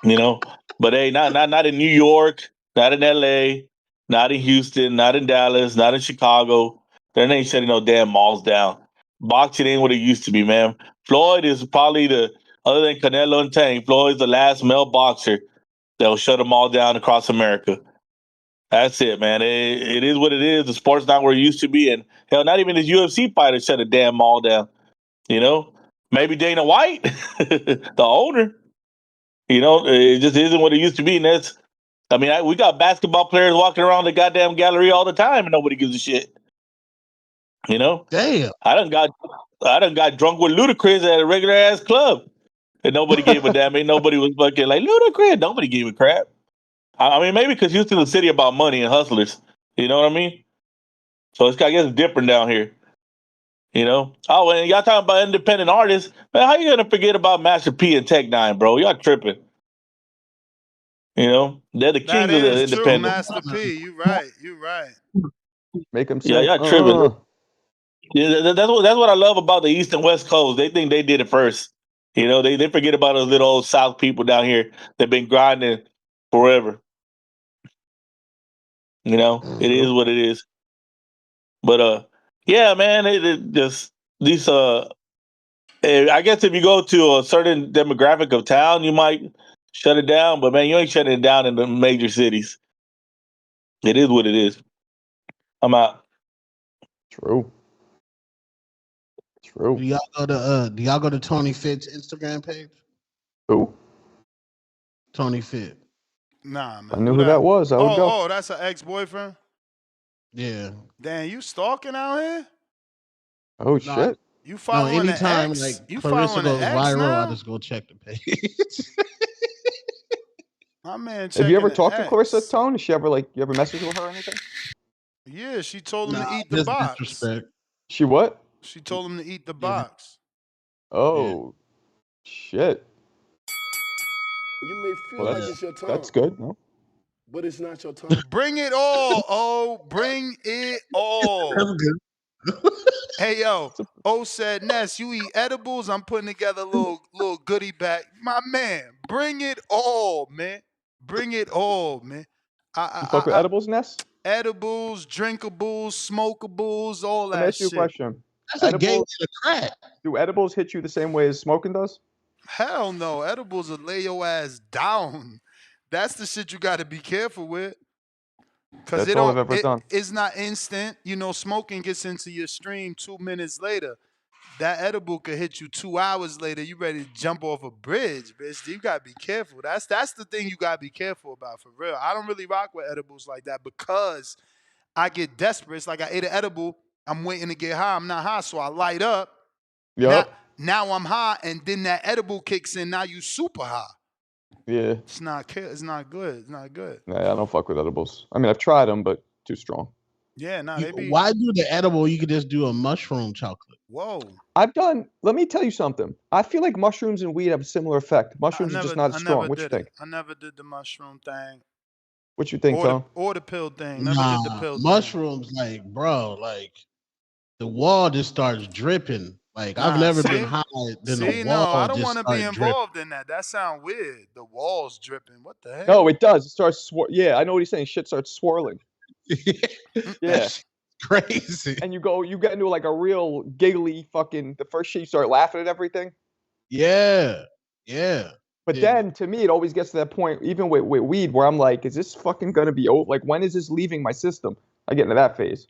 [SPEAKER 8] You know, but hey, not in New York, not in L.A., not in Houston, not in Dallas, not in Chicago. They ain't shutting no damn malls down. Boxing ain't what it used to be, man. Floyd is probably other than Canelo and Tank, Floyd's the last male boxer that'll shut them all down across America. That's it, man. It is what it is. The sport's not where it used to be, and hell, not even his UFC fighter shut a damn mall down. You know, maybe Dana White, the owner. You know, it just isn't what it used to be, and we got basketball players walking around the goddamn gallery all the time, and nobody gives a shit. You know,
[SPEAKER 3] Damn.
[SPEAKER 8] I done got drunk with Ludacris at a regular ass club, and nobody gave a damn. Ain't nobody was fucking like Ludacris. Nobody gave a crap. I mean, maybe because Houston's a city about money and hustlers. You know what I mean? So I guess it's different down here. You know? Oh, and y'all talking about independent artists. Man, how you gonna forget about Master P and Tech Nine, bro? Y'all tripping. You know? They're the
[SPEAKER 7] That
[SPEAKER 8] kings of the
[SPEAKER 7] is true,
[SPEAKER 8] independent.
[SPEAKER 7] Master P. You right. You right.
[SPEAKER 5] Make him
[SPEAKER 8] Yeah,
[SPEAKER 5] say,
[SPEAKER 8] y'all tripping. Yeah, that's what I love about the East and West Coast. They think they did it first. You know, they forget about those little old South people down here that been grinding forever. You know, it is
[SPEAKER 5] True.
[SPEAKER 8] what it is. But yeah, man, it just these I guess if you go to a certain demographic of town, you might shut it down. But man, you ain't shutting it down in the major cities. It is what it is. I'm out.
[SPEAKER 5] True. True.
[SPEAKER 3] Do y'all go to Tony Fitt's Instagram page?
[SPEAKER 5] Who?
[SPEAKER 3] Tony Fitt.
[SPEAKER 7] Nah,
[SPEAKER 5] If I
[SPEAKER 7] man.
[SPEAKER 5] knew
[SPEAKER 7] Who
[SPEAKER 5] who that
[SPEAKER 7] that?
[SPEAKER 5] was, I would go.
[SPEAKER 7] Oh, that's an ex-boyfriend.
[SPEAKER 3] Yeah.
[SPEAKER 7] Damn, you stalking out here?
[SPEAKER 5] Oh
[SPEAKER 3] No,
[SPEAKER 5] shit.
[SPEAKER 7] You
[SPEAKER 3] no,
[SPEAKER 7] following an
[SPEAKER 3] anytime
[SPEAKER 7] ex?
[SPEAKER 3] like
[SPEAKER 7] You
[SPEAKER 3] Clarissa
[SPEAKER 7] following an
[SPEAKER 3] goes
[SPEAKER 7] ex
[SPEAKER 3] viral, I
[SPEAKER 7] now?
[SPEAKER 3] just go check the page.
[SPEAKER 7] My man
[SPEAKER 5] Have you
[SPEAKER 7] checking
[SPEAKER 5] ever
[SPEAKER 7] the
[SPEAKER 5] talked to Clarissa
[SPEAKER 7] ex.
[SPEAKER 5] Tone? Is she ever like you ever messaged with her or anything?
[SPEAKER 7] Yeah, she told him
[SPEAKER 3] Nah,
[SPEAKER 7] to eat the
[SPEAKER 3] just
[SPEAKER 7] box.
[SPEAKER 3] disrespect.
[SPEAKER 5] She what?
[SPEAKER 7] She told him to eat the
[SPEAKER 3] Yeah,
[SPEAKER 7] box.
[SPEAKER 3] yeah,
[SPEAKER 5] Oh shit.
[SPEAKER 13] You may feel
[SPEAKER 5] Well,
[SPEAKER 13] like
[SPEAKER 3] yeah.
[SPEAKER 13] it's your
[SPEAKER 5] that's
[SPEAKER 13] time,
[SPEAKER 5] good. No.
[SPEAKER 13] but it's not your time.
[SPEAKER 7] Bring it all. Oh, bring it all.
[SPEAKER 3] That's good.
[SPEAKER 7] Hey yo, O said Ness, you eat edibles. I'm putting together a little goodie bag. My man, bring it all, man. Bring it all, man.
[SPEAKER 5] You fuck with
[SPEAKER 7] I
[SPEAKER 5] edibles, Ness?
[SPEAKER 7] edibles, drinkables, smokables, all
[SPEAKER 5] Let me
[SPEAKER 7] that
[SPEAKER 5] ask you a
[SPEAKER 7] shit.
[SPEAKER 5] question.
[SPEAKER 3] That's a gang
[SPEAKER 5] Edibles
[SPEAKER 3] to the crack.
[SPEAKER 5] do edibles hit you the same way as smoking does?
[SPEAKER 7] Hell no, edibles will lay your ass down. That's the shit you got to be careful with. Cause
[SPEAKER 5] That's all I've ever done.
[SPEAKER 7] it's not instant. You know, smoking gets into your stream 2 minutes later. That edible could hit you 2 hours later. You ready to jump off a bridge, bitch. You gotta be careful. That's the thing you gotta be careful about for real. I don't really rock with edibles like that because I get desperate. It's like I ate an edible. I'm waiting to get high. I'm not high, so I light up. Now,
[SPEAKER 5] Yup.
[SPEAKER 7] now I'm high, and then that edible kicks in. Now you super high.
[SPEAKER 5] Yeah.
[SPEAKER 7] It's not. It's not good. It's not good.
[SPEAKER 5] Nah, I don't fuck with edibles. I mean, I've tried them, but too strong.
[SPEAKER 7] Yeah, nah. They be.
[SPEAKER 3] Why do the edible? You could just do a mushroom chocolate.
[SPEAKER 7] Whoa.
[SPEAKER 5] I've done. Let me tell you something. I feel like mushrooms and weed have a similar effect. Mushrooms are just not as
[SPEAKER 7] I
[SPEAKER 5] strong.
[SPEAKER 7] never
[SPEAKER 5] What you
[SPEAKER 7] did it.
[SPEAKER 5] think?
[SPEAKER 7] I never did the mushroom thing
[SPEAKER 5] What you think, Tom?
[SPEAKER 7] or the pill thing. Never did the
[SPEAKER 3] Nah,
[SPEAKER 7] pill thing.
[SPEAKER 3] mushrooms, like, bro, like the wall just starts dripping. Like, I've
[SPEAKER 7] Nah,
[SPEAKER 3] never been
[SPEAKER 7] see?
[SPEAKER 3] high, then the
[SPEAKER 7] See, no, I
[SPEAKER 3] wall
[SPEAKER 7] don't
[SPEAKER 3] just
[SPEAKER 7] want to be
[SPEAKER 3] start dripping.
[SPEAKER 7] involved in that. That sound weird. The walls dripping. What the
[SPEAKER 5] No,
[SPEAKER 7] hell?
[SPEAKER 5] it does. It starts. Yeah, I know what he's saying. Shit starts swirling. Yeah.
[SPEAKER 3] That's crazy.
[SPEAKER 5] And you get into like a real giggly fucking. The first shit you start laughing at everything.
[SPEAKER 3] Yeah, yeah.
[SPEAKER 5] But then, to me, it always gets to that point, even with weed, where I'm like, is this fucking gonna be over? Like, when is this leaving my system? I get into that phase.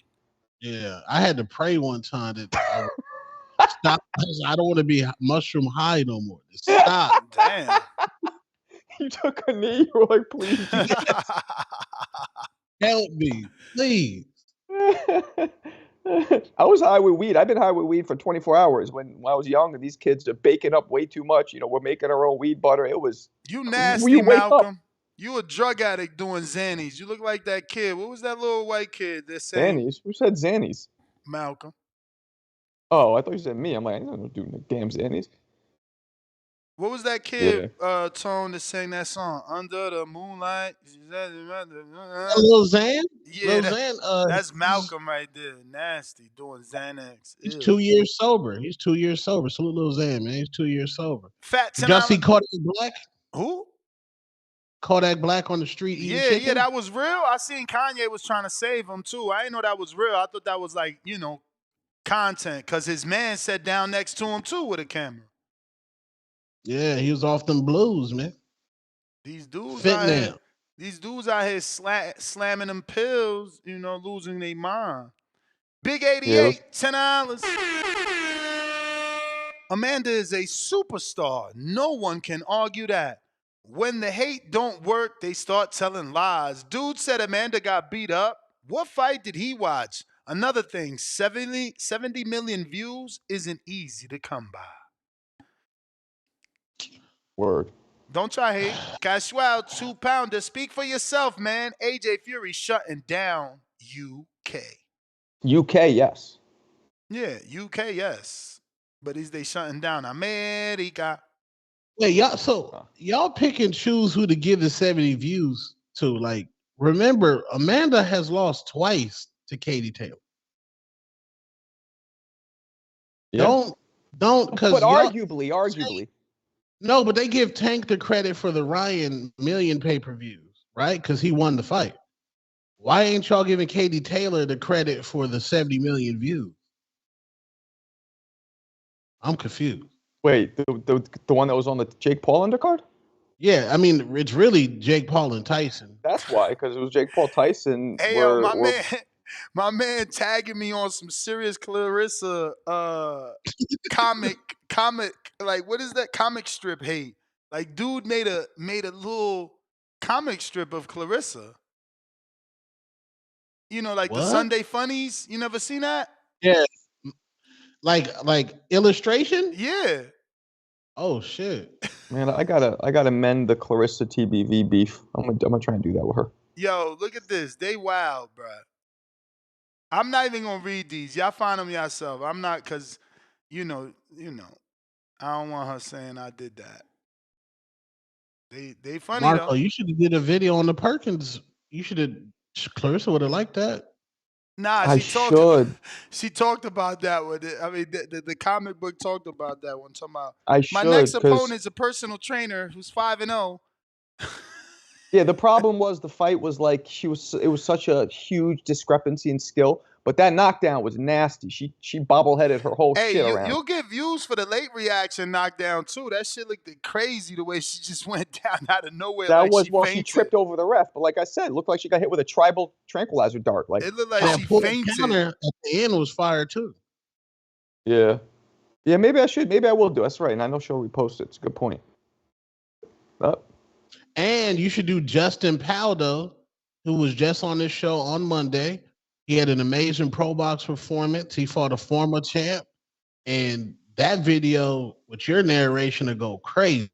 [SPEAKER 3] Yeah, I had to pray one time that I would stop. I don't want to be mushroom high no more. Just stop.
[SPEAKER 7] Damn.
[SPEAKER 5] You took a knee. You were like, please, Jesus.
[SPEAKER 3] Help me, please.
[SPEAKER 5] I was high with weed. I've been high with weed for 24 hours. When I was young, and these kids are baking up way too much. We're making our own weed butter. It was.
[SPEAKER 7] You
[SPEAKER 5] You
[SPEAKER 7] nasty,
[SPEAKER 5] wake up.
[SPEAKER 7] Malcolm. You a drug addict doing Xannies. You look like that kid. What was that little white kid that sang?
[SPEAKER 5] Xannies? Who said Xannies?
[SPEAKER 7] Malcolm.
[SPEAKER 5] Oh, I thought you said me. I'm like, I don't do no damn Xannies.
[SPEAKER 7] What was that kid, Tone, that sang that song? Under the moonlight.
[SPEAKER 3] Lil Xan?
[SPEAKER 7] Yeah,
[SPEAKER 3] Lil Xan,
[SPEAKER 7] that's Malcolm right there. Nasty, doing Xanax.
[SPEAKER 3] he's
[SPEAKER 7] Ew.
[SPEAKER 3] 2 years sober. He's 2 years sober. Salute Lil Xan, man. He's 2 years sober.
[SPEAKER 7] Fat
[SPEAKER 3] Did y'all see
[SPEAKER 7] $10.
[SPEAKER 3] Kodak Black?
[SPEAKER 7] Who?
[SPEAKER 3] Kodak Black on the street eating chicken?
[SPEAKER 7] Yeah, that was real. I seen Kanye was trying to save him too. I didn't know that was real. I thought that was like, content, because his man sat down next to him too with a camera.
[SPEAKER 3] Yeah, he was off them blues, man.
[SPEAKER 7] These dudes
[SPEAKER 3] Fit
[SPEAKER 7] out
[SPEAKER 3] now.
[SPEAKER 7] here, slamming them pills, losing their mind. Big 88, $10. Amanda is a superstar. No one can argue that. When the hate don't work, they start telling lies. Dude said Amanda got beat up. What fight did he watch? Another thing, 70 million views isn't easy to come by.
[SPEAKER 5] Word.
[SPEAKER 7] Don't try hate. Casual 2-pounder. Speak for yourself, man. AJ Fury shutting down UK.
[SPEAKER 5] UK, yes.
[SPEAKER 7] Yeah, UK, yes. But is they shutting down America?
[SPEAKER 3] Wait, y'all pick and choose who to give the 70 views to. Like, remember, Amanda has lost twice to Katie Taylor.
[SPEAKER 5] Yeah.
[SPEAKER 3] Don't, because
[SPEAKER 5] but arguably.
[SPEAKER 3] No, but they give Tank the credit for the Ryan million pay-per-views, right? Because he won the fight. Why ain't y'all giving Katie Taylor the credit for the 70 million views? I'm confused.
[SPEAKER 5] Wait, the one that was on the Jake Paul undercard?
[SPEAKER 3] Yeah, I mean, it's really Jake Paul and Tyson.
[SPEAKER 5] That's why, because it was Jake Paul, Tyson.
[SPEAKER 7] Hey, my man tagging me on some serious Clarissa comic, like, what is that comic strip hate? Like, dude made a little comic strip of Clarissa. Like
[SPEAKER 3] What?
[SPEAKER 7] the Sunday Funnies. You never seen that?
[SPEAKER 3] Yeah. Like illustration?
[SPEAKER 7] Yeah.
[SPEAKER 3] Oh shit.
[SPEAKER 5] Man, I gotta mend the Clarissa TBV beef. I'm gonna try and do that with her.
[SPEAKER 7] Yo, look at this. They wild, bro. I'm not even gonna read these. Y'all find them yourself. I'm not, cause I don't want her saying I did that. They funny
[SPEAKER 3] Marco,
[SPEAKER 7] though.
[SPEAKER 3] you should have did a video on the Perkins. You should have. Clarissa would have liked that.
[SPEAKER 7] Nah, she talked about that with it. I mean, the comic book talked about that one. Talking about my next opponent is a personal trainer who's 5-0.
[SPEAKER 5] Yeah, the problem was the fight was like it was such a huge discrepancy in skill, but that knockdown was nasty. She bobbleheaded her whole shit around.
[SPEAKER 7] You'll get views for the late reaction knockdown too. That shit looked crazy the way she just went down out of nowhere.
[SPEAKER 5] That
[SPEAKER 7] like
[SPEAKER 5] was
[SPEAKER 7] she
[SPEAKER 5] she tripped over the ref, but like I said, it looked like she got hit with a tribal tranquilizer dart. Like
[SPEAKER 7] it looked like she fainted.
[SPEAKER 3] Counter at the end was fire too.
[SPEAKER 5] Yeah, maybe I should. Maybe I will do. That's right, and I know she'll repost it. It's a good point.
[SPEAKER 3] And you should do Justin Paldo, who was just on this show on Monday. He had an amazing pro box performance. He fought a former champ. And that video with your narration will go crazy.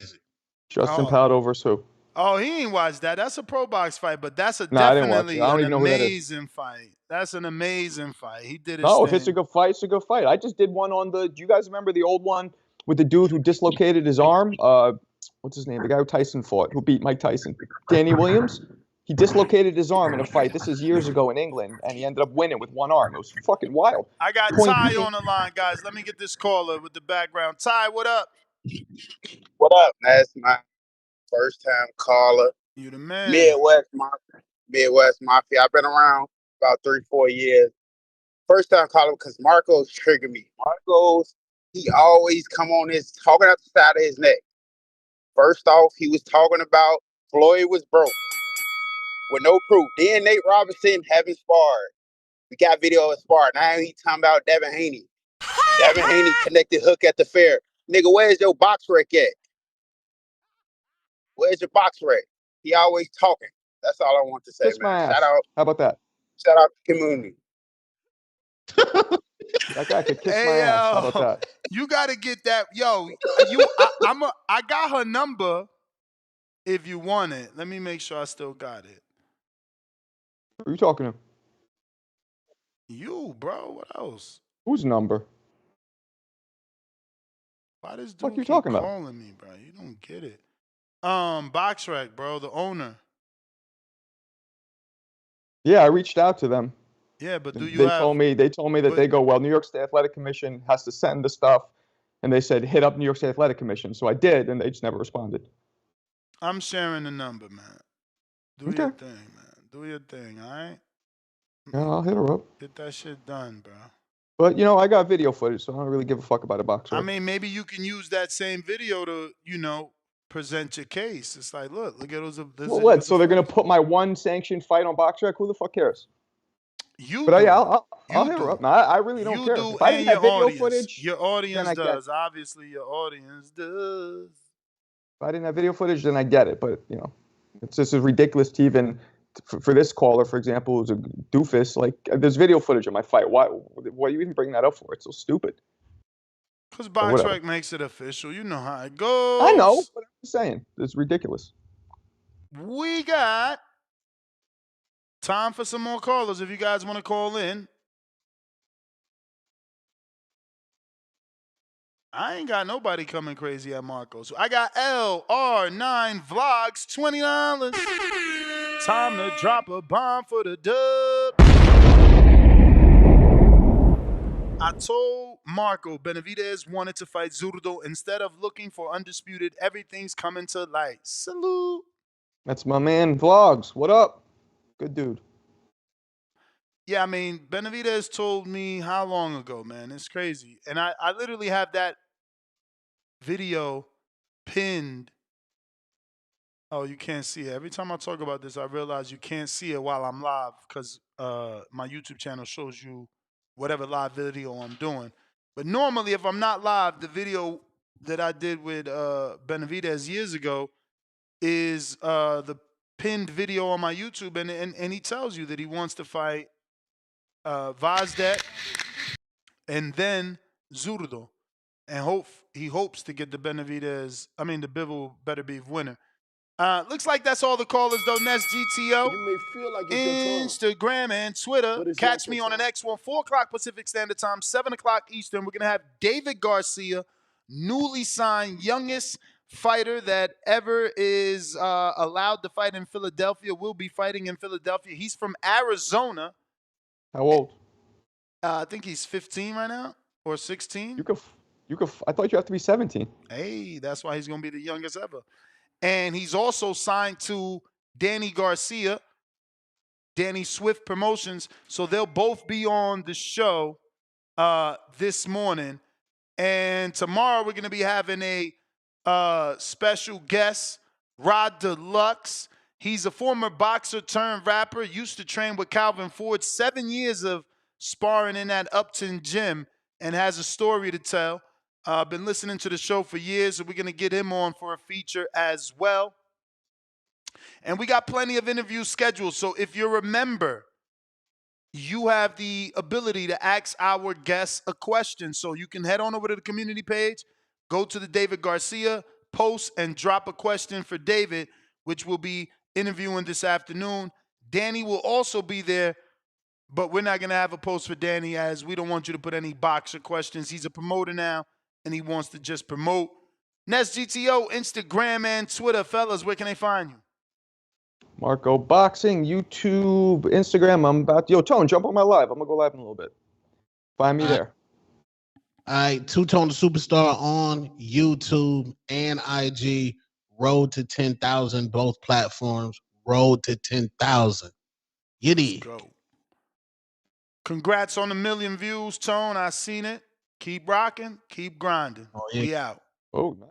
[SPEAKER 5] Justin Paldo versus who?
[SPEAKER 7] Oh, he ain't watched that. That's a pro box fight, but that's definitely an amazing fight. That's an amazing fight. He did his thing.
[SPEAKER 5] If it's a good fight, it's a good fight. I just did one on do you guys remember the old one with the dude who dislocated his arm? What's his name? The guy who Tyson fought, who beat Mike Tyson. Danny Williams. He dislocated his arm in a fight. This is years ago in England, and he ended up winning with one arm. It was fucking wild.
[SPEAKER 7] I got Ty on the line, guys. Let me get this caller with the background. Ty, what up?
[SPEAKER 9] What up? That's my first time caller.
[SPEAKER 7] You the man.
[SPEAKER 9] Midwest Mafia. I've been around about 3-4 years. First time caller because Marcos triggered me. Marcos, he always come on his talking out the side of his neck. First off, he was talking about Floyd was broke with no proof. Then Nate Robinson having sparred. We got video of sparring. Now he talking about Devin Haney. Devin Haney connected hook at the fair. Nigga, where's your box wreck at? Where's your box rec? He always talking. That's all I want to say,
[SPEAKER 5] Kiss
[SPEAKER 9] man.
[SPEAKER 5] my ass.
[SPEAKER 9] Shout out
[SPEAKER 5] How about that?
[SPEAKER 9] to the community.
[SPEAKER 5] That guy could kiss my
[SPEAKER 7] Hey
[SPEAKER 5] ass. How about
[SPEAKER 7] yo,
[SPEAKER 5] that?
[SPEAKER 7] you gotta get that. Yo, I got her number if you want it. Let me make sure I still got it.
[SPEAKER 5] Who are you talking to?
[SPEAKER 7] You, bro. What else?
[SPEAKER 5] Whose number?
[SPEAKER 7] Why this
[SPEAKER 5] What
[SPEAKER 7] dude
[SPEAKER 5] you
[SPEAKER 7] keep
[SPEAKER 5] talking about?
[SPEAKER 7] calling me, bro? You don't get it. Boxrec, bro, the owner.
[SPEAKER 5] Yeah, I reached out to them.
[SPEAKER 7] Yeah, but do you
[SPEAKER 5] They
[SPEAKER 7] have?
[SPEAKER 5] told me that they go, well, New York State Athletic Commission has to send the stuff, and they said hit up New York State Athletic Commission. So I did, and they just never responded.
[SPEAKER 7] I'm sharing the number, man. Do
[SPEAKER 5] Okay.
[SPEAKER 7] your thing, man. Do your thing, all right?
[SPEAKER 5] Yeah, I'll hit her up.
[SPEAKER 7] Get that shit done, bro.
[SPEAKER 5] But you know, I got video footage, so I don't really give a fuck about a boxer.
[SPEAKER 7] I mean, maybe you can use that same video to, present your case. It's like, look at those.
[SPEAKER 5] Well, what? So they're gonna put my one sanctioned fight on BoxRec? Who the fuck cares?
[SPEAKER 7] You
[SPEAKER 5] But
[SPEAKER 7] do.
[SPEAKER 5] yeah, I'll
[SPEAKER 7] You
[SPEAKER 5] hit her
[SPEAKER 7] do.
[SPEAKER 5] up. No, I really don't
[SPEAKER 7] You
[SPEAKER 5] care.
[SPEAKER 7] do,
[SPEAKER 5] If I
[SPEAKER 7] and
[SPEAKER 5] didn't
[SPEAKER 7] your
[SPEAKER 5] have video
[SPEAKER 7] audience.
[SPEAKER 5] footage,
[SPEAKER 7] Your
[SPEAKER 5] then
[SPEAKER 7] audience
[SPEAKER 5] I get it.
[SPEAKER 7] does. Obviously, your audience does.
[SPEAKER 5] If I didn't have video footage, then I get it. But it's just ridiculous to even for this caller, for example, who's a doofus. Like, there's video footage of my fight. Why are you even bringing that up for? It's so stupid.
[SPEAKER 7] Because
[SPEAKER 5] But whatever.
[SPEAKER 7] BoxRec makes it official. You know how it goes.
[SPEAKER 5] I know, but I'm just saying, it's ridiculous.
[SPEAKER 7] We got time for some more callers if you guys want to call in. I ain't got nobody coming crazy at Marcos. I got LR9 Vlogs, $20. Time to drop a bomb for the dub. I told Marco Benavidez wanted to fight Zurdo. Instead of looking for undisputed, everything's coming to light. Salute.
[SPEAKER 5] That's my man, Vlogs. What up? Good dude.
[SPEAKER 7] Yeah, I mean, Benavidez told me how long ago, man? It's crazy. And I literally have that video pinned. Oh, you can't see it. Every time I talk about this, I realize you can't see it while I'm live because my YouTube channel shows you whatever live video I'm doing. But normally, if I'm not live, the video that I did with Benavidez years ago is the pinned video on my YouTube, and he tells you that he wants to fight Vazdet and then Zurdo, and he hopes to get the Benavidez. I mean, the Bivol Better Beef winner. Looks like that's all the callers though. Nest GTO,
[SPEAKER 13] You may feel like it's your time,
[SPEAKER 7] Instagram, and Twitter.
[SPEAKER 13] but it's
[SPEAKER 7] Catch
[SPEAKER 13] not
[SPEAKER 7] me
[SPEAKER 13] your
[SPEAKER 7] on the
[SPEAKER 13] time.
[SPEAKER 7] next one, 4 o'clock Pacific Standard Time, 7 o'clock Eastern. We're gonna have David Garcia, newly signed, youngest fighter that ever is allowed to fight in Philadelphia. Will be fighting in Philadelphia. He's from Arizona.
[SPEAKER 5] How old?
[SPEAKER 7] I think he's 15 right now or 16.
[SPEAKER 5] You could. I thought you have to be 17.
[SPEAKER 7] Hey, that's why he's gonna be the youngest ever. And he's also signed to Danny Garcia, Danny Swift Promotions. So they'll both be on the show this morning. And tomorrow we're going to be having a special guest, Rod Deluxe. He's a former boxer turned rapper, used to train with Calvin Ford, 7 years of sparring in that Upton gym, and has a story to tell. Been listening to the show for years, so we're going to get him on for a feature as well. And we got plenty of interviews scheduled. So if you're a member, you have the ability to ask our guests a question. So you can head on over to the community page, go to the David Garcia post, and drop a question for David, which we'll be interviewing this afternoon. Danny will also be there, but we're not going to have a post for Danny as we don't want you to put any boxer questions. He's a promoter now, and he wants to just promote. Nest GTO, Instagram, and Twitter. Fellas, where can they find you?
[SPEAKER 5] Marco Boxing, YouTube, Instagram. I'm about to, Tone, jump on my live. I'm gonna go live in a little bit. Find me there.
[SPEAKER 3] All right, Two-Tone the Superstar on YouTube and IG. Road to 10,000, both platforms. Road to 10,000. Yiddy.
[SPEAKER 7] Let's go. Congrats on the 1 million views, Tone. I seen it. Keep rocking. Keep grinding.
[SPEAKER 3] Oh, yeah.
[SPEAKER 7] We out.
[SPEAKER 5] Oh, nice.